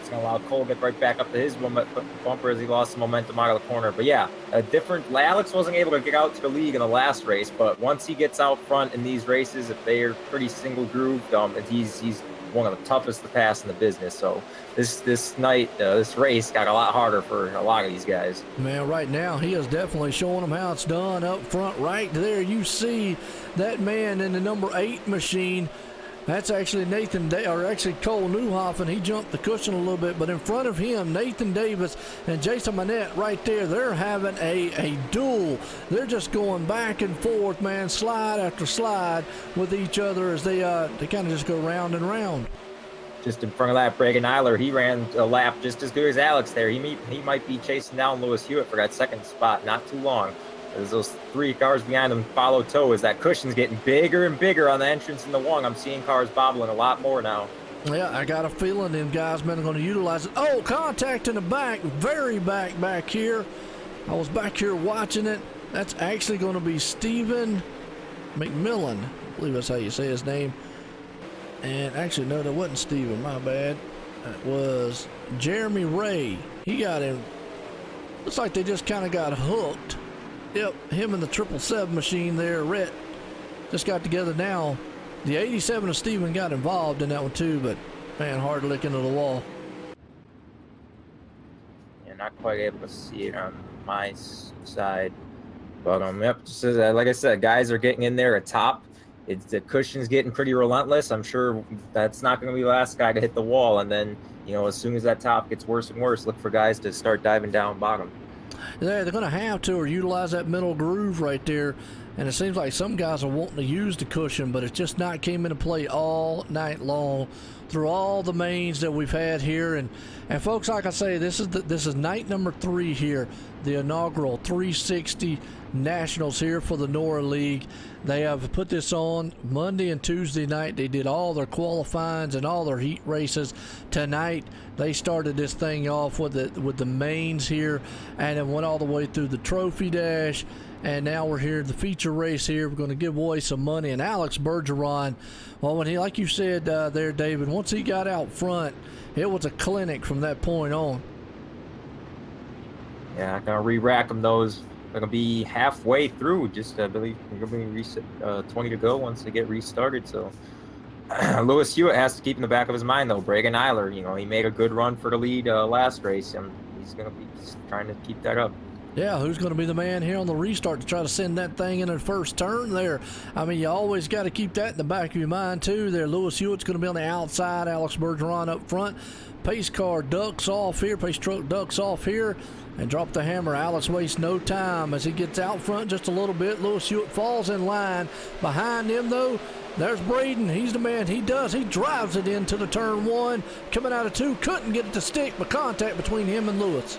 It's going to allow Cole to get right back up to his bumper as he lost some momentum out of the corner. But yeah, Alex wasn't able to get out to the league in the last race, but once he gets out front in these races, if they are pretty single grooved, he's one of the toughest to pass in the business. So this race got a lot harder for a lot of these guys. Man, right now he is definitely showing them how it's done up front. Right there, you see that man in the number 8 machine. That's actually Cole Newhoffen. He jumped the cushion a little bit, but in front of him, Nathan Davis and Jason Manette right there, they're having a duel. They're just going back and forth, man, slide after slide with each other as they kind of just go round and round. Just in front of that, Braden Eiler, he ran a lap just as good as Alex there. He might be chasing down Lewis Hewitt for that second spot not too long. As those 3 cars behind him follow toe, as that cushion's getting bigger and bigger on the entrance in the Wong. I'm seeing cars bobbling a lot more now. Yeah, I got a feeling them guys, man, are going to utilize it. Oh, contact in the back, very back here. I was back here watching it. That's actually going to be Stephen McMillan. I believe that's how you say his name. And actually, no, that wasn't Stephen. My bad. That was Jeremy Ray. He got him. Looks like they just kind of got hooked. Yep, him and the 777 machine there, Rhett, just got together now. The 87 of Steven got involved in that one too, but man, hard to lick into the wall. Yeah, not quite able to see it on my side. But yep, so, like I said, guys are getting in there at top. The cushion's getting pretty relentless. I'm sure that's not going to be the last guy to hit the wall. And then, as soon as that top gets worse and worse, look for guys to start diving down bottom. They're going to have to, or utilize that middle groove right there. And it seems like some guys are wanting to use the cushion, but it's just not came into play all night long through all the mains that we've had here. And folks, like I say, this is night number 3 here, the inaugural 360 Nationals here for the NORA League. They have put this on Monday and Tuesday night. They did all their qualifyings and all their heat races. Tonight they started this thing off with the mains here, and then went all the way through the trophy dash. And now we're here, the feature race here. We're going to give away some money. And Alex Bergeron, well, when he, like you said there, David, once he got out front, it was a clinic from that point on. Yeah, I'm going to re-rack them those. They're going to be halfway through. Just, I believe, they're going to be reset, 20 to go once they get restarted. So Lewis Hewitt has to keep in the back of his mind, though. Braden Eiler, he made a good run for the lead last race, and he's going to be trying to keep that up. Yeah, who's going to be the man here on the restart to try to send that thing in the first turn there? I mean, you always got to keep that in the back of your mind, too. There, Lewis Hewitt's going to be on the outside. Alex Bergeron up front. Pace car ducks off here. Pace truck ducks off here and drop the hammer. Alex wastes no time as he gets out front just a little bit. Lewis Hewitt falls in line. Behind him, though, there's Braden. He's the man. He drives it into the turn 1. Coming out of 2. Couldn't get it to stick, but contact between him and Lewis.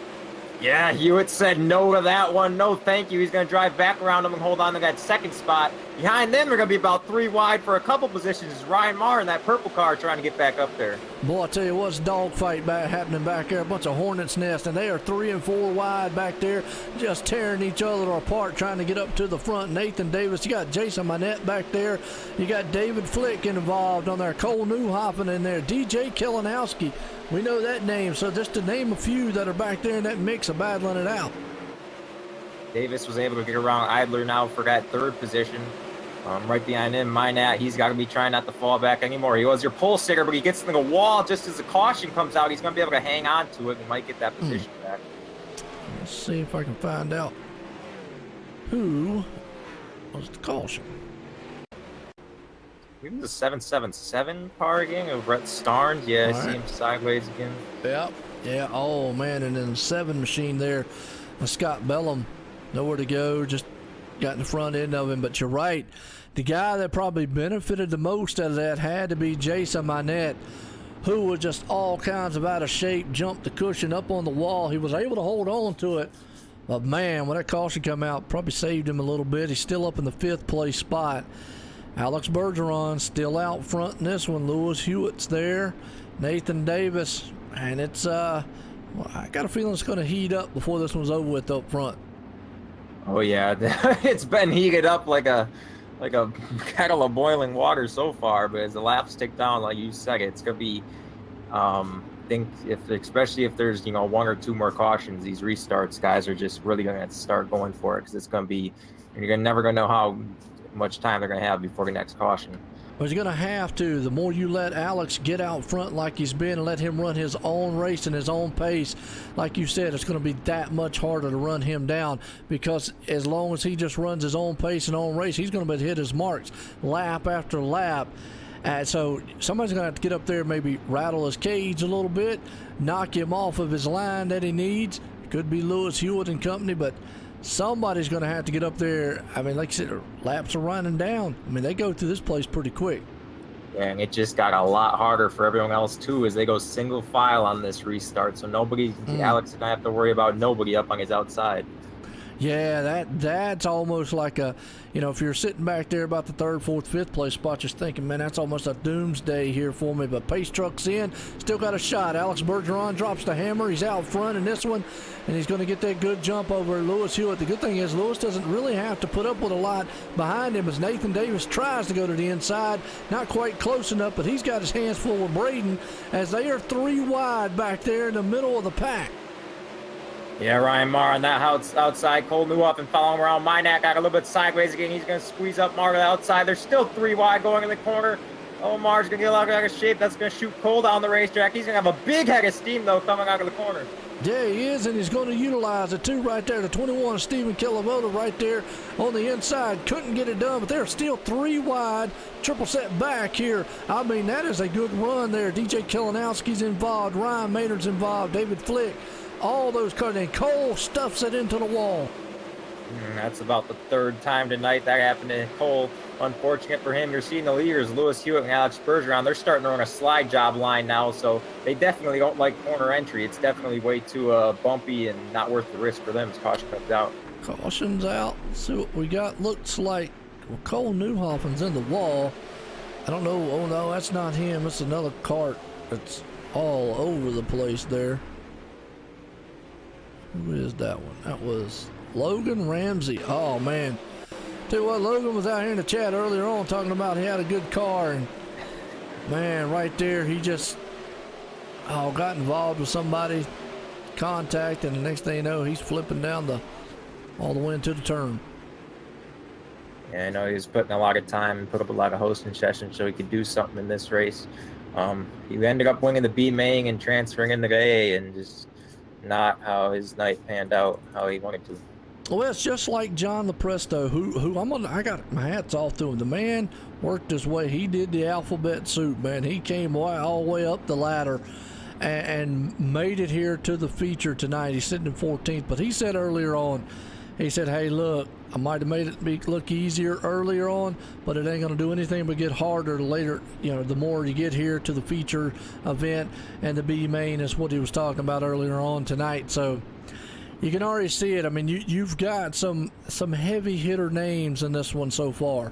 Yeah, Hewitt said no to that one. No, thank you. He's going to drive back around him and hold on to that second spot. Behind them, they're going to be about 3 wide for a couple positions. Is Ryan Marr in that purple car trying to get back up there. Boy, I tell you what's dogfight happening back there. A bunch of hornets' nest, and they are 3 and 4 wide back there, just tearing each other apart, trying to get up to the front. Nathan Davis, you got Jason Manette back there. You got David Flick involved on there. Cole Newhoffen in there. DJ Kalinowski. We know that name, so just to name a few that are back there in that mix of battling it out. Davis was able to get around Idler now for that 3rd position. Right behind him, Minat, he's got to be trying not to fall back anymore. He was your pole sitter, but he gets in the wall just as the caution comes out. He's going to be able to hang on to it and might get that position back. Let's see if I can find out who was the caution. He was a 777 car again of Brett Starnes. Yeah, I see him sideways again. Yep. Yeah. Oh, man. And then the 7 machine there, Scott Bellum, nowhere to go, just got in the front end of him. But you're right. The guy that probably benefited the most out of that had to be Jason Minette, who was just all kinds of out of shape, jumped the cushion up on the wall. He was able to hold on to it. But, man, when that caution come out, probably saved him a little bit. He's still up in the 5th place spot. Alex Bergeron still out front in this one. Lewis Hewitt's there. Nathan Davis. And it's, well, I got a feeling it's going to heat up before this one's over with up front. Oh, yeah. It's been heated up like a kettle of boiling water so far. But as the laps tick down, like you said, it's going to be, especially if there's, 1 or 2 more cautions, these restarts, guys are just really going to have to start going for it because it's going to be, you're never going to know how much time they're going to have before the next caution. Well, he's going to have to. The more you let Alex get out front like he's been and let him run his own race and his own pace, like you said, it's going to be that much harder to run him down because as long as he just runs his own pace and own race, he's going to be able to hit his marks lap after lap. So somebody's going to have to get up there, maybe rattle his cage a little bit, knock him off of his line that he needs. Could be Lewis Hewitt and company, but somebody's going to have to get up there. I mean, like you said, laps are running down. I mean, they go through this place pretty quick. And it just got a lot harder for everyone else, too, as they go single file on this restart. So Alex is going to have to worry about nobody up on his outside. Yeah, that's almost like a, if you're sitting back there about the 3rd, 4th, 5th place spot, just thinking, man, that's almost a doomsday here for me. But pace truck's in, still got a shot. Alex Bergeron drops the hammer. He's out front in this one, and he's going to get that good jump over Lewis Hewitt. The good thing is Lewis doesn't really have to put up with a lot behind him as Nathan Davis tries to go to the inside. Not quite close enough, but he's got his hands full with Braden as they are 3 wide back there in the middle of the pack. Yeah, Ryan Marr on that outside. Cole Newhoff and following around. Minack got a little bit sideways again. He's going to squeeze up Marr to the outside. There's still 3 wide going in the corner. Oh, Marr's going to get a lot of shape. That's going to shoot Cole down the racetrack. He's going to have a big head of steam, though, coming out of the corner. Yeah, he is, and he's going to utilize it, too, right there. The 21, Stephen Kilavota, right there on the inside. Couldn't get it done, but they're still 3 wide, triple set back here. I mean, that is a good run there. DJ Kalinowski's involved. Ryan Maynard's involved. David Flick. All those cars, and Cole stuffs it into the wall. That's about the 3rd time tonight that happened to Cole. Unfortunate for him. You're seeing the leaders, Lewis Hewitt and Alex Bergeron. They're starting to run a slide job line now, so they definitely don't like corner entry. It's definitely way too bumpy and not worth the risk for them as caution comes out. Caution's out. Let's see what we got. Looks like Cole Newhoffen's in the wall. I don't know. Oh, no, that's not him. It's another cart that's all over the place there. Who is that one? That was Logan Ramsey. Oh, man. Tell you what, Logan was out here in the chat earlier on talking about he had a good car. And, man, right there, he just got involved with somebody, contact, and the next thing you know, he's flipping down all the way into the turn. Yeah, I know he was putting a lot of time and put up a lot of hosting sessions so he could do something in this race. He ended up winning the B main and transferring into the A and just not how his night panned out, how he wanted to. Well, it's just like John Lepresto, who I got my hats off to him. The man worked his way. He did the alphabet soup, man. He came all the way up the ladder and made it here to the feature tonight. He's sitting in 14th, but he said earlier on, he said, hey, look, I might have made it look easier earlier on, but it ain't going to do anything but get harder later. The more you get here to the feature event, and the B main is what he was talking about earlier on tonight. So, you can already see it. I mean, you've got some heavy hitter names in this one so far.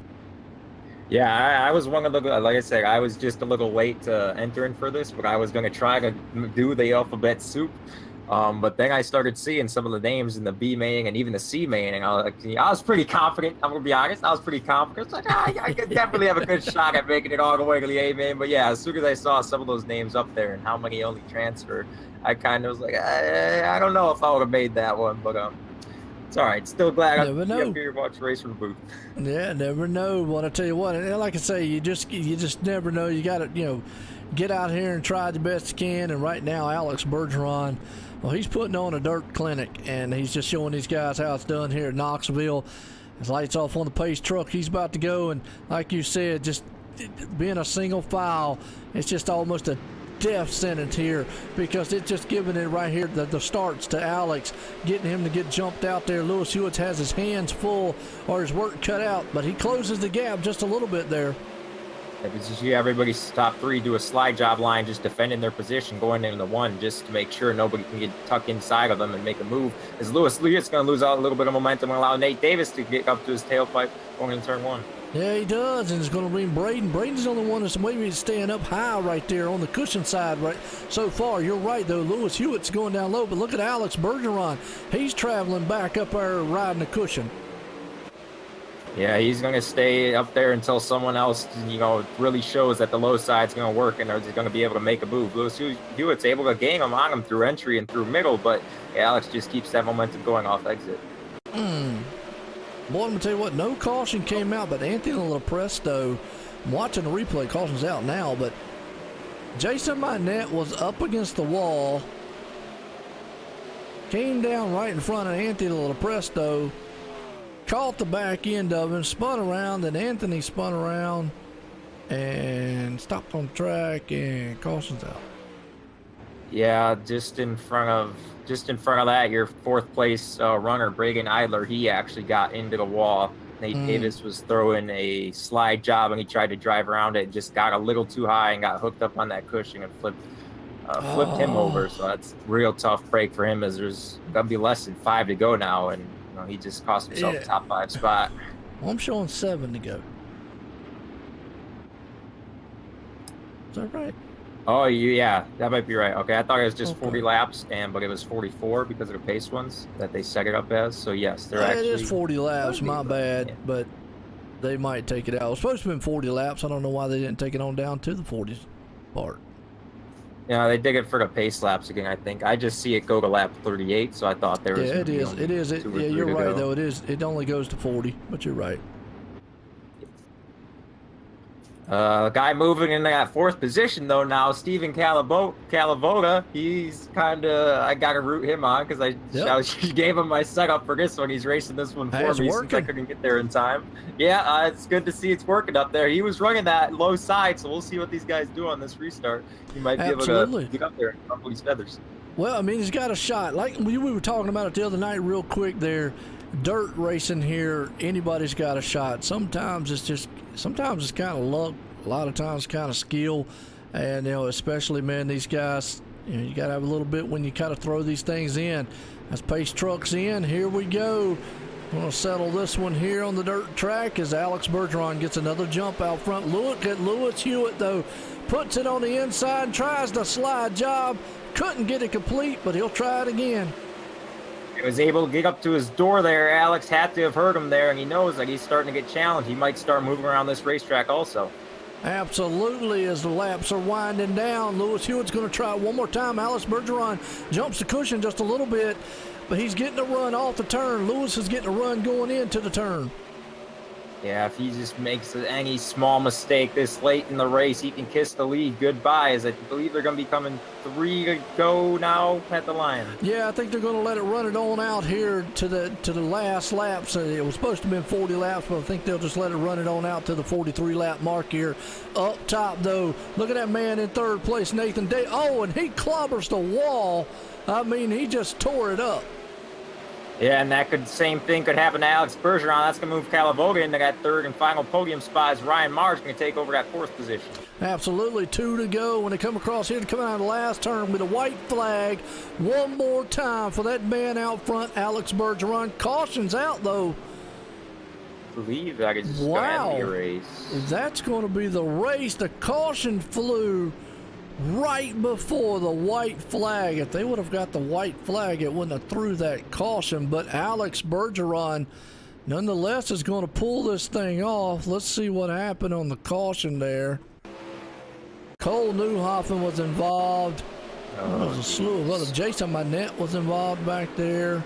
Yeah, I was one of the, like I said, I was just a little late to entering for this, but I was going to try to do the alphabet soup. But then I started seeing some of the names in the B main and even the C main, and I was pretty confident. I'm going to be honest, I was pretty confident. It's like, I could definitely have a good shot at making it all the way to the A main. But yeah, as soon as I saw some of those names up there and how many only transferred, I kind of was like, I don't know if I would have made that one, but it's all right. Still glad I'm here to watch race from the booth. Yeah, never know. But I tell you what, and like I say, you just never know. You got to get out here and try the best you can. And right now, Alex Bergeron, well, he's putting on a dirt clinic, and he's just showing these guys how it's done here at Knoxville. His lights off on the pace truck. He's about to go, and like you said, just being a single file, it's just almost a death sentence here, because it's just giving it right here the starts to Alex, getting him to get jumped out there. Lewis Hewitt has his hands full or his work cut out, but he closes the gap just a little bit there. Everybody's top three do a slide job line, just defending their position, going into the one, just to make sure nobody can get tucked inside of them and make a move. As Lewis Hewitt's going to lose out a little bit of momentum and allow Nate Davis to get up to his tailpipe going into turn one. Yeah, he does, and it's going to bring Braden. Braden's the only one that's maybe staying up high right there on the cushion side right so far. You're right, though. Lewis Hewitt's going down low, but look at Alex Bergeron. He's traveling back up there riding the cushion. Yeah, he's going to stay up there until someone else, really shows that the low side's going to work and they're going to be able to make a move. Lewis Hewitt's able to gain him on him through entry and through middle, but Alex just keeps that momentum going off exit. Boy, I'm going to tell you what, no caution came out, but Anthony Lopresto, I'm watching the replay, caution's out now, but Jason Minette was up against the wall, came down right in front of Anthony Lopresto, caught the back end of him, spun around, then Anthony spun around and stopped on the track, and caution's out. Yeah, just in front of that, your fourth place runner, Bragan Idler, he actually got into the wall. Nate Davis was throwing a slide job, and he tried to drive around it and just got a little too high and got hooked up on that cushion and flipped him over. So that's a real tough break for him, as there's going to be less than 5 to go now, and he just cost himself a top 5 spot. Well, I'm showing 7 to go. Is that right? Oh, yeah, that might be right. Okay, I thought it was just 40 laps, but it was 44 because of the pace ones that they set it up as. So, yes, they're actually... It is 40 laps, my bad, but they might take it out. It was supposed to have been 40 laps. I don't know why they didn't take it on down to the 40s part. Yeah, they did it for the pace laps again, I think. I just see it go to lap 38, so I thought there was... Yeah, it is. Yeah, you're right, though. It is. It only goes to 40, but you're right. Guy moving in that fourth position, though, now, Steven Calavota, he's kind of... I got to root him on, because I gave him my setup for this one. He's racing this one for me since I couldn't get there in time. Yeah, it's good to see it's working up there. He was running that low side, so we'll see what these guys do on this restart. He might be able to get up there and ruffle his feathers. Well, I mean, he's got a shot. Like we were talking about it the other night real quick there. Dirt racing here, anybody's got a shot. Sometimes it's kind of luck. A lot of times kind of skill. And, especially, man, these guys, you got to have a little bit when you kind of throw these things in. As pace trucks in, here we go. We're going to settle this one here on the dirt track as Alex Bergeron gets another jump out front. Look at Lewis Hewitt, though. Puts it on the inside, tries the slide job. Couldn't get it complete, but he'll try it again. He was able to get up to his door there. Alex had to have heard him there, and he knows that he's starting to get challenged. He might start moving around this racetrack also. Absolutely, as the laps are winding down. Lewis Hewitt's going to try it one more time. Alex Bergeron jumps the cushion just a little bit, but he's getting a run off the turn. Lewis is getting a run going into the turn. Yeah, if he just makes any small mistake this late in the race, he can kiss the lead goodbye, as I believe they're going to be coming 3 to go now at the line. Yeah, I think they're going to let it run it on out here to the last laps. It was supposed to have been 40 laps, but I think they'll just let it run it on out to the 43-lap mark here. Up top, though, look at that man in third place, Nathan Day. Oh, and he clobbers the wall. I mean, he just tore it up. Yeah, and same thing could happen to Alex Bergeron. That's going to move Calavoga into that third and final podium spot as Ryan Marr's going to take over that fourth position. Absolutely, 2 to go when they come across here to come out of the last turn with a white flag. One more time for that man out front, Alex Bergeron. Caution's out, though. I believe that is going to be a race. That's going to be the race. The caution flew right before the white flag. If they would have got the white flag, it wouldn't have threw that caution. But Alex Bergeron, nonetheless, is going to pull this thing off. Let's see what happened on the caution there. Cole Newhoffen was involved. There was a slew of other. Jason Manette was involved back there.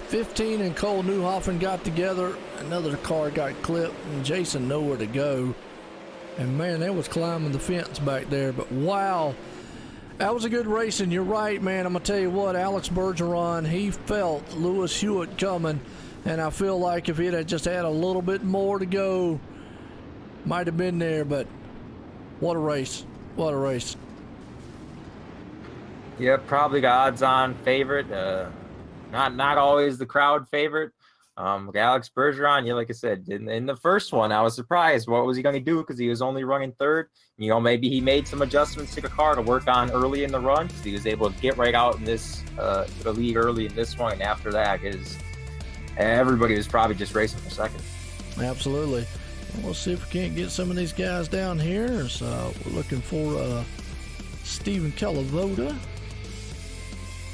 15 and Cole Newhoffen got together. Another car got clipped, and Jason nowhere to go. And man, they was climbing the fence back there. But wow, that was a good race. And you're right, man. I'm gonna tell you what, Alex Bergeron, he felt Lewis Hewitt coming, and I feel like if he'd have just had a little bit more to go, might have been there. But what a race! What a race! Yeah, probably the odds-on favorite. Not always the crowd favorite. Alex Bergeron, yeah, like I said, in the first one, I was surprised. What was he going to do? Because he was only running third. You know, maybe he made some adjustments to the car to work on early in the run. He was able to get right out in this the lead early in this one, and after that, everybody was probably just racing for second. Absolutely. We'll see if we can't get some of these guys down here. So we're looking for Stephen Calavoda.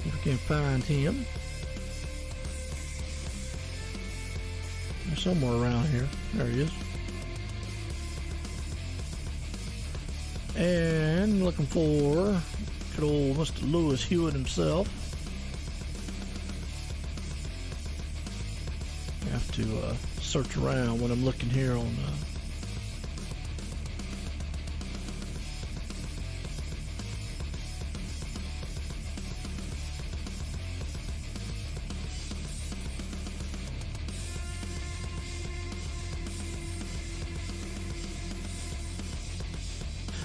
If we can find him. Somewhere around here. There he is. And looking for good old Mr. Lewis Hewitt himself. I have to search around when I'm looking here on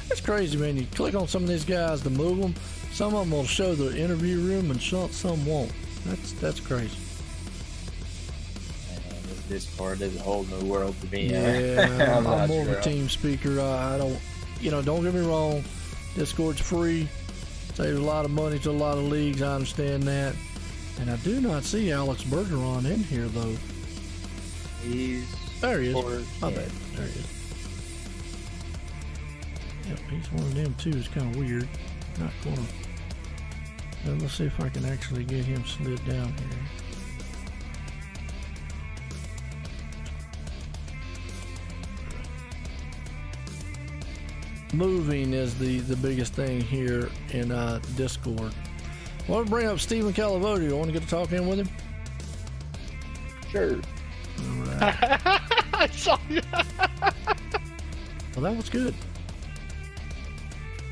it's crazy, man. You click on some of these guys to move them. Some of them will show the interview room and some won't. That's crazy. This Discord is a whole new world to me. Yeah, I'm more sure. of a team speaker. I don't, don't get me wrong. Discord's free. Saves a lot of money to a lot of leagues. I understand that. And I do not see Alex Bergeron in here, though. There he is. My bad. There he is. Yep, he's one of them too. It's kind of weird. Not gonna. Let's see if I can actually get him slid down here. Moving is the biggest thing here in Discord. I want to bring up Stephen Calavoda. You want to get to talking with him? Sure. All right. I saw you. Well, that was good.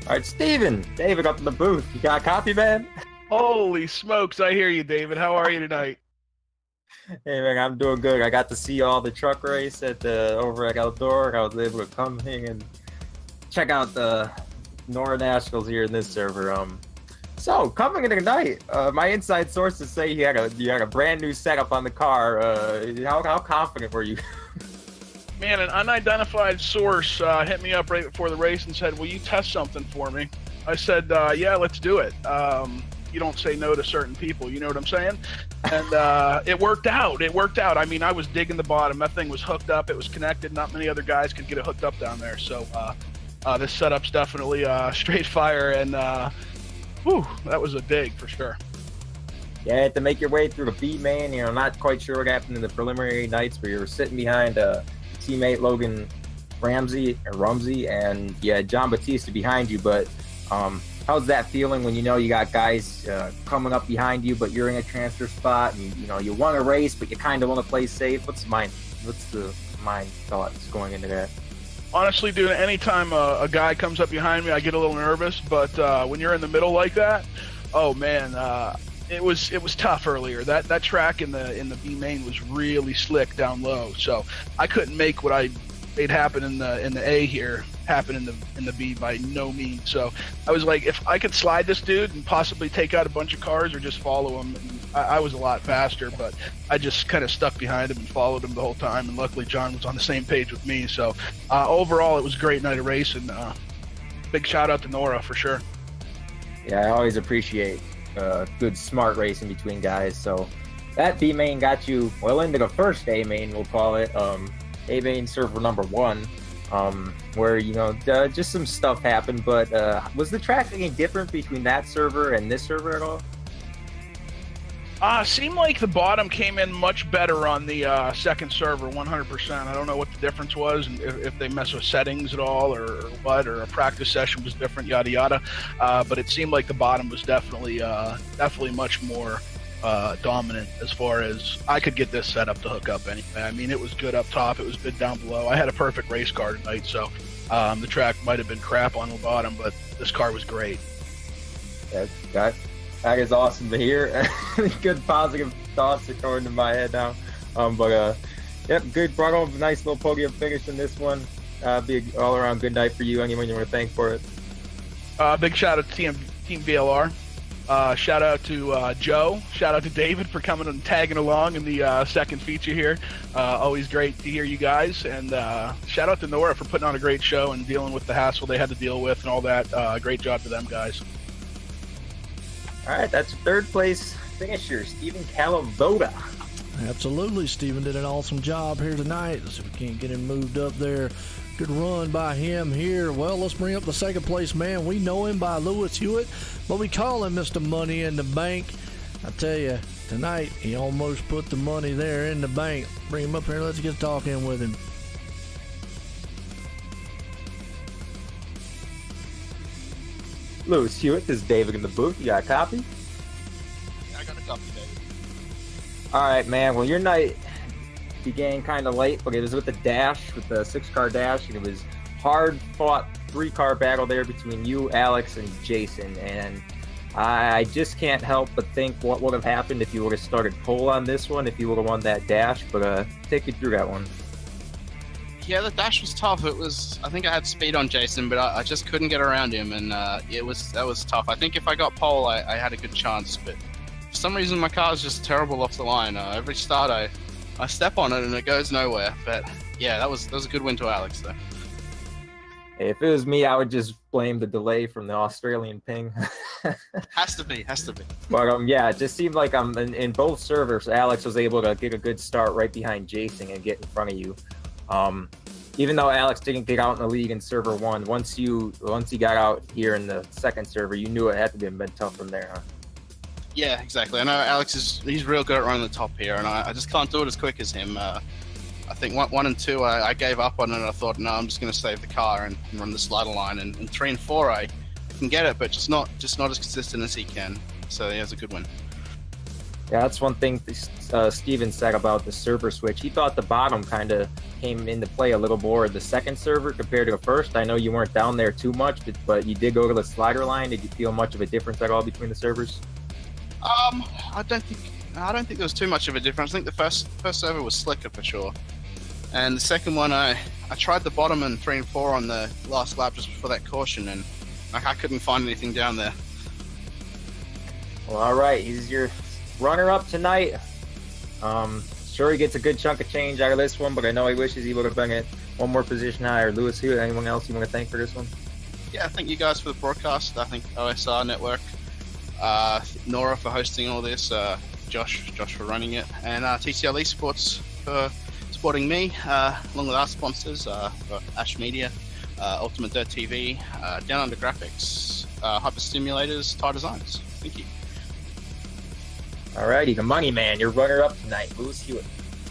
All right, Steven. David up in the booth. You got a copy, man? Holy smokes! I hear you, David. How are you tonight? Hey, man, I'm doing good. I got to see all the truck race over at Outdoor. I was able to come here and check out the NORA Nationals here in this server. So coming in tonight, my inside sources say you had a brand new setup on the car. How confident were you? Man, an unidentified source hit me up right before the race and said, "Will you test something for me?" I said, "Yeah, let's do it." You don't say no to certain people, you know what I'm saying? And it worked out. I mean, I was digging the bottom. That thing was hooked up. It was connected. Not many other guys could get it hooked up down there. So this setup's definitely straight fire, and that was a dig for sure. Yeah, you had to make your way through the B main. Not quite sure what happened in the preliminary nights, but you were sitting behind teammate Logan Rumsey, and yeah, John Batista behind you. But how's that feeling when you got guys coming up behind you, but you're in a transfer spot, and you want to race, but you kind of want to play safe? What's the mind thoughts going into that? Honestly, dude, anytime a guy comes up behind me, I get a little nervous. But when you're in the middle like that, oh man, it was tough earlier. That track in the B main was really slick down low, so I couldn't make what I they'd happen in the A here happen in the B by no means. So I was like, if I could slide this dude and possibly take out a bunch of cars or just follow him, and I was a lot faster, but I just kind of stuck behind him and followed him the whole time. And luckily John was on the same page with me. So overall, it was a great night of racing. Big shout out to NORA for sure. Yeah, I always appreciate good, smart racing between guys. So that B main got you well into the first A main, we'll call it. A main server number 1, where just some stuff happened. But was the track any different between that server and this server at all? Seemed like the bottom came in much better on the second server, 100%. I don't know what the difference was, and if they mess with settings at all, or what, or a practice session was different, yada yada. But it seemed like the bottom was definitely much more dominant as far as I could get this set up to hook up anyway. I mean, it was good up top, it was good down below. I had a perfect race car tonight, so the track might have been crap on the bottom, but this car was great. That is awesome to hear. Good positive thoughts are going to my head now. Yep, good. Brought home a nice little podium finish in this one. Be an all-around good night for you. Anyone you want to thank for it? Big shout out to Team VLR. Shout out to Joe. Shout out to David for coming and tagging along in the second feature here. Always great to hear you guys. And shout out to NORA for putting on a great show and dealing with the hassle they had to deal with and all that. Great job to them guys. All right, that's third place finisher, Stephen Calavoda. Absolutely, Stephen did an awesome job here tonight. Let's see if we can't get him moved up there. Good run by him here. Well, let's bring up the second place man. We know him by Lewis Hewitt, but we call him Mr. Money in the Bank. I tell you, tonight he almost put the money there in the bank. Bring him up here. Let's get talking with him. Lewis Hewitt, this is David in the booth. You got a copy? I got a copy, David. All right, man. Well, your night began kind of late, but it was with the dash, with the 6-car dash, and it was hard-fought 3-car battle there between you, Alex, and Jason. And I just can't help but think what would have happened if you would have started pole on this one, if you would have won that dash. But take you through that one. Yeah, the dash was tough. I think I had speed on Jason, but I just couldn't get around him, and that was tough. I think if I got pole, I had a good chance, but for some reason my car is just terrible off the line. Every start I step on it and it goes nowhere. But yeah, that was a good win to Alex though. If it was me, I would just blame the delay from the Australian ping. Has to be. But yeah, it just seemed like in both servers, Alex was able to get a good start right behind Jason and get in front of you. Even though Alex didn't get out in the league in server 1, once he got out here in the second server, you knew it had to been tough from there, huh? Yeah, exactly. I know Alex he's real good at running the top here, and I just can't do it as quick as him. I think 1 and 2 I gave up on it, and I thought, no, I'm just going to save the car and run the slider line. And 3 and 4 I can get it, but just not as consistent as he can. So yeah, it's a good win. Yeah, that's one thing Steven said about the server switch. He thought the bottom kind of came into play a little more the second server compared to the first. I know you weren't down there too much, but you did go to the slider line. Did you feel much of a difference at all between the servers? I don't think there was too much of a difference. I think the first server was slicker for sure, and the second one I tried the bottom in 3 and 4 on the last lap just before that caution, and I couldn't find anything down there. Well, all right, he's your runner-up tonight. Sure, he gets a good chunk of change out of this one, but I know he wishes he would have been at one more position higher. Lewis Hewitt, anyone else you want to thank for this one? Yeah, thank you guys for the broadcast. I think OSR Network, NORA for hosting all this, Josh for running it, and TCL Esports for supporting me, along with our sponsors, for Ash Media, Ultimate Dirt TV, Down Under Graphics, Hyper Stimulators, Tie Designs. Thank you. Alrighty, the money man, your runner-up tonight, Lewis Hewitt.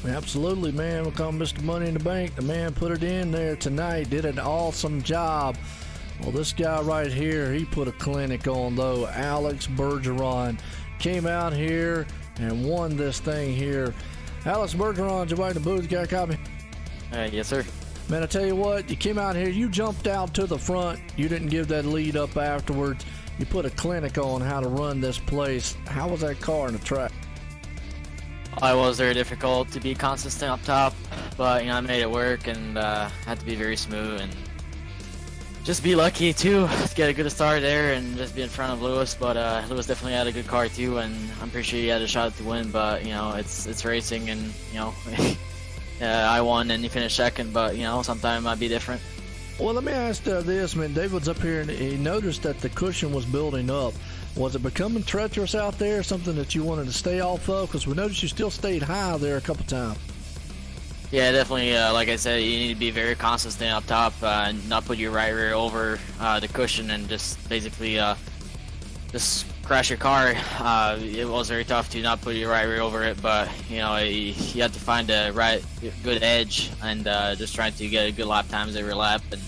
Absolutely, man. We'll call him Mr. Money in the Bank. The man put it in there tonight. Did an awesome job. Well, this guy right here, he put a clinic on, though. Alex Bergeron came out here and won this thing here. Alex Bergeron, you in the booth, got a copy? Yes, sir. Man, I tell you what, you came out here, you jumped out to the front. You didn't give that lead up afterwards. You put a clinic on how to run this place. How was that car in the track? It was very difficult to be consistent up top. but I made it work, and had to be very smooth and just be lucky too to get a good start there and just be in front of Lewis. But Lewis definitely had a good car too, and I'm pretty sure he had a shot to win. But it's racing, and I won and he finished second. But sometimes it might be different. Well, let me ask this. I mean, David's up here and he noticed that the cushion was building up. Was it becoming treacherous out there, something that you wanted to stay off of? Because we noticed you still stayed high there a couple times. Yeah, definitely. Like I said, you need to be very consistent up top and not put your right rear over the cushion and just basically just crash your car. It was very tough to not put your right rear over it, but you have to find a good edge and just trying to get a good lap times every lap, and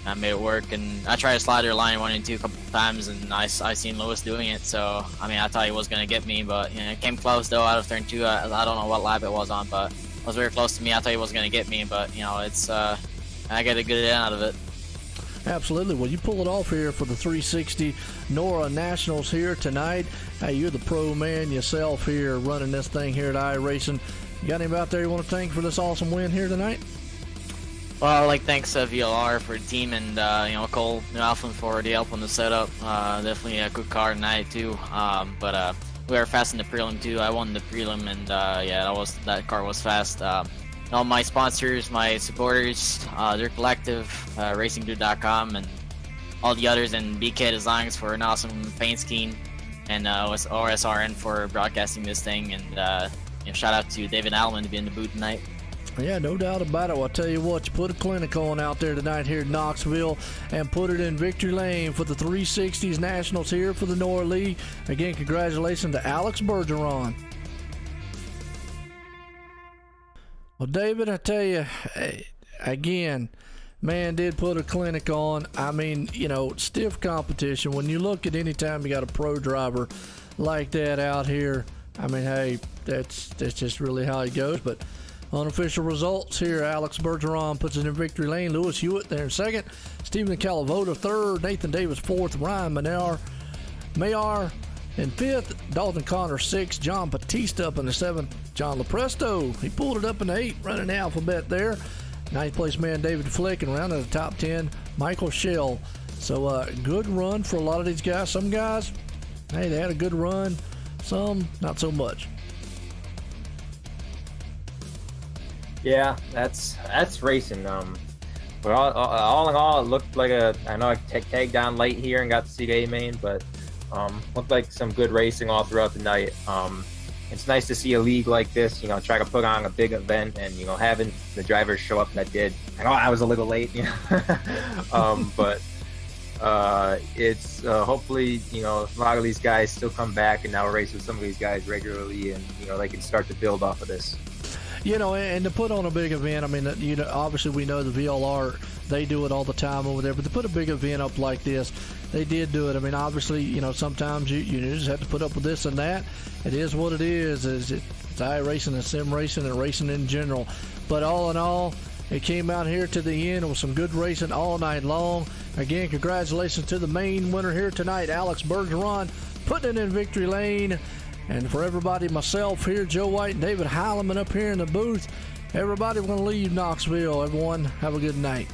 I made it work. And I tried to slide their line 1 and 2 a couple times, and I seen Lewis doing it. So I thought he was gonna get me, but it came close though out of turn 2. I don't know what lap it was on, but it was very close to me. I thought he was gonna get me, but it's I got a good end out of it. Absolutely. Well, you pull it off here for the 360 NORA Nationals here tonight. Hey, you're the pro man yourself here running this thing here at iRacing. You got anybody out there you want to thank for this awesome win here tonight? Well, thanks VLR for the team, and Cole Alphen for the help on the setup. Definitely a good car tonight too. But we were fast in the prelim too. I won the prelim, and that car was fast. All my sponsors, my supporters, their collective, RacingDude.com, and all the others, and BK Designs for an awesome paint scheme, and OSRN for broadcasting this thing, and shout out to David Allman to be in the booth tonight. Yeah, no doubt about it. Well, I'll tell you what, you put a clinic on out there tonight here in Knoxville and put it in victory lane for the 360s Nationals here for the NORA League. Again, congratulations to Alex Bergeron. Well, David, I tell you, again, man did put a clinic on. Stiff competition. When you look at any time you got a pro driver like that out here, hey, that's just really how it goes. But unofficial results here, Alex Bergeron puts it in victory lane. Lewis Hewitt there in second. Stephen Calavota third. Nathan Davis fourth. Ryan Mayar in fifth. Dalton Connor sixth. John Batista up in the seventh. John Lopresto, he pulled it up in the 8, running the alphabet there. Ninth place man David Flick, and rounding the top 10, Michael Schell. So good run for a lot of these guys. Some guys, hey, they had a good run. Some, not so much. Yeah, that's racing. But all in all, it looked like I know I tagged down late here and got to see the A main, but looked like some good racing all throughout the night. It's nice to see a league like this, try to put on a big event, and having the drivers show up that did. I know I was a little late, but it's hopefully a lot of these guys still come back, and now race with some of these guys regularly, and they can start to build off of this. And to put on a big event, obviously we know the VLR, they do it all the time over there, but to put a big event up like this, they did do it. Obviously, sometimes you just have to put up with this and that. It is what it is. It's iRacing and sim racing and racing in general. But all in all, it came out here to the end. It was some good racing all night long. Again, congratulations to the main winner here tonight, Alex Bergeron, putting it in victory lane. And for everybody, myself here, Joe White and David Heileman up here in the booth, everybody, we're going to leave Knoxville. Everyone, have a good night.